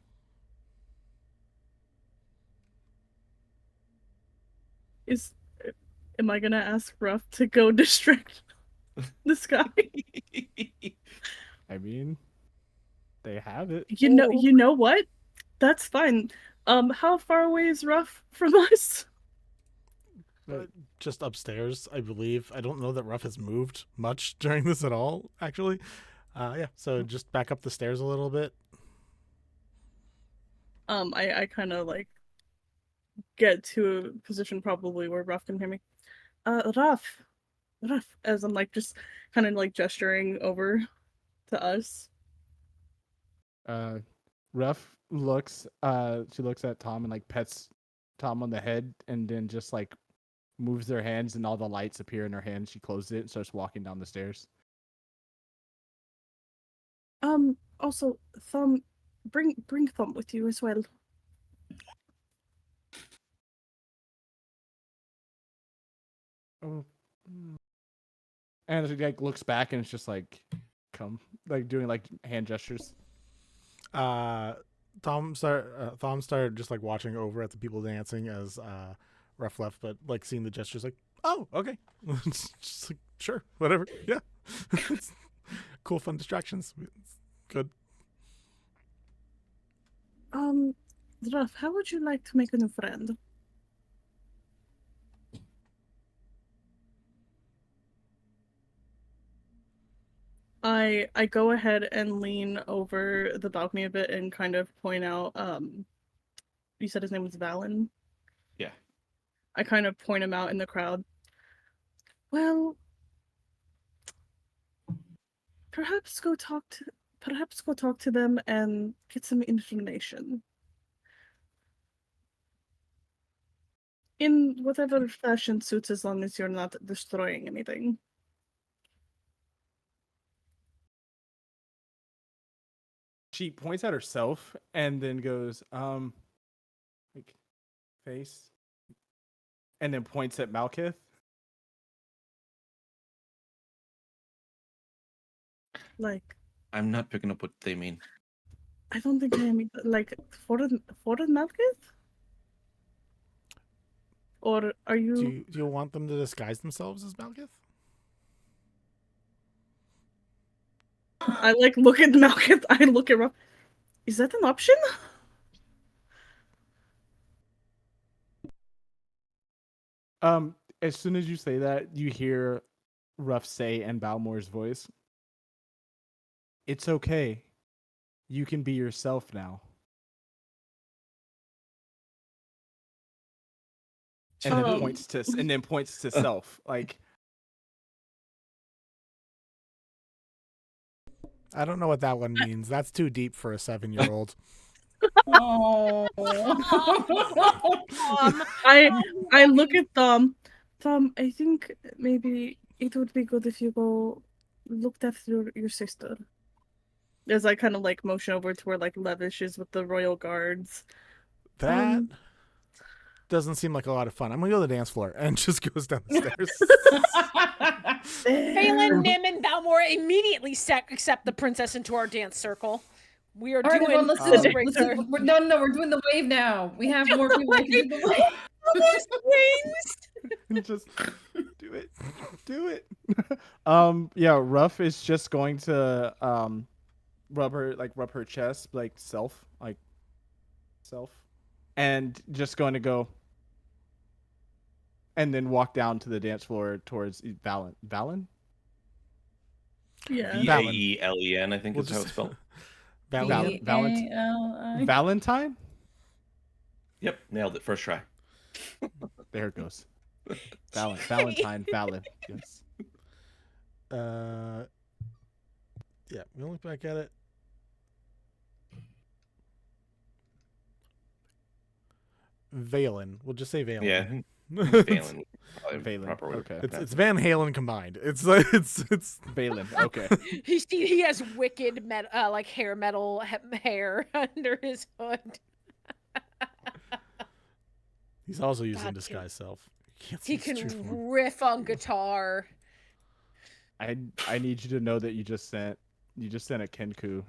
Am I gonna ask Ruff to go distract this guy? I mean, they have it. You know what? That's fine. How far away is Ruff from us? Just upstairs, I believe. I don't know that Ruff has moved much during this at all, actually. Yeah, so just back up the stairs a little bit. I kind of like get to a position probably where Ruff can hear me. Ruff, as I'm like just kind of like gesturing over to us. Ruff looks she looks at Tom and like pets Tom on the head and then just like moves their hands and all the lights appear in her hands. She closes it and starts walking down the stairs. Also, Thumb, bring Thumb with you as well. Oh. And she like looks back and it's just like come like doing like hand gestures. Thom started just like watching over at the people dancing as Ruff left, but like seeing the gestures like, oh, okay. Just like, sure, whatever. Yeah. Cool, fun distractions. It's good. Ruff, how would you like to make a new friend? I go ahead and lean over the balcony a bit and kind of point out, you said his name was Valen? Yeah. I kind of point him out in the crowd. Well, perhaps go talk to them and get some information. In whatever fashion suits, as long as you're not destroying anything. She points at herself and then goes, like, face, and then points at Malkith. Like, I'm not picking up what they mean. I don't think I am, like, foreign Malkith? Or are you... Do you want them to disguise themselves as Malkith? I, like, look at Malkith, I look at Ruff. Is that an option? As soon as you say that, you hear Ruff say in Balmor's voice, "It's okay. You can be yourself now." And then points to self. Like, I don't know what that one means. That's too deep for a 7-year-old. Oh. I look at Tom. Tom, I think maybe it would be good if you go looked after your sister. As I kind of like motion over to where like Levish is with the royal guards. That doesn't seem like a lot of fun. I'm gonna go to the dance floor and just goes down the stairs. Phelan, Nim, and Balmor immediately accept the princess into our dance circle. We are All right, doing. everyone, let's do it. No, we're doing the wave now. We have more people that can do the wave. just do it. Do it. Yeah, Ruff is just going to rub her chest, like self, and just going to go and then walk down to the dance floor towards Valen. Valen? Yeah. Vaelen, I think is how it's spelled. Valentine? Yep, nailed it. First try. There it goes. Valentine, Valen. Yes. Yeah, we look back at it. Valen. We'll just say Valen. Yeah. Valen. Valen. Okay. It's Van Halen combined. It's Valen. Okay. He has wicked like hair metal hair under his hood. He's also using disguise self. He can riff on guitar. I need you to know that you just sent a Kenku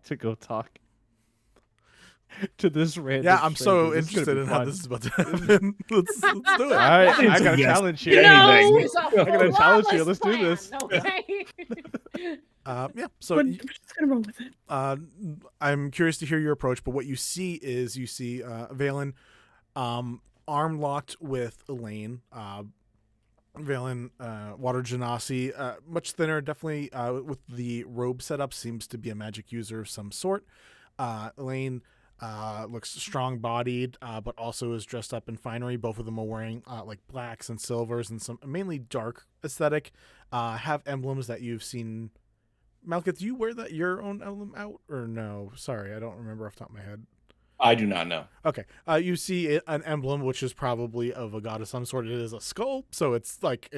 to go talk to this random. Yeah, I'm so stranger. interested in how this is about to happen. Let's do it. All right, I got a challenge here. I got a challenge here. Let's do this. Okay. Yeah, so we're just gonna roll with it. I'm curious to hear your approach, but what you see is Valen arm locked with Elaine. Valen, Water Genasi, much thinner, definitely with the robe setup, seems to be a magic user of some sort. Elaine looks strong-bodied, but also is dressed up in finery. Both of them are wearing like blacks and silvers and some mainly dark aesthetic. Have emblems that you've seen. Malkith, do you wear your own emblem out or no? Sorry, I don't remember off the top of my head. I do not know. Okay. You see an emblem, which is probably of a god of some sort. It is a skull, so it's like,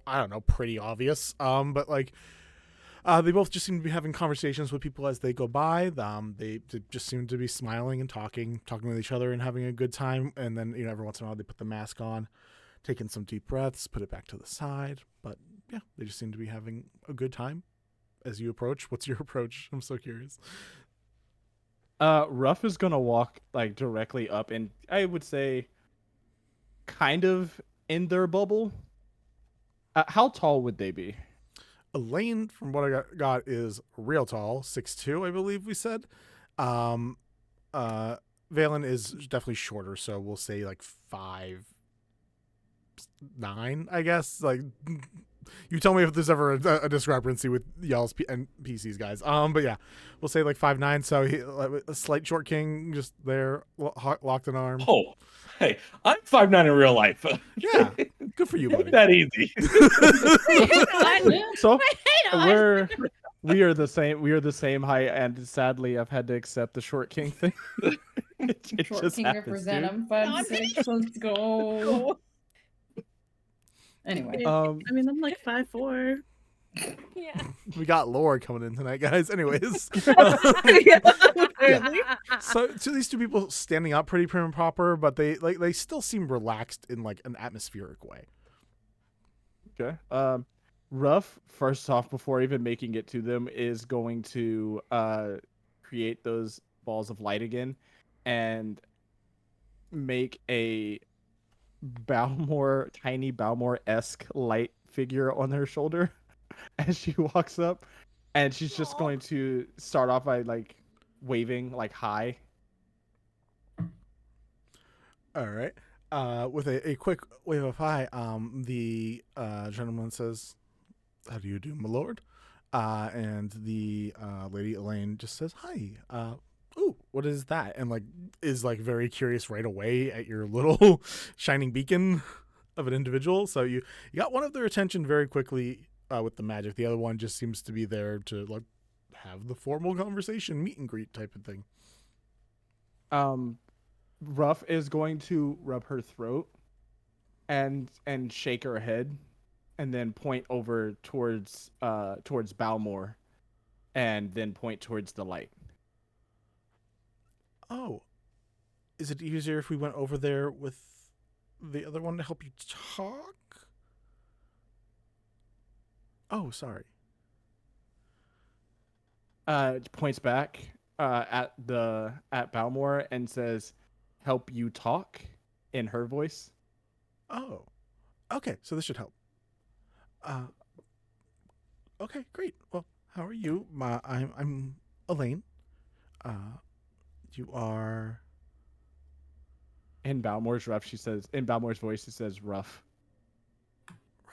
I don't know, pretty obvious. But like, they both just seem to be having conversations with people as they go by. They just seem to be smiling and talking with each other and having a good time. And then, every once in a while they put the mask on, taking some deep breaths, put it back to the side. But yeah, they just seem to be having a good time as you approach. What's your approach? I'm so curious. Ruff is gonna walk like directly up, and I would say, kind of in their bubble. How tall would they be? Elaine, from what I got, is real tall, 6'2", I believe we said. Valen is definitely shorter, so we'll say like 5'9", I guess. Like, you tell me if there's ever a discrepancy with y'all's NPCs, guys. But yeah, we'll say like 5'9". So a slight short king, just there, locked in arms. Oh, hey, I'm 5'9" in real life. Yeah, good for you, buddy. That easy. So we are the same. We are the same height, and sadly, I've had to accept the short king thing. it Short just king happens, represent dude. him. 5'6". Let's go. Anyway, I mean, I'm like 5'4". Yeah. We got lore coming in tonight, guys. Anyways, so these two people standing up pretty prim and proper, but they still seem relaxed in like an atmospheric way. Okay. Ruff, first off, before even making it to them, is going to create those balls of light again and make a tiny Balmor-esque light figure on her shoulder as she walks up. And she's just going to start off by like waving like hi. All right. With a quick wave of hi, the gentleman says, "How do you do, my lord?" And the lady Elaine just says, "Hi. Ooh, what is that?" And like is like very curious right away at your little shining beacon of an individual. So you got one of their attention very quickly with the magic. The other one just seems to be there to like have the formal conversation, meet and greet type of thing. Ruff is going to rub her throat and shake her head, and then point over towards Balmor, and then point towards the light. Oh, is it easier if we went over there with the other one to help you talk? Oh, sorry. Points back at Balmor and says, "Help you talk," in her voice. Oh, okay. So this should help. Okay, great. Well, how are you? I'm Elaine. You are. In Balmor's voice, she says, "Ruff."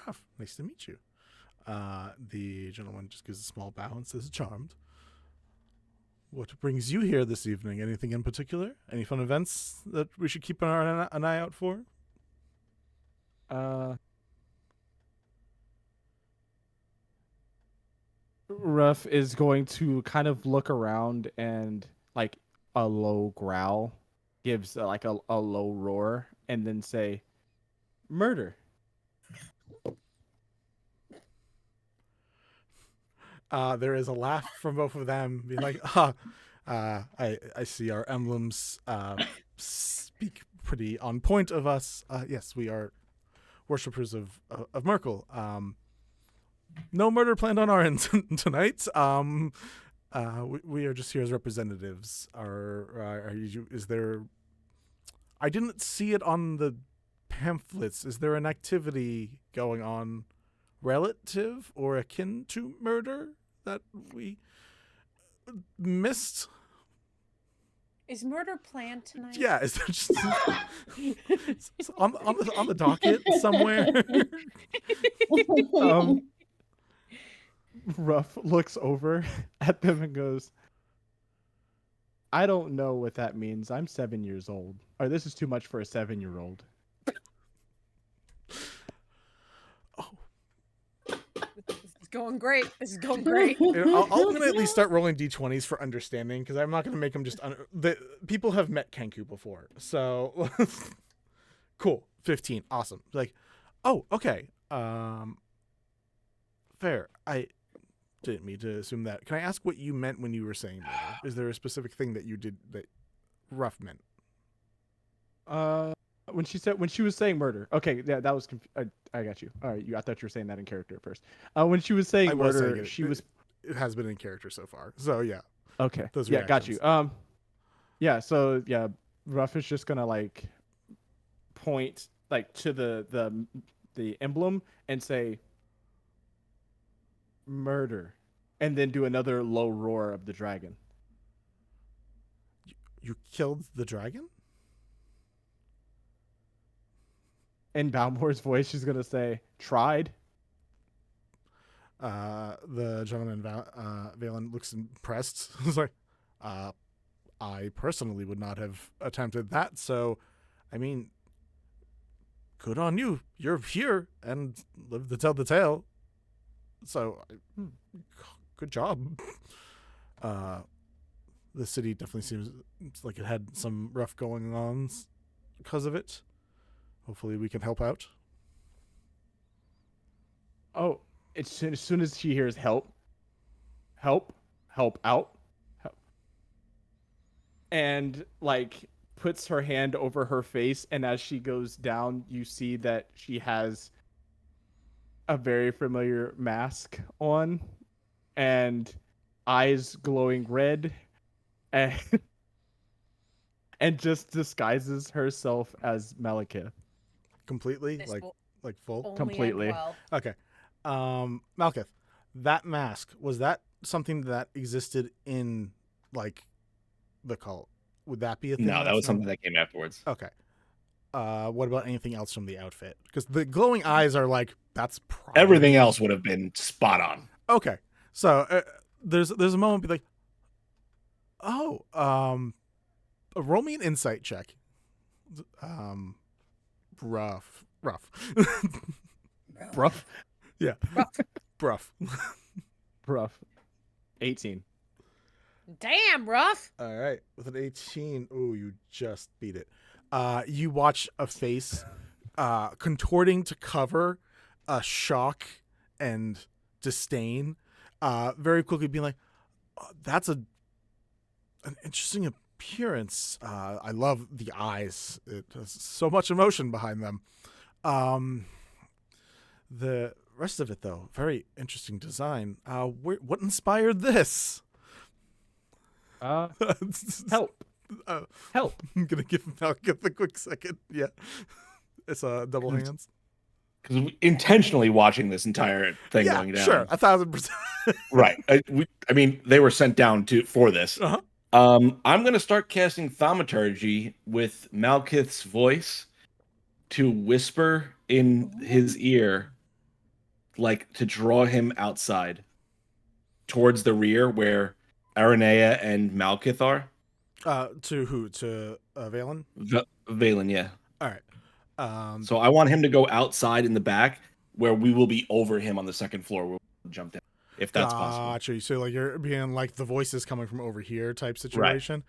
Ruff. Nice to meet you. The gentleman just gives a small bow and says, "Charmed." What brings you here this evening? Anything in particular? Any fun events that we should keep an eye out for? Ruff is going to kind of look around and like a low growl, gives like a low roar, and then say, "Murder." There is a laugh from both of them, being like, I see our emblems speak pretty on point of us. Yes, we are worshippers of Merkel. No murder planned on our end tonight. We are just here as representatives. Is there? I didn't see it on the pamphlets. Is there an activity going on relative or akin to murder that we missed? Is murder planned tonight? Yeah, is there just on the docket somewhere? Ruff looks over at them and goes, "I don't know what that means. I'm 7 years old. Or this is too much for a 7-year-old." This is going great. This is going great. I'm going to at least start rolling d20s for understanding, because I'm not going to make them just... people have met Kenku before, so... Cool. 15. Awesome. Like, oh, okay. Fair. I didn't mean to assume that. Can I ask what you meant when you were saying murder? Is there a specific thing that you did that Ruff meant? When she was saying murder. Okay, yeah, that was I got you. All right, I thought you were saying that in character at first. When she was saying murder, it has been in character so far. So yeah. Okay. Those yeah, got you. reactions. Yeah, so yeah, Ruff is just gonna like point like to the emblem and say murder, and then do another low roar of the dragon. You killed the dragon? In Balmor's voice, she's gonna say, "Tried." The gentleman, Valen, looks impressed. He's like, I personally would not have attempted that, so, I mean, good on you. You're here and live to tell the tale. So, good job. The city definitely seems like it had some rough going on because of it. Hopefully we can help out. Oh, as soon as she hears help out, help, and like puts her hand over her face, and as she goes down, you see that she has a very familiar mask on, and eyes glowing red, and and just disguises herself as Malekith. Completely? This Like will like full? only end Completely. well. Okay. Malekith, that mask, was that something that existed in like the cult? Would that be a thing? No, that that's was something not- that came afterwards. Okay. What about anything else from the outfit? Because the glowing eyes are like, that's probably... Everything else would have been spot on. Okay. So there's a moment be like, oh, roll me an insight check. Ruff. Ruff? Yeah. Ruff. Ruff. 18. Damn, Ruff. All right. With an 18, oh, you just beat it. You watch a face contorting to cover shock and disdain, very quickly being like, oh, that's an interesting appearance. I love the eyes. It has so much emotion behind them. The rest of it, though, very interesting design. What inspired this? Help. Help. I'm going to give Malekith a quick second. Yeah. It's double hands. Because we intentionally watching this entire thing going down. Sure. 1,000%. Right. I mean, they were sent down for this. Uh-huh. I'm going to start casting Thaumaturgy with Malekith's voice to whisper in his ear, like to draw him outside towards the rear where Aranea and Malekith are. To who? To Valen? Valen, yeah. All right. So I want him to go outside in the back where we will be over him on the second floor where we'll jump down, if that's possible. Got you. So like you're being like the voices coming from over here type situation.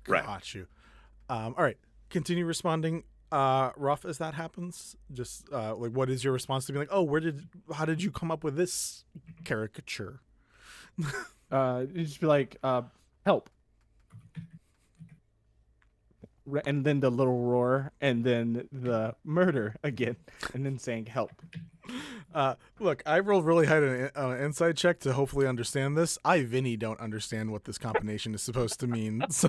Right. Got you. All right. Continue responding. Ruff, as that happens, just like what is your response to be like, oh, how did you come up with this caricature? You just be like, help. And then the little roar, and then the murder again, and then saying help. Look, I rolled really high on an inside check to hopefully understand this. Vinny, don't understand what this combination is supposed to mean. So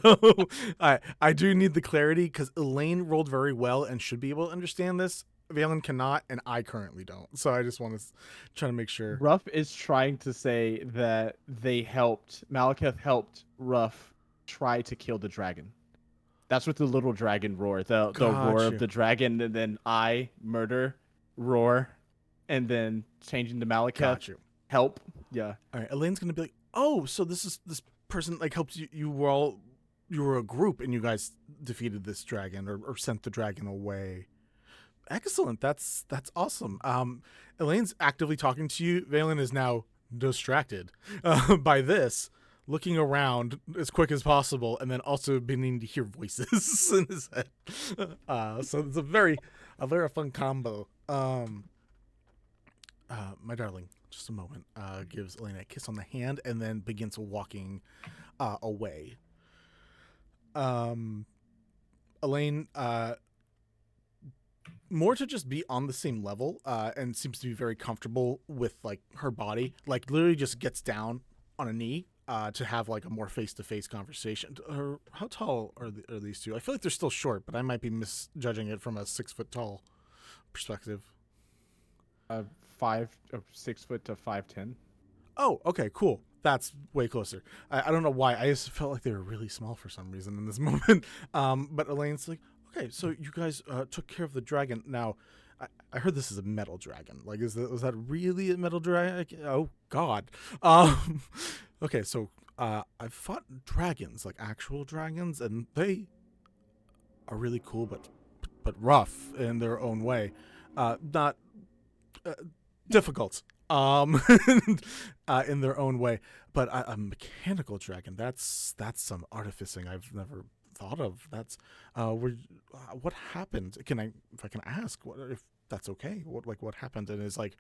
I do need the clarity because Elaine rolled very well and should be able to understand this. Valen cannot, and I currently don't. So I just want to try to make sure. Ruff is trying to say that Malekith helped Ruff try to kill the dragon. That's what the little dragon roar. The roar of the dragon, and then I murder, roar, and then changing to Malekith. Got you. Help. Yeah. All right. Elaine's gonna be like, oh, so this person like helped you. You were a group, and you guys defeated this dragon or sent the dragon away. Excellent. That's awesome. Elaine's actively talking to you. Valen is now distracted by this, looking around as quick as possible, and then also beginning to hear voices in his head. So it's a very fun combo. My darling, just a moment. Gives Elaine a kiss on the hand, and then begins walking away. Elaine, more to just be on the same level, and seems to be very comfortable with like her body. Like literally just gets down on a knee to have like a more face-to-face conversation. How tall are these two? I feel like they're still short, but I might be misjudging it from a 6 foot tall perspective. 6 foot to 5'10". Oh, okay, cool. That's way closer. I don't know why. I just felt like they were really small for some reason in this moment. But Elaine's like, okay, so you guys took care of the dragon. Now, I heard this is a metal dragon. Like, was that really a metal dragon? Oh, God. Okay, so I've fought dragons, like actual dragons, and they are really cool, but rough in their own way. Not difficult in their own way, but a mechanical dragon, that's some artificing I've never thought of. That's what happened? If I can ask, if that's okay, what happened? And is like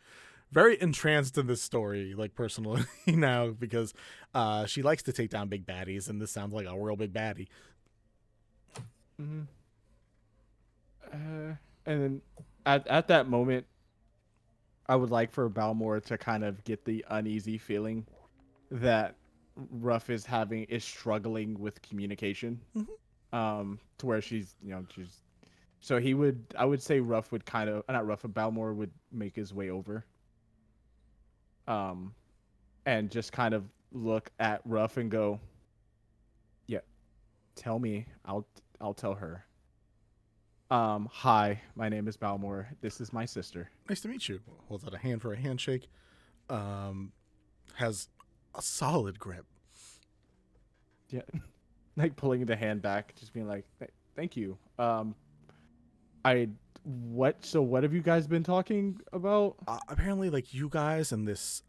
very entranced in this story, like personally now, because she likes to take down big baddies, and this sounds like a real big baddie. Mm-hmm. And then at that moment, I would like for Balmor to kind of get the uneasy feeling that Ruff is struggling with communication. Mm-hmm. To where she's. So I would say Ruff would kind of, not Ruff, but Balmor would make his way over. And just kind of look at Ruff and go, yeah, tell me, I'll tell her. Hi, my name is Balmor. This is my sister. Nice to meet you. Holds out a hand for a handshake. Has a solid grip. Yeah. Like pulling the hand back, just being like, thank you. What have you guys been talking about? Apparently, like, you guys and this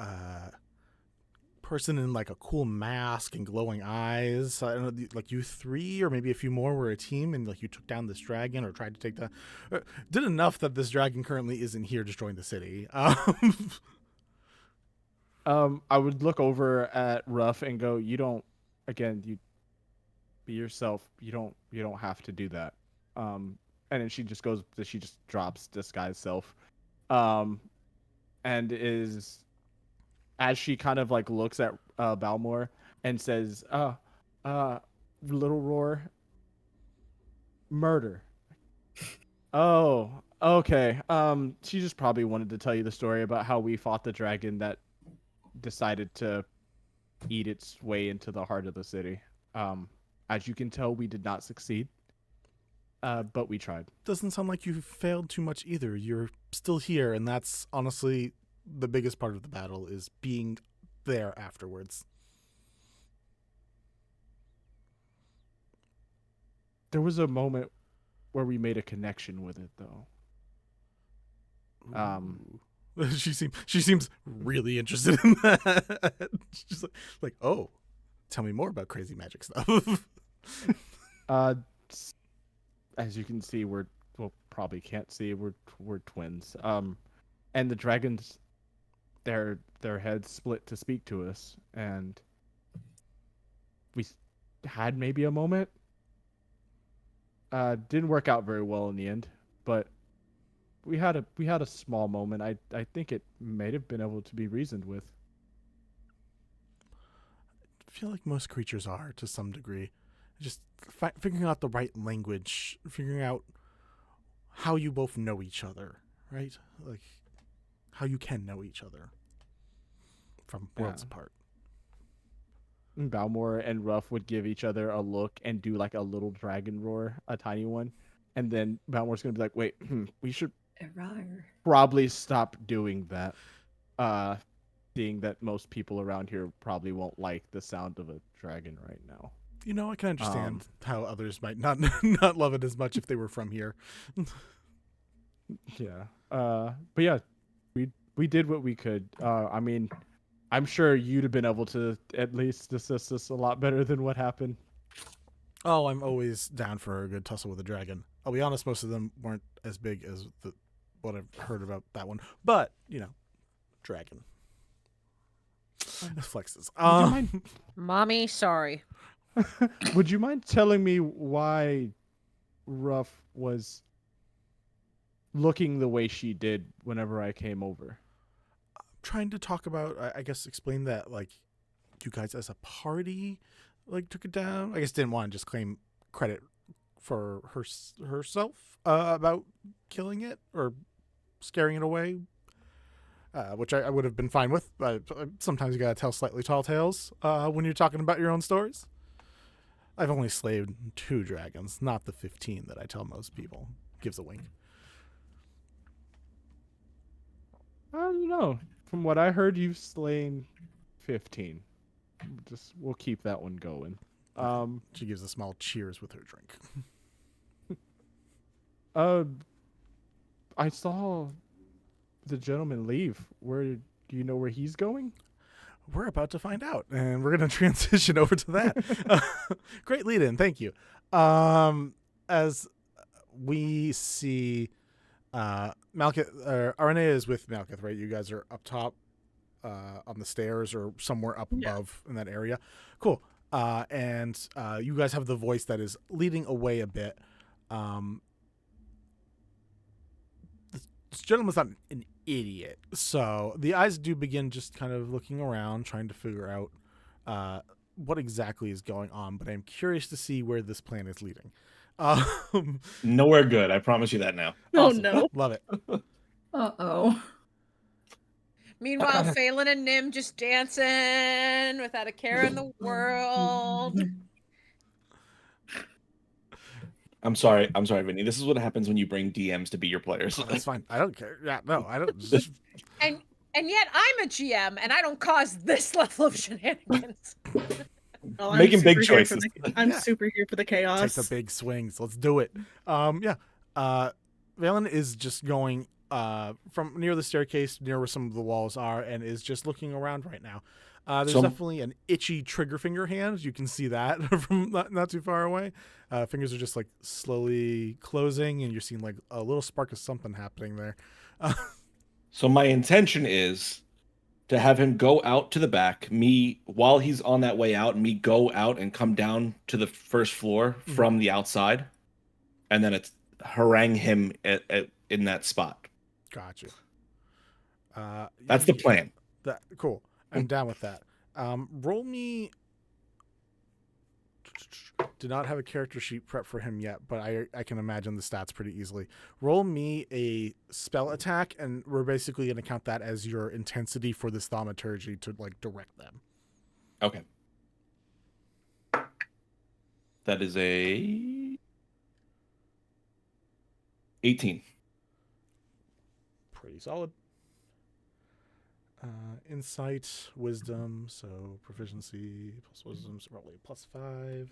person in like a cool mask and glowing eyes. I don't know, like you three or maybe a few more were a team, and like you took down this dragon or tried to take down. Did enough that this dragon currently isn't here destroying the city. I would look over at Ruff and go, you be yourself. You don't have to do that. And then she just drops disguise self. And is, as she kind of like looks at Balmor and says, little roar, murder. Oh, okay. She just probably wanted to tell you the story about how we fought the dragon that decided to eat its way into the heart of the city. As you can tell, we did not succeed. But we tried. Doesn't sound like you failed too much either. You're still here, and that's honestly the biggest part of the battle, is being there afterwards. There was a moment where we made a connection with it, though. She seems really interested in that. She's like, oh, tell me more about crazy magic stuff. As you can see, probably can't see, we're twins. And the dragons, their heads split to speak to us, and we had maybe a moment. Didn't work out very well in the end, but we had a small moment. I think it may have been able to be reasoned with. I feel like most creatures are, to some degree. Just figuring out the right language, figuring out how you both know each other, right? Like, how you can know each other from worlds apart. Balmor and Ruff would give each other a look and do like a little dragon roar, a tiny one. And then Balmor's going to be like, wait, we should probably stop doing that. Seeing that most people around here probably won't like the sound of a dragon right now. You know, I can understand how others might not love it as much if they were from here. Yeah. But yeah, we did what we could. I mean, I'm sure you'd have been able to at least assist us a lot better than what happened. Oh, I'm always down for a good tussle with a dragon. I'll be honest, most of them weren't as big as what I've heard about that one. But, you know, dragon. Flexes. Mommy, sorry. Would you mind telling me why Ruff was looking the way she did whenever I came over? I'm trying to talk about, I guess, explain that, like, you guys as a party, like, took it down. I guess didn't want to just claim credit for herself about killing it or scaring it away. which I would have been fine with. Sometimes you gotta tell slightly tall tales when you're talking about your own stories. I've only slayed 2 dragons, not the 15 that I tell most people. Gives a wink. I don't know. From what I heard, you've slain 15. We'll keep that one going. She gives a small cheers with her drink. I saw the gentleman leave. Do you know where he's going? We're about to find out, and we're going to transition over to that. Great lead-in, thank you. As we see Malkith, Aranea is with Malkith, right? You guys are up top on the stairs or somewhere up above in that area. Cool. And you guys have the voice that is leading away a bit. This gentleman's not an idiot, so the eyes do begin just kind of looking around, trying to figure out what exactly is going on, but I'm curious to see where this plan is leading. Nowhere good, I promise you that now. Oh, Awesome. no. Love it. Uh-oh. Meanwhile, Phelan and Nim just dancing without a care in the world. I'm sorry, Vinny. This is what happens when you bring DMs to be your players. Oh, that's fine. I don't care. Yeah, no, I don't. And yet I'm a GM and I don't cause this level of shenanigans. Well, Making big choices. I'm super here for the chaos. Take the big swings. Let's do it. Valen is just going from near the staircase, near where some of the walls are, and is just looking around right now. There's definitely an itchy trigger finger hand. You can see that from not too far away. Fingers are just like slowly closing, and you're seeing like a little spark of something happening there. So my intention is to have him go out to the back, while he's on that way out, me go out and come down to the first floor from the outside, and then it's harangue him in that spot. Gotcha. That's the plan. Cool. I'm down with that. Roll me. Do not have a character sheet prep for him yet, but I can imagine the stats pretty easily. Roll me a spell attack, and we're basically going to count that as your intensity for this thaumaturgy to like direct them. Okay. That is a 18. Pretty solid. Insight, wisdom, so proficiency plus wisdom, so probably +5.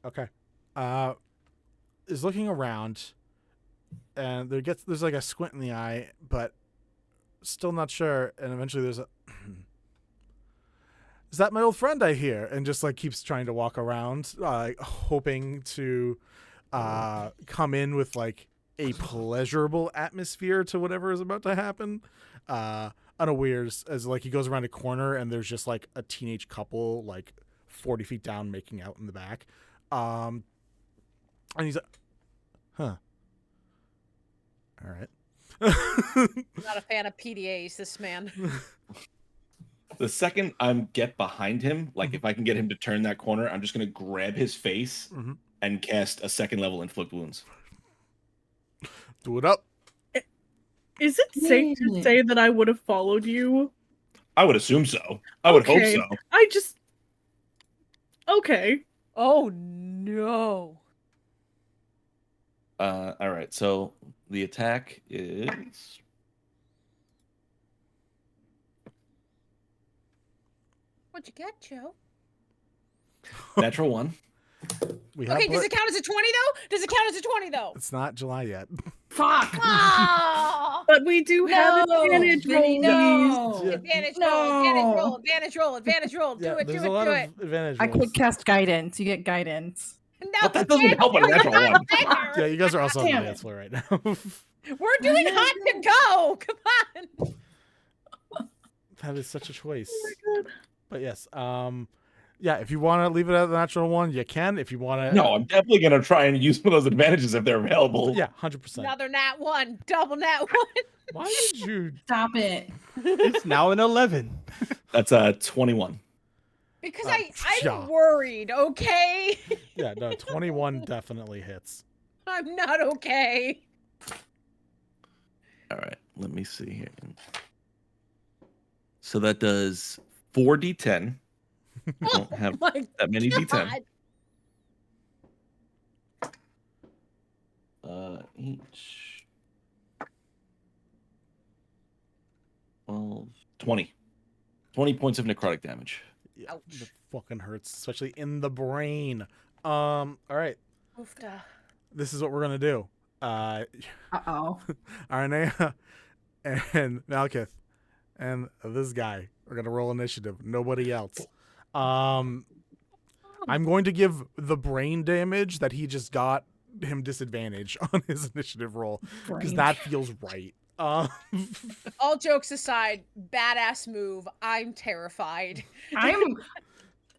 Okay. Is looking around, and there's like a squint in the eye, but still not sure. And eventually there's a is that my old friend I hear? And just like keeps trying to walk around, hoping to come in with like a pleasurable atmosphere to whatever is about to happen. Unawares as like he goes around a corner and there's just like a teenage couple like 40 feet down making out in the back. And he's like, huh. All right. Not a fan of PDAs, this man. The second I get behind him, like if I can get him to turn that corner, I'm just going to grab his face and cast a second level inflict wounds. Do it up. Is it safe to say that I would have followed you? I would assume so. I would hope so. Okay. Oh no. All right. So the attack is What'd you get, Joe? natural 1. Okay, does it count as a 20 though? Does it count as a 20 though? It's not July yet. Fuck! Oh! But we do have advantage rolls. No. Advantage roll, advantage roll. Do it, there's do a lot it, of do it. advantage I rolls. could cast guidance. You get guidance. No, but that doesn't help a natural 1. Yeah, you guys are also on the dance floor right now. We're doing hot to go. Come on. That is such a choice. Oh my God. But yes, yeah, if you want to leave it at the natural 1, you can. If you want to... No, I'm definitely going to try and use some of those advantages if they're available. Yeah, 100%. Another nat 1, double nat 1. Why did you... Stop it. It's now an 11. That's 21. Because I'm worried, okay? Yeah, no, 21 definitely hits. I'm not okay. All right. let me see here. So that does 4d10. I don't have that many d10. Each 12, 20. 20 points of necrotic damage. Yeah, it fucking hurts, especially in the brain. All right. Oofda. This is what we're gonna do. Arnea and Malkith and this guy are gonna roll initiative. Nobody else. I'm going to give the brain damage that he just got him disadvantage on his initiative roll because that feels right. All jokes aside, badass move. I'm terrified.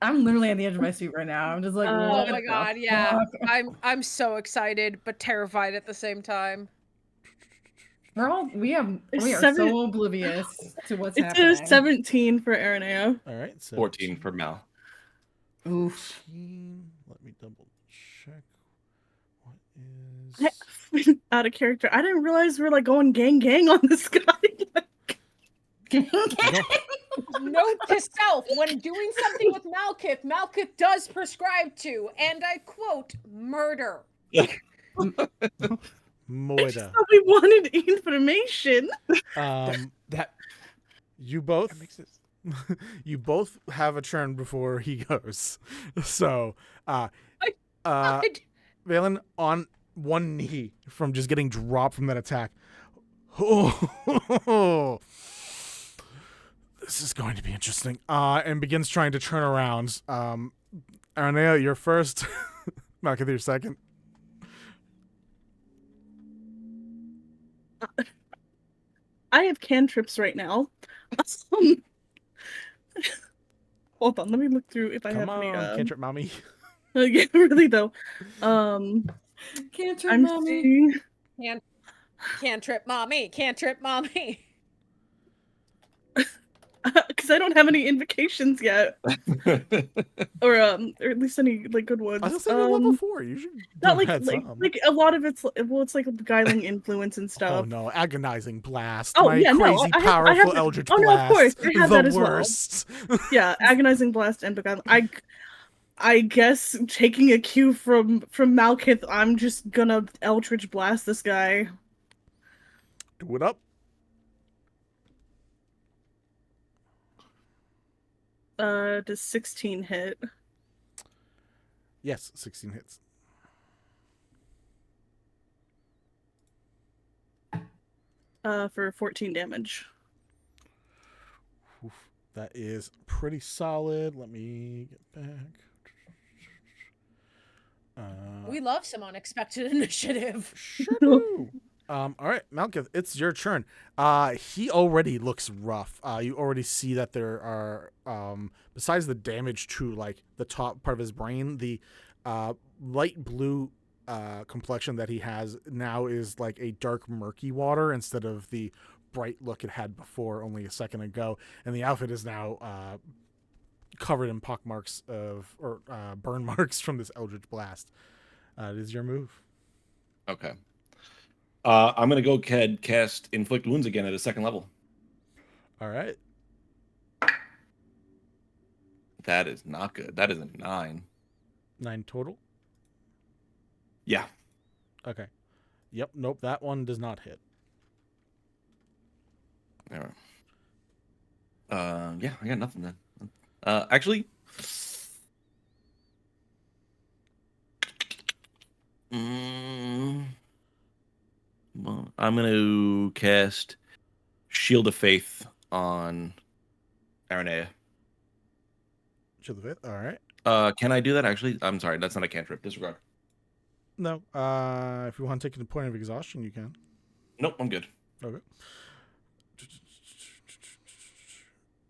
I'm literally at the edge of my seat right now. I'm just like, oh what my the god, yeah. fuck? I'm so excited but terrified at the same time. We are so oblivious to what's it's happening. It's a 17 for Araneo. All right, 14 for Mal. Oof. Let me double check. What is Out of character. I didn't realize we were like going gang on this guy. Note to self: when doing something with Malkith does prescribe to, and I quote, murder. Moida. So we wanted information. That you both you both have a turn before he goes. So Valen on one knee from just getting dropped from that attack. Oh, this is going to be interesting. And begins trying to turn around. Aranea, you're first. Malkith, you're second. I have cantrips right now. Hold on, let me look through if I have any. Cantrip mommy. Yeah, really though. Cantrip I'm mommy. seeing... Cantrip mommy. Cantrip mommy. Because I don't have any invocations yet, or at least any like good ones. I was saying level 4. You should not like have like, some. like a lot of it's it's like beguiling influence and stuff. Oh no, agonizing blast! Oh My yeah, crazy no, powerful that. eldritch Oh blast. no, of course, I have the that as worst. well. Yeah, agonizing blast and beguiling. I guess taking a cue from Malkith, I'm just gonna eldritch blast this guy. Do it up. Does 16 hit? Yes, 16 hits. For 14 damage. Oof, that is pretty solid. Let me get back. We love some unexpected initiative. Sure do. All right, Malkith, it's your turn. He already looks rough. You already see that there are, besides the damage to like the top part of his brain, the light blue complexion that he has now is like a dark murky water instead of the bright look it had before only a second ago. And the outfit is now covered in pock marks or burn marks from this eldritch blast. It is your move. Okay. I'm going to go cast Inflict Wounds again at a 2nd level. All right. That is not good. That is a 9. 9 total? Yeah. Okay. Yep. Nope. That one does not hit. All right. Yeah, I got nothing then. Actually... Well, I'm going to cast Shield of Faith on Aranea. Shield of Faith? All right. Can I do that, actually? I'm sorry, that's not a cantrip. Disregard. No. If you want to take a point of exhaustion, you can. Nope, I'm good. Okay.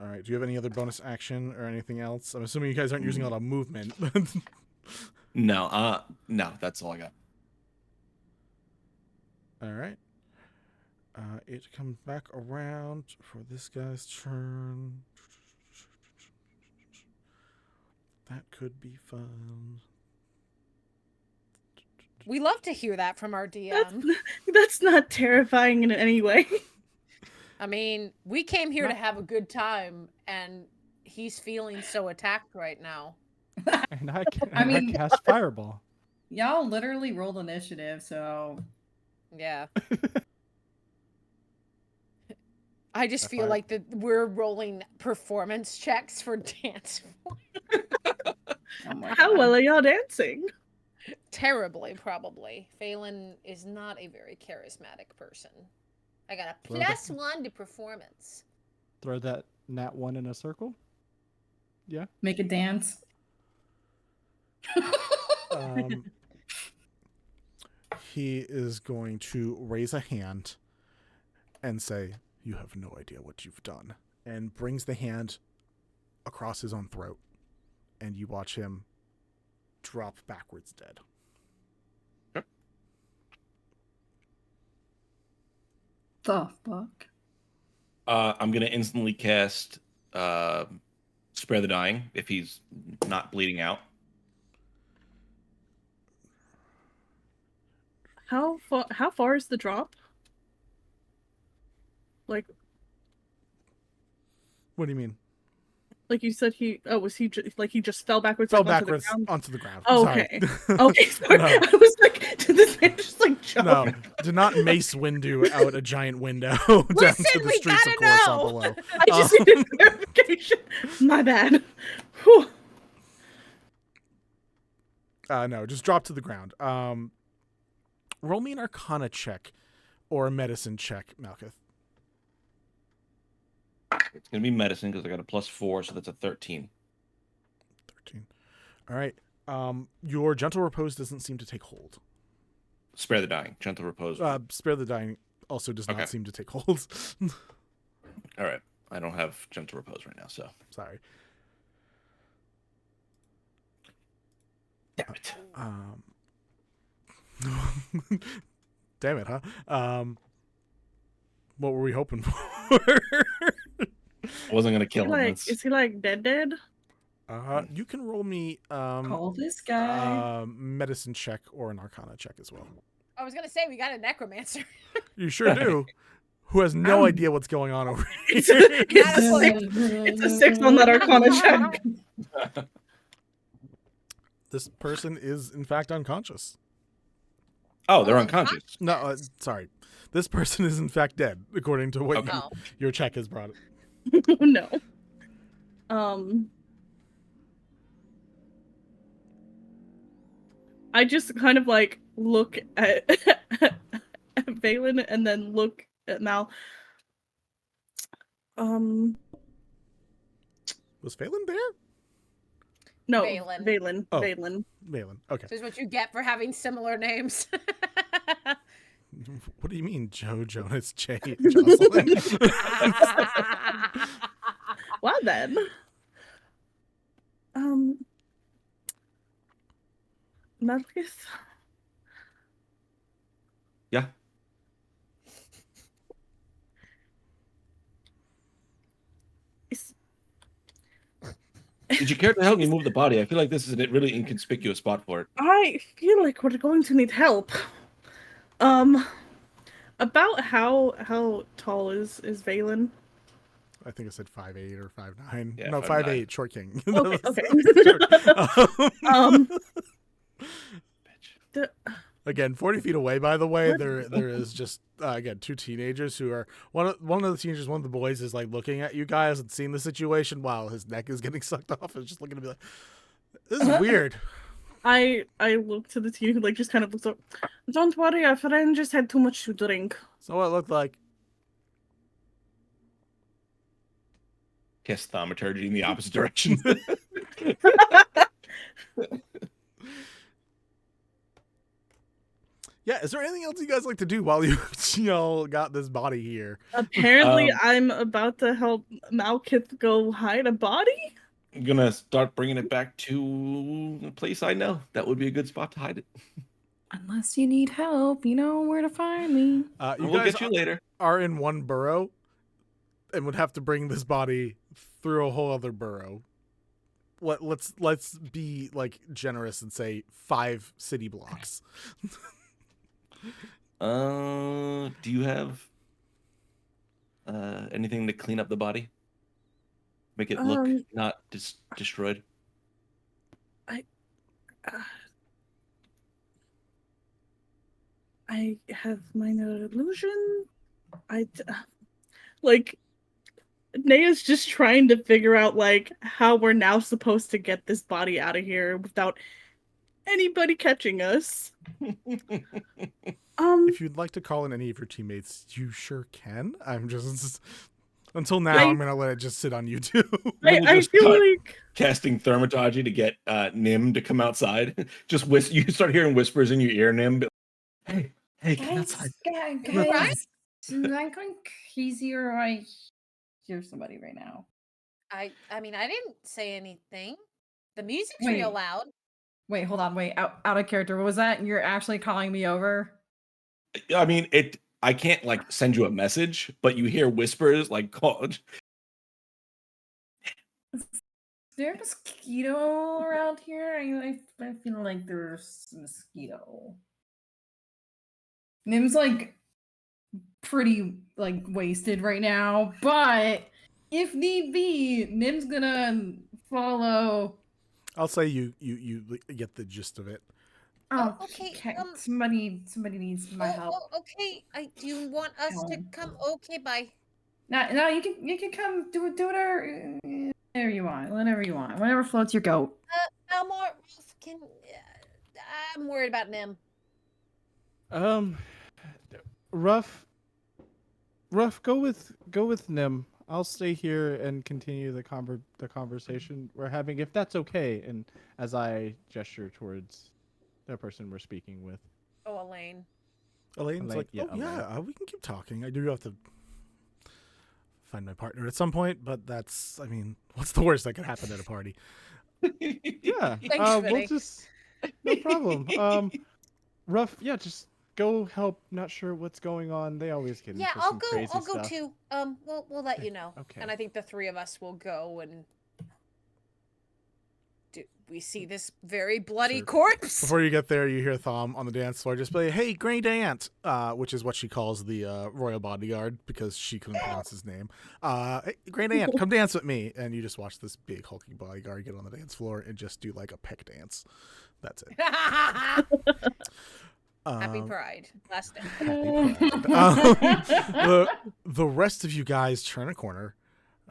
All right. Do you have any other bonus action or anything else? I'm assuming you guys aren't using a lot of movement. No, that's all I got. All right. It comes back around for this guy's turn. That could be fun. We love to hear that from our DM. That's not terrifying in any way. I mean, we came here to have a good time, and he's feeling so attacked right now. And I mean- cast Fireball. Y'all literally rolled initiative, so Yeah. I just That feel fire- like that we're rolling performance checks for dance. How well are y'all dancing? Terribly, probably. Phelan is not a very charismatic person. I got a Throw that- +1 to performance. Throw that nat 1 in a circle. Yeah. make it dance. He is going to raise a hand and say, "You have no idea what you've done," and brings the hand across his own throat, and you watch him drop backwards dead. The fuck? I'm gonna instantly cast Spare the Dying if he's not bleeding out. How far is the drop? Like, What do you mean? like you said, he he just fell backwards. Fell like, backwards onto the ground? onto the ground. Oh, Sorry. okay. Okay, sorry. No. I was like, did this man just like jump? No, do not mace window out a giant window down Listen, to the we streets of gotta Coruscant know. below. I just needed clarification. My bad. Whew. No, just drop to the ground. Roll me an Arcana check or a medicine check, Malkuth. It's gonna be medicine because I got a +4, so that's a 13. 13. All right. Your gentle repose doesn't seem to take hold. Spare the Dying, gentle repose. Spare the dying also does Okay. not seem to take hold. All right, I don't have gentle repose right now, so Sorry. damn it. Damn it, huh? What were we hoping for? I wasn't gonna kill him. Like, is he like dead? You can roll me Call this guy. medicine check or an Arcana check as well. I was gonna say we got a necromancer. You sure do. Who has no idea what's going on over here? It's a 6 on that Arcana check. This person is in fact unconscious. Oh, they're unconscious. No, sorry. This person is in fact dead, according to what Okay. your check has brought it. No. I just kind of like look at Valen and then look at Mal. Was Phelan there? No, Valen. Valen. Oh. Valen. Valen. Okay. This is what you get for having similar names. What do you mean, Joe Jonas J Jocelyn? Well then. Marcus. Yeah. Did you care to help me move the body? I feel like this is a really inconspicuous spot for it. I feel like we're going to need help. About how tall is Valen? I think I said 5'8" or 5'9". Yeah, No, 5'9". 5'8", short king. Okay, okay. Again, 40 feet away, by the way, there is just again 2 teenagers who are one of the teenagers, one of the boys is like looking at you guys and seeing the situation while his neck is getting sucked off and just looking to be like, this is weird. I look to the team, like just kind of looks up. Don't worry, our friend just had too much to drink. So what it looked like. Cast thaumaturgy in the opposite direction. Yeah, is there anything else you guys like to do while y'all got this body here? Apparently, I'm about to help Malkith go hide a body. I'm gonna start bringing it back to a place I know. That would be a good spot to hide it. Unless you need help, you know where to find me. You We'll guys get you later. are in one burrow and would have to bring this body through a whole other burrow. Let's be like generous and say 5 city blocks. Do you have anything to clean up the body? Make it look not destroyed. I have minor illusion. Naya's just trying to figure out like how we're now supposed to get this body out of here without anybody catching us. If you'd like to call in any of your teammates, you sure can. I'm just until now. I'm gonna let it just sit on you two. I feel like casting thaumaturgy to get Nim to come outside. Just you start hearing whispers in your ear, Nim. Hey, come outside. Guys, am I going crazy or I hear somebody right now? I mean, I didn't say anything. The music's real loud. Wait, hold on. Wait, out of character. What was that? You're actually calling me over? I mean, I can't like send you a message, but you hear whispers like call. Is there a mosquito around here? I feel like there's a mosquito. Nim's like pretty like wasted right now, but if need be, Nim's gonna follow. I'll say you get the gist of it. Oh, okay. Somebody needs my help. Okay. Do you want us to come? Okay, bye. No, you can come do whatever you want, whatever you want, whatever floats your goat. Balmor, I'm worried about Nim. Ruff, go with Nim. I'll stay here and continue the conversation we're having, if that's okay. And as I gesture towards the person we're speaking with. Oh, Elaine. Elaine's like, we can keep talking. I do have to find my partner at some point, but that's, I mean, what's the worst that could happen at a party? Yeah, Thanks, we'll just, no problem. Ruff, yeah, just go help. Not sure what's going on. They always get into some crazy stuff. I'll go too. We'll let you know. Okay. And I think the three of us will go and we see this very bloody corpse. Before you get there, you hear Thom on the dance floor just play, "Hey, Great Aunt," which is what she calls the royal bodyguard because she couldn't pronounce his name. Hey, Great Aunt, come dance with me. And you just watch this big hulking bodyguard get on the dance floor and just do like a peck dance. That's it. Happy Pride. Last day. The rest of you guys turn a corner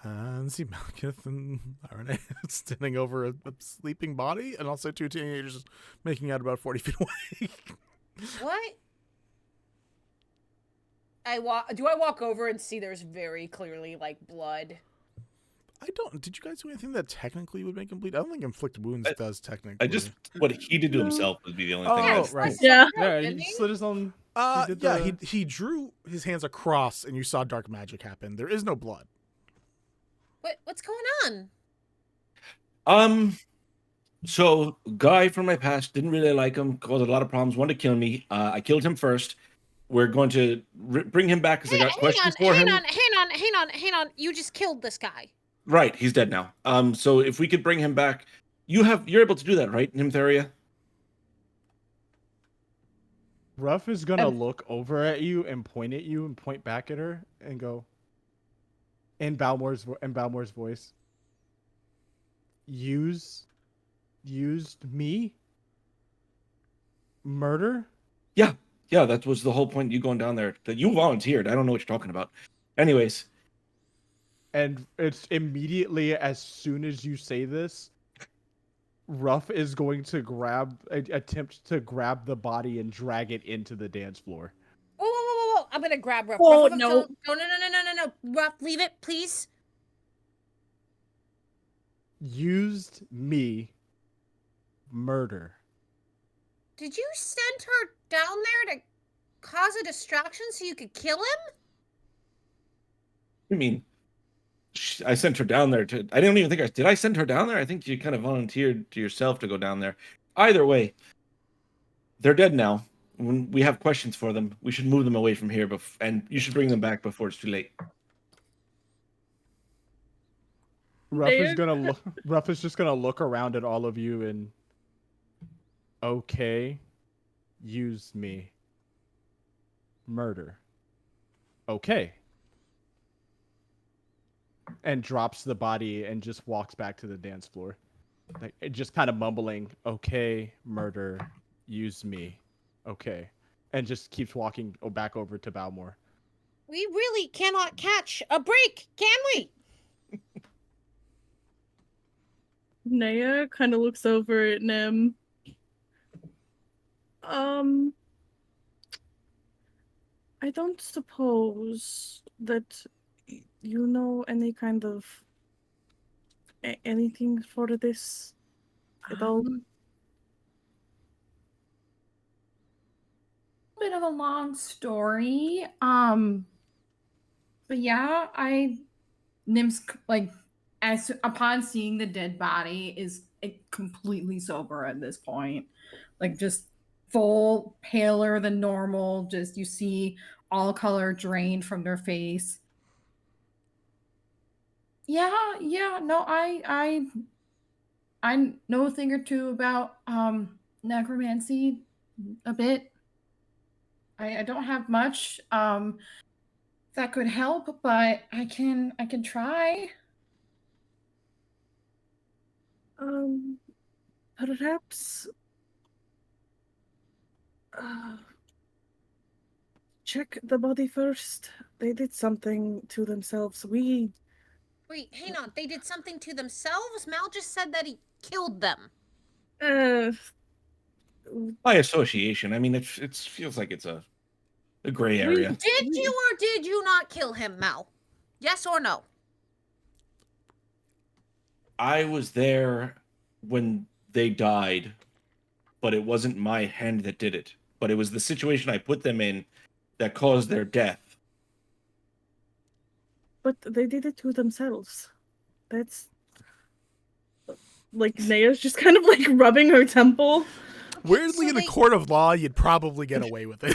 and see Malekith and Irene standing over a sleeping body, and also two teenagers making out about 40 feet away. What? Do I walk over and see there's very clearly like blood? I don't. Did you guys do anything that technically would make him bleed? I don't think inflict wounds does technically. I just what he did to himself would be the only thing. Oh, right. Yeah, he slit his own. He drew his hands across, and you saw dark magic happen. There is no blood. What's going on? So guy from my past, didn't really like him, caused a lot of problems, wanted to kill me. I killed him first. We're going to bring him back because I got questions for him. Hang on. You just killed this guy. Right, he's dead now. So if we could bring him back, you're able to do that, right, Nymtheria? Ruff is gonna look over at you and point at you and point back at her and go, in Balmor's voice, used me? Murder? Yeah, that was the whole point. You going down there, that you volunteered. I don't know what you're talking about. Anyways, and it's immediately as soon as you say this, Ruff is going to attempt to grab the body and drag it into the dance floor. Whoa. I'm gonna grab Ruff. Oh, Ruff, no. No. Ruff, leave it, please. Used me. Murder. Did you send her down there to cause a distraction so you could kill him? I mean, I sent her down there to. I don't even think did I send her down there? I think you kind of volunteered to yourself to go down there. Either way, they're dead now. When we have questions for them, we should move them away from here, and you should bring them back before it's too late. Ruff is just gonna look around at all of you and. Okay. Use me. Murder. Okay. and drops the body and just walks back to the dance floor, like just kind of mumbling, "Okay, murder, use me, okay," and just keeps walking back over to Balmor. We really cannot catch a break, can we? Naya kind of looks over at Nim. I don't suppose that you know any kind of anything for this at all. Bit of a long story. But yeah, Nim's like as upon seeing the dead body is completely sober at this point. Like just full paler than normal. Just you see all color drained from their face. Yeah, no, I know a thing or two about necromancy a bit. I don't have much that could help, but I can try. Perhaps check the body first. They did something to themselves. Wait, hang on. They did something to themselves? Mal just said that he killed them. By association, I mean it feels like it's a gray area. Did you or did you not kill him, Mal? Yes or no? I was there when they died, but it wasn't my hand that did it. But it was the situation I put them in that caused their death. But they did it to themselves. That's like Naya's just kind of like rubbing her temple. Weirdly, in a court of law, you'd probably get away with it.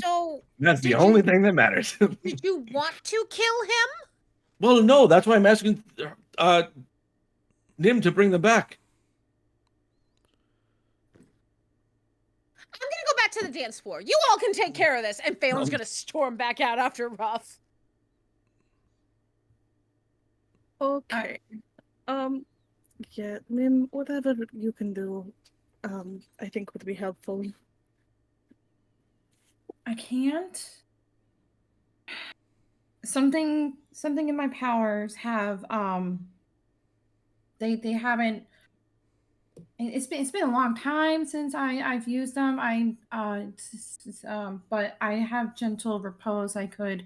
So That's the only thing that matters. did you want to kill him? Well, no, that's why I'm asking Nim to bring them back. I'm gonna go back to the dance floor. You all can take care of this. And Phelan's gonna storm back out after Ruff. Okay. Yeah, Nim, whatever you can do, I think would be helpful. I can't. Something in my powers have they haven't. It's been a long time since I've used them. But I have gentle repose. I could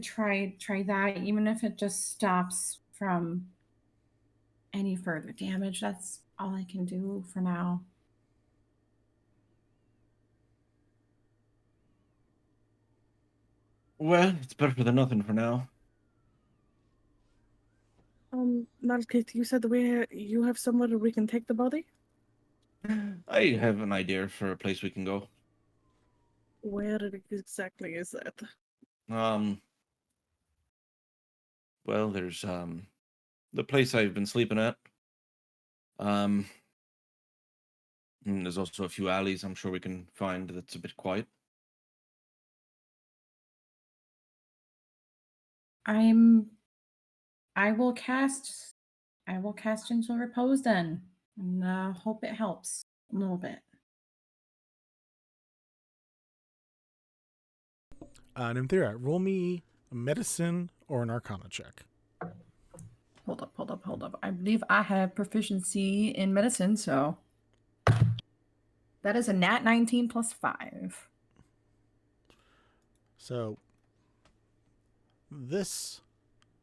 try that, even if it just stops from any further damage. That's all I can do for now. Well, it's better than nothing for now. Malkit, you said you have somewhere we can take the body? I have an idea for a place we can go. Where exactly is that? Well, there's the place I've been sleeping at. And there's also a few alleys I'm sure we can find that's a bit quiet. I will cast gentle repose then, and hope it helps a little bit. Nymtheria, roll me a medicine or an arcana check. Hold up. I believe I have proficiency in medicine, so that is a nat 19 plus 5. So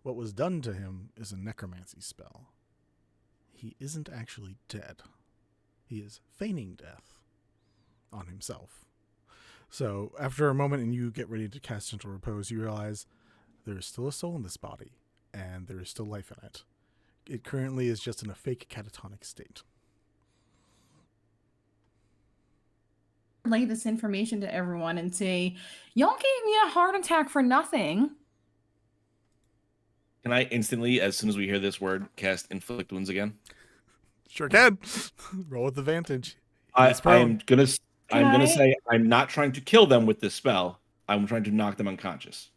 what was done to him is a necromancy spell. He isn't actually dead. He is feigning death on himself. So after a moment and you get ready to cast gentle repose, you realize there is still a soul in this body, and there is still life in it. It currently is just in a fake catatonic state. Relay this information to everyone and say, y'all gave me a heart attack for nothing. Can I instantly, as soon as we hear this word, cast Inflict Wounds again? Sure can. Roll with advantage. I'm gonna say I'm not trying to kill them with this spell. I'm trying to knock them unconscious.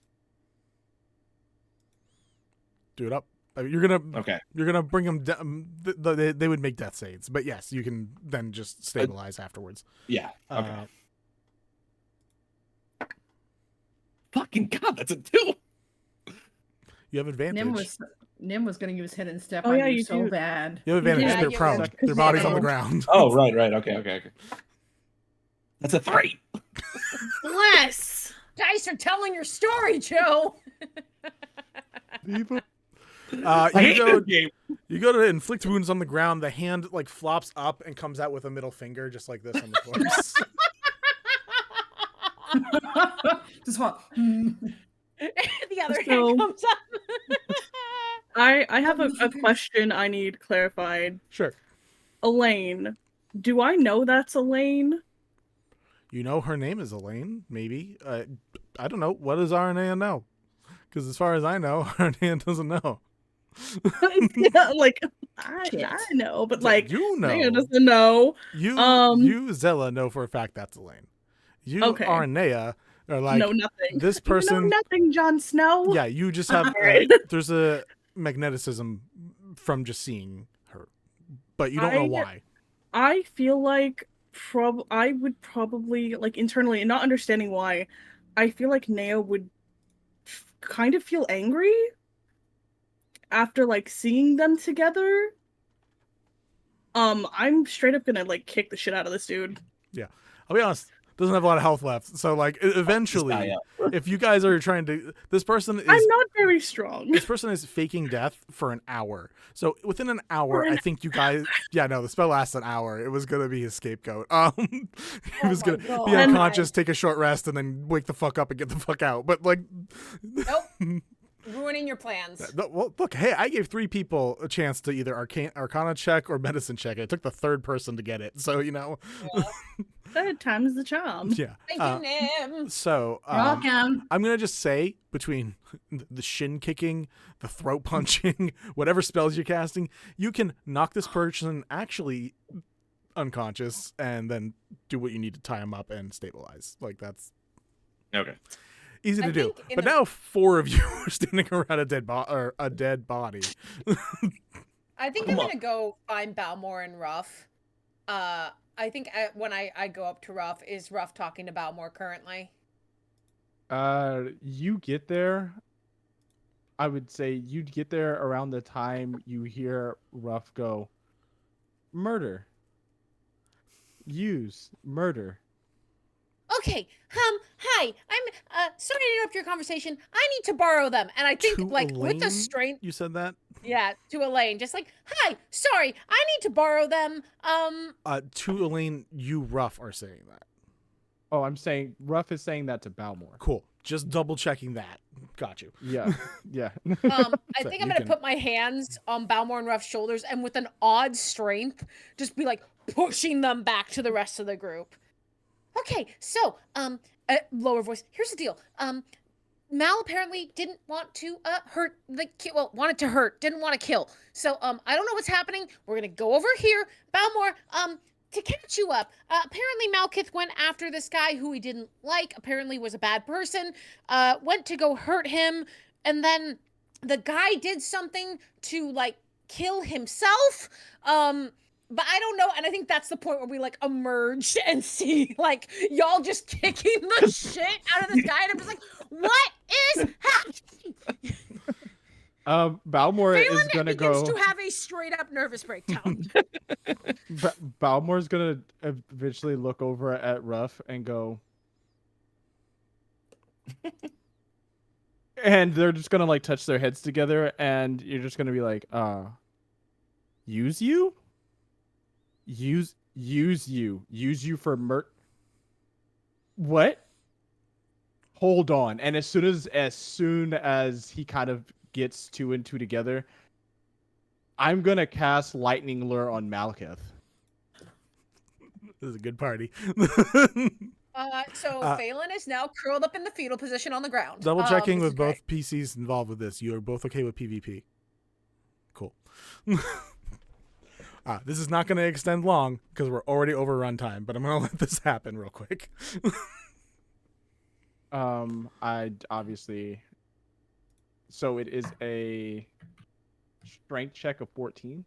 do it up. You're gonna Okay. You're gonna bring them down. They would make death saves, but yes, you can then just stabilize afterwards. Yeah. Okay. Fucking God, that's a 2. You have advantage. Nim was going to use hidden step Oh, on yeah, you you so do. bad. You have advantage. They're prone. Their body's on the ground. Oh, right. Okay. That's a 3. Bless. Dice are telling your story, Joe. You hate go. this game. You go to inflict wounds on the ground. The hand like flops up and comes out with a middle finger, just like this on the corpse. Just what? The other So- hand comes up. I have a question I need clarified. Sure. Elaine. Do I know that's Elaine? You know her name is Elaine, maybe. I don't know. What does RNA know? Because as far as I know, RNA doesn't know. Yeah, like I know, but like you know, Naya doesn't know. You Zella know for a fact that's Elaine. You Okay. Arnea are like know nothing. This You person. know nothing, Jon Snow. Yeah, you just have Alright. there's a magneticism from just seeing her, but you don't know why. I feel like I would probably like internally, and not understanding why. I feel like Naya would kind of feel angry after like seeing them together. I'm straight up gonna like kick the shit out of this dude. Yeah, I'll be honest. Doesn't have a lot of health left, so like eventually, if you guys are trying to, this person is. I'm not very strong. This person is faking death for an hour. So within an hour, I think you guys. Yeah, no, the spell lasts an hour. It was gonna be his scapegoat. He was gonna be unconscious, take a short rest, and then wake the fuck up and get the fuck out. But like, Nope. Ruining your plans. Well, look, hey, I gave 3 people a chance to either Arcana check or Medicine check. It took the 3rd person to get it. So, you know. Third time's the charm. Yeah. Thank you, Nim. So, Welcome. I'm going to just say between the shin kicking, the throat punching, whatever spells you're casting, you can knock this person actually unconscious and then do what you need to tie him up and stabilize. Like, that's okay. Easy to do. But now 4 of you are standing around a dead body. I think I'm gonna go find Balmor and Ruff. I think when I go up to Ruff, is Ruff talking to Balmor currently? You get there. I would say you'd get there around the time you hear Ruff go, murder. Use murder. Okay, hi. I'm sorry to interrupt your conversation. I need to borrow them, and I think like with the strength. You said that? Yeah, to Elaine, just like, hi, sorry, I need to borrow them. To Elaine, you Ruff are saying that. Oh, I'm saying Ruff is saying that to Balmor. Cool. Just double checking that. Got you. Yeah, yeah. I think I'm gonna put my hands on Balmor and Ruff's shoulders, and with an odd strength, just be like pushing them back to the rest of the group. Okay, so, lower voice. Here's the deal. Mal apparently didn't want to hurt the kid. Well, wanted to hurt, didn't want to kill. So, I don't know what's happening. We're gonna go over here, Balmor, to catch you up. Apparently Malkith went after this guy who he didn't like. Apparently was a bad person. Went to go hurt him, and then the guy did something to like kill himself. But I don't know, and I think that's the point where we like emerge and see like y'all just kicking the shit out of this guy, and I'm just like, what is happening? Balmor is gonna begins go. to have a straight up nervous breakdown. Balmor's gonna eventually look over at Ruff and go, and they're just gonna like touch their heads together, and you're just gonna be like, use you. Use you for what? Hold on. And as soon as he kind of gets 2 and 2 together, I'm gonna cast Lightning Lure on Malkith. This is a good party. So Phelan is now curled up in the fetal position on the ground. Double checking this with is both PCs involved with this. You are both okay with PvP. Cool. This is not going to extend long because we're already over runtime, but I'm going to let this happen real quick. I'd obviously So it is a strength check of 14.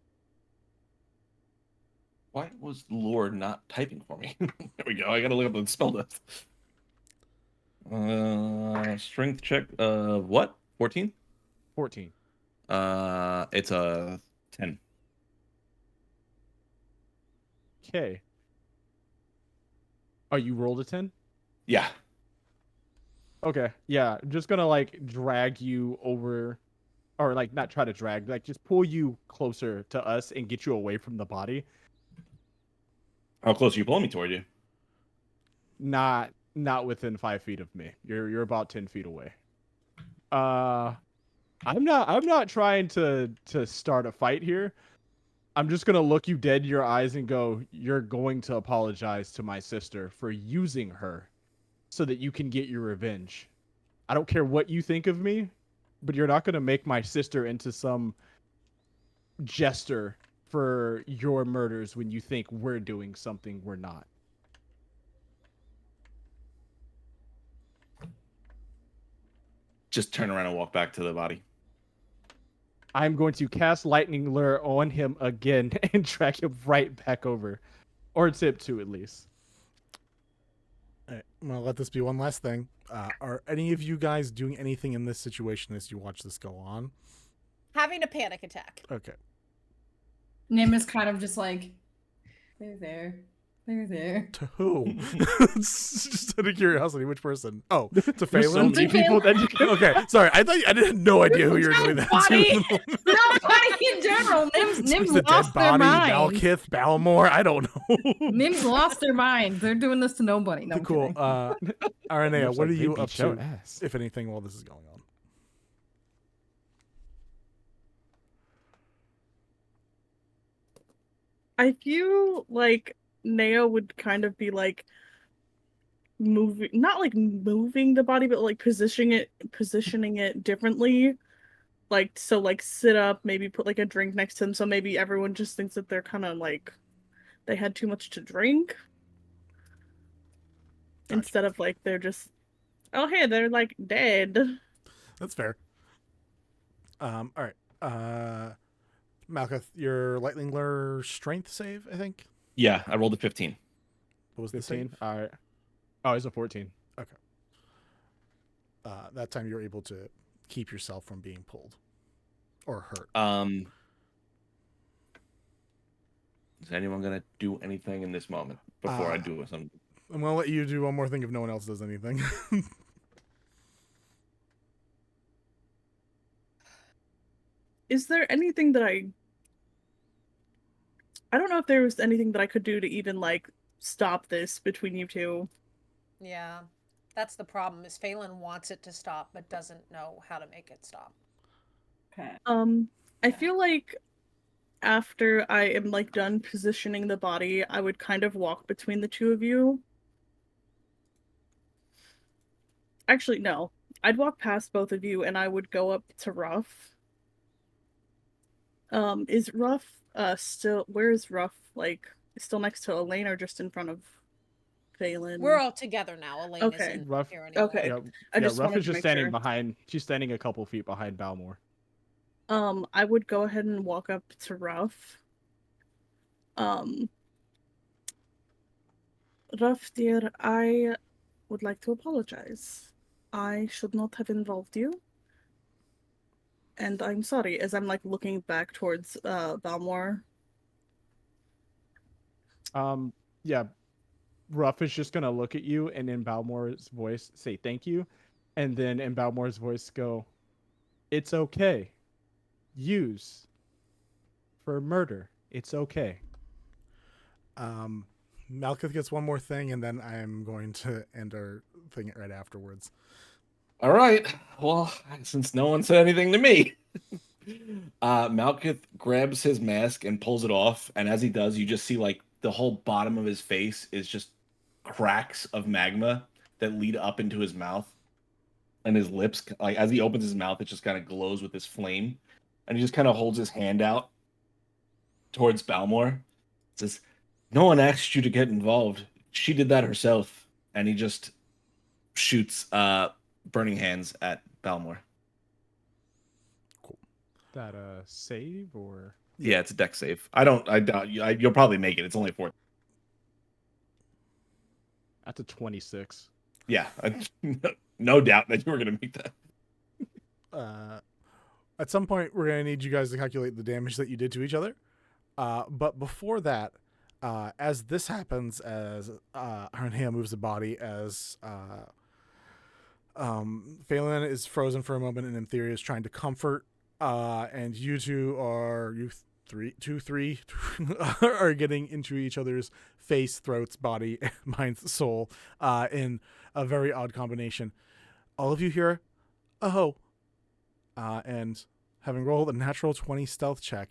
Why was Lord not typing for me? There we go. I gotta look up the spell list. Strength check. What? 14? 14. It's a 10. Okay. Oh, you rolled a 10? Yeah. Okay. Yeah. I'm just gonna like drag you over, or like not try to drag, like just pull you closer to us and get you away from the body. How close are you pulling me toward you? Not within 5 feet of me. You're about 10 feet away. I'm not trying to start a fight here. I'm just gonna look you dead in your eyes and go, you're going to apologize to my sister for using her so that you can get your revenge. I don't care what you think of me, but you're not gonna make my sister into some jester for your murders when you think we're doing something we're not. Just turn around and walk back to the body. I'm going to cast Lightning Lure on him again and drag him right back over. Or tip 2 at least. All right, I'm going to let this be one last thing. Are any of you guys doing anything in this situation as you watch this go on? Having a panic attack. Okay. Nim is kind of just like, they're there. They're there. To who? Just out of curiosity, which person? Oh, to Phelan? So many people that you can... Okay, sorry. I had no idea who you were doing that to. Nobody in general. Nim's The lost dead their body, mind. Malkith, Balmor. I don't know. Nim's lost their mind. They're doing this to nobody. No, I'm Cool. kidding. Aranea, Looks what like are you they up beat your to, ass. if anything, while this is going on? I feel like Nea would kind of be like moving, not like moving the body, but like positioning it differently. Like, so like sit up, maybe put like a drink next to them, so maybe everyone just thinks that they're kind of like they had too much to drink. Gotcha. Instead of like they're just, oh hey, they're like dead. That's fair. All right. Malkith, your Lightning Lure strength save, I think? Yeah, I rolled a 15. What was the 15? save? All right. Oh, it's a 14. Okay. That time you're able to keep yourself from being pulled or hurt. Is anyone gonna do anything in this moment before I do something? I'm gonna let you do one more thing if no one else does anything. Is there anything that I don't know if there was anything that I could do to even like stop this between you two. Yeah. That's the problem, is Phelan wants it to stop, but doesn't know how to make it stop. Okay. I feel like after I am like done positioning the body, I would kind of walk between the two of you. Actually, no. I'd walk past both of you and I would go up to Ruff. Is Ruff still, where is Ruff? Like, still next to Elaine or just in front of Phelan? We're all together now. Elaine Okay. isn't Ruff, here anymore. Okay. Yeah, just Ruff wanted is to just make standing sure. behind. She's standing a couple feet behind Balmor. I would go ahead and walk up to Ruff. Ruff, dear, I would like to apologize. I should not have involved you. And I'm sorry, as I'm like looking back towards Balmor. Yeah. Ruff is just gonna look at you and in Balmor's voice say thank you. And then in Balmor's voice go, it's okay. Use for murder. It's okay. Malkith gets one more thing, and then I'm going to end our thing right afterwards. All right. Well, since no one said anything to me, Malkith grabs his mask and pulls it off, and as he does, you just see like the whole bottom of his face is just cracks of magma that lead up into his mouth, and his lips, like as he opens his mouth, it just kind of glows with this flame, and he just kind of holds his hand out towards Balmor. Says, "No one asked you to get involved. She did that herself," and he just shoots burning hands at Balmor. that a save or? Yeah, it's a deck save. I doubt you'll probably make it. It's only 4. That's a 26. Yeah, no doubt that you were gonna make that. At some point, we're gonna need you guys to calculate the damage that you did to each other. But before that, as this happens, as Arnhea moves the body, as Phelan is frozen for a moment, and Nymtheria is trying to comfort, and you two are three are getting into each other's face, throats, body, mind, soul, in a very odd combination. All of you hear, oh, and having rolled a natural 20 stealth check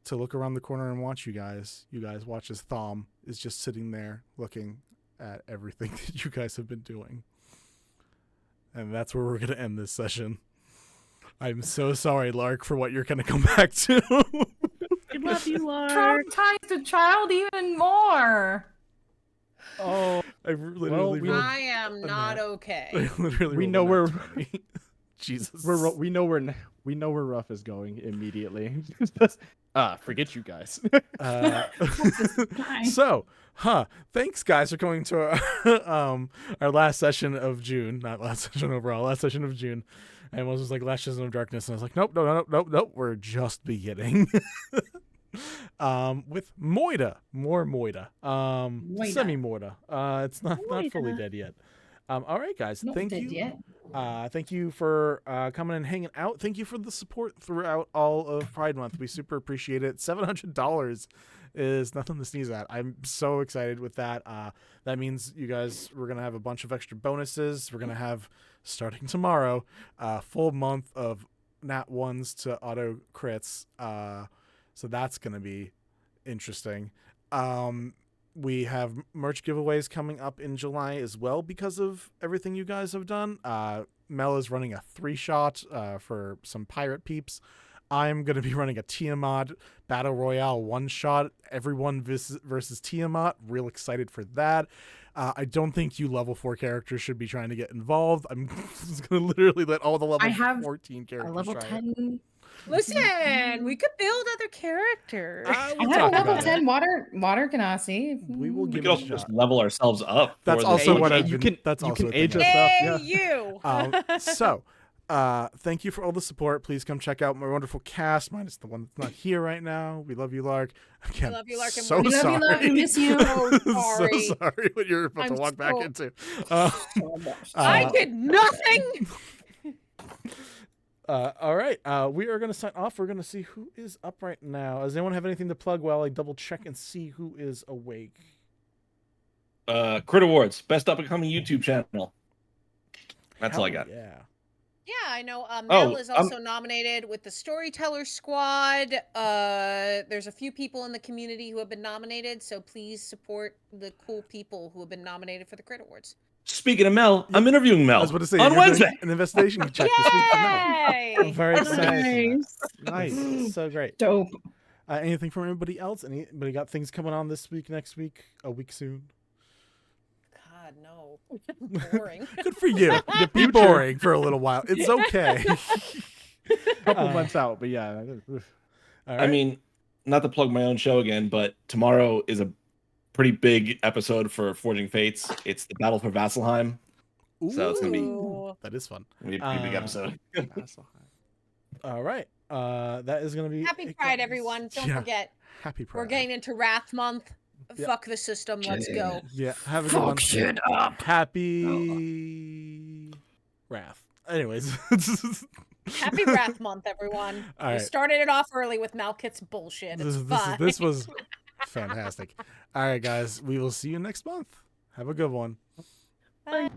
to look around the corner and watch you guys watch as Thom is just sitting there looking at everything that you guys have been doing. And that's where we're going to end this session. I'm so sorry, Lark, for what you're going to come back to. I love you, Lark. Traumatize the child even more. Oh, I literally I am not okay. We know where Jesus. We know where Ruff is going immediately. Forget you guys. So, thanks guys for coming to our last session of June. Not last session overall, last session of June. And was like last session of Darkness, and I was like, nope, we're just beginning. With Moida, more Moida. Semi-Moida. It's not fully dead yet. All right, guys. Thank you. Thank you for coming and hanging out. Thank you for the support throughout all of Pride Month. We super appreciate it. $700 is nothing to sneeze at. I'm so excited with that. That means you guys, we're going to have a bunch of extra bonuses. We're going to have, starting tomorrow, a full month of nat 1s to auto crits. So that's going to be interesting. We have merch giveaways coming up in July as well because of everything you guys have done. Mel is running a 3-shot for some pirate peeps. I'm going to be running a Tiamat Battle Royale 1-shot, everyone versus Tiamat. Real excited for that. I don't think you level 4 characters should be trying to get involved. I'm just going to literally let all the level 14 characters a level try 10. it. Listen, we could build other characters. I have a level 10 water Ganassi. We will We give could also just level ourselves up. That's for also the what age. I've you been. can- That's you also can a thing age I've us been- up. Yeah. You. So, thank you for all the support. Please come check out my wonderful cast, minus the one that's not here right now. We love you, Lark. Again, love you, Lark, and so we love sorry. you, Lark, we miss you. So sorry. So sorry what you're about to I'm walk back so- into. I did nothing. All right. We are going to sign off. We're going to see who is up right now. Does anyone have anything to plug while I double check and see who is awake? Crit Awards, best up and coming YouTube channel. That's all I got. Yeah. Yeah, I know. Mel is I'm- also nominated with the Storyteller Squad. There's a few people in the community who have been nominated, so please support the cool people who have been nominated for the Crit Awards. Speaking of Mel, I'm interviewing Mel I was about to say, on you're doing Wednesday. an investigation check this week for Mel. Yay! I'm very excited. Nice. So great. Dope. Anything from anybody else? Anybody got things coming on this week, next week, a week soon? God, no. Boring. Good for you. Be boring for a little while. It's okay. Couple months out, but yeah. I mean, not to plug my own show again, but tomorrow is a pretty big episode for Forging Fates. It's the Battle for Vasselheim. So it's gonna be that is fun. Gonna be a pretty big episode. All right. That is gonna be Happy Pride, everyone. Don't Yeah. forget. Happy Pride. We're getting into Wrath Month. Yeah. Fuck the system. Let's go. Yeah, have a good one. Fuck shit up. Happy Wrath. Anyways. Happy Wrath Month, everyone. All We right. started it off early with Malkit's bullshit. It's fine. This was fantastic. All right, guys. We will see you next month. Have a good one. Bye.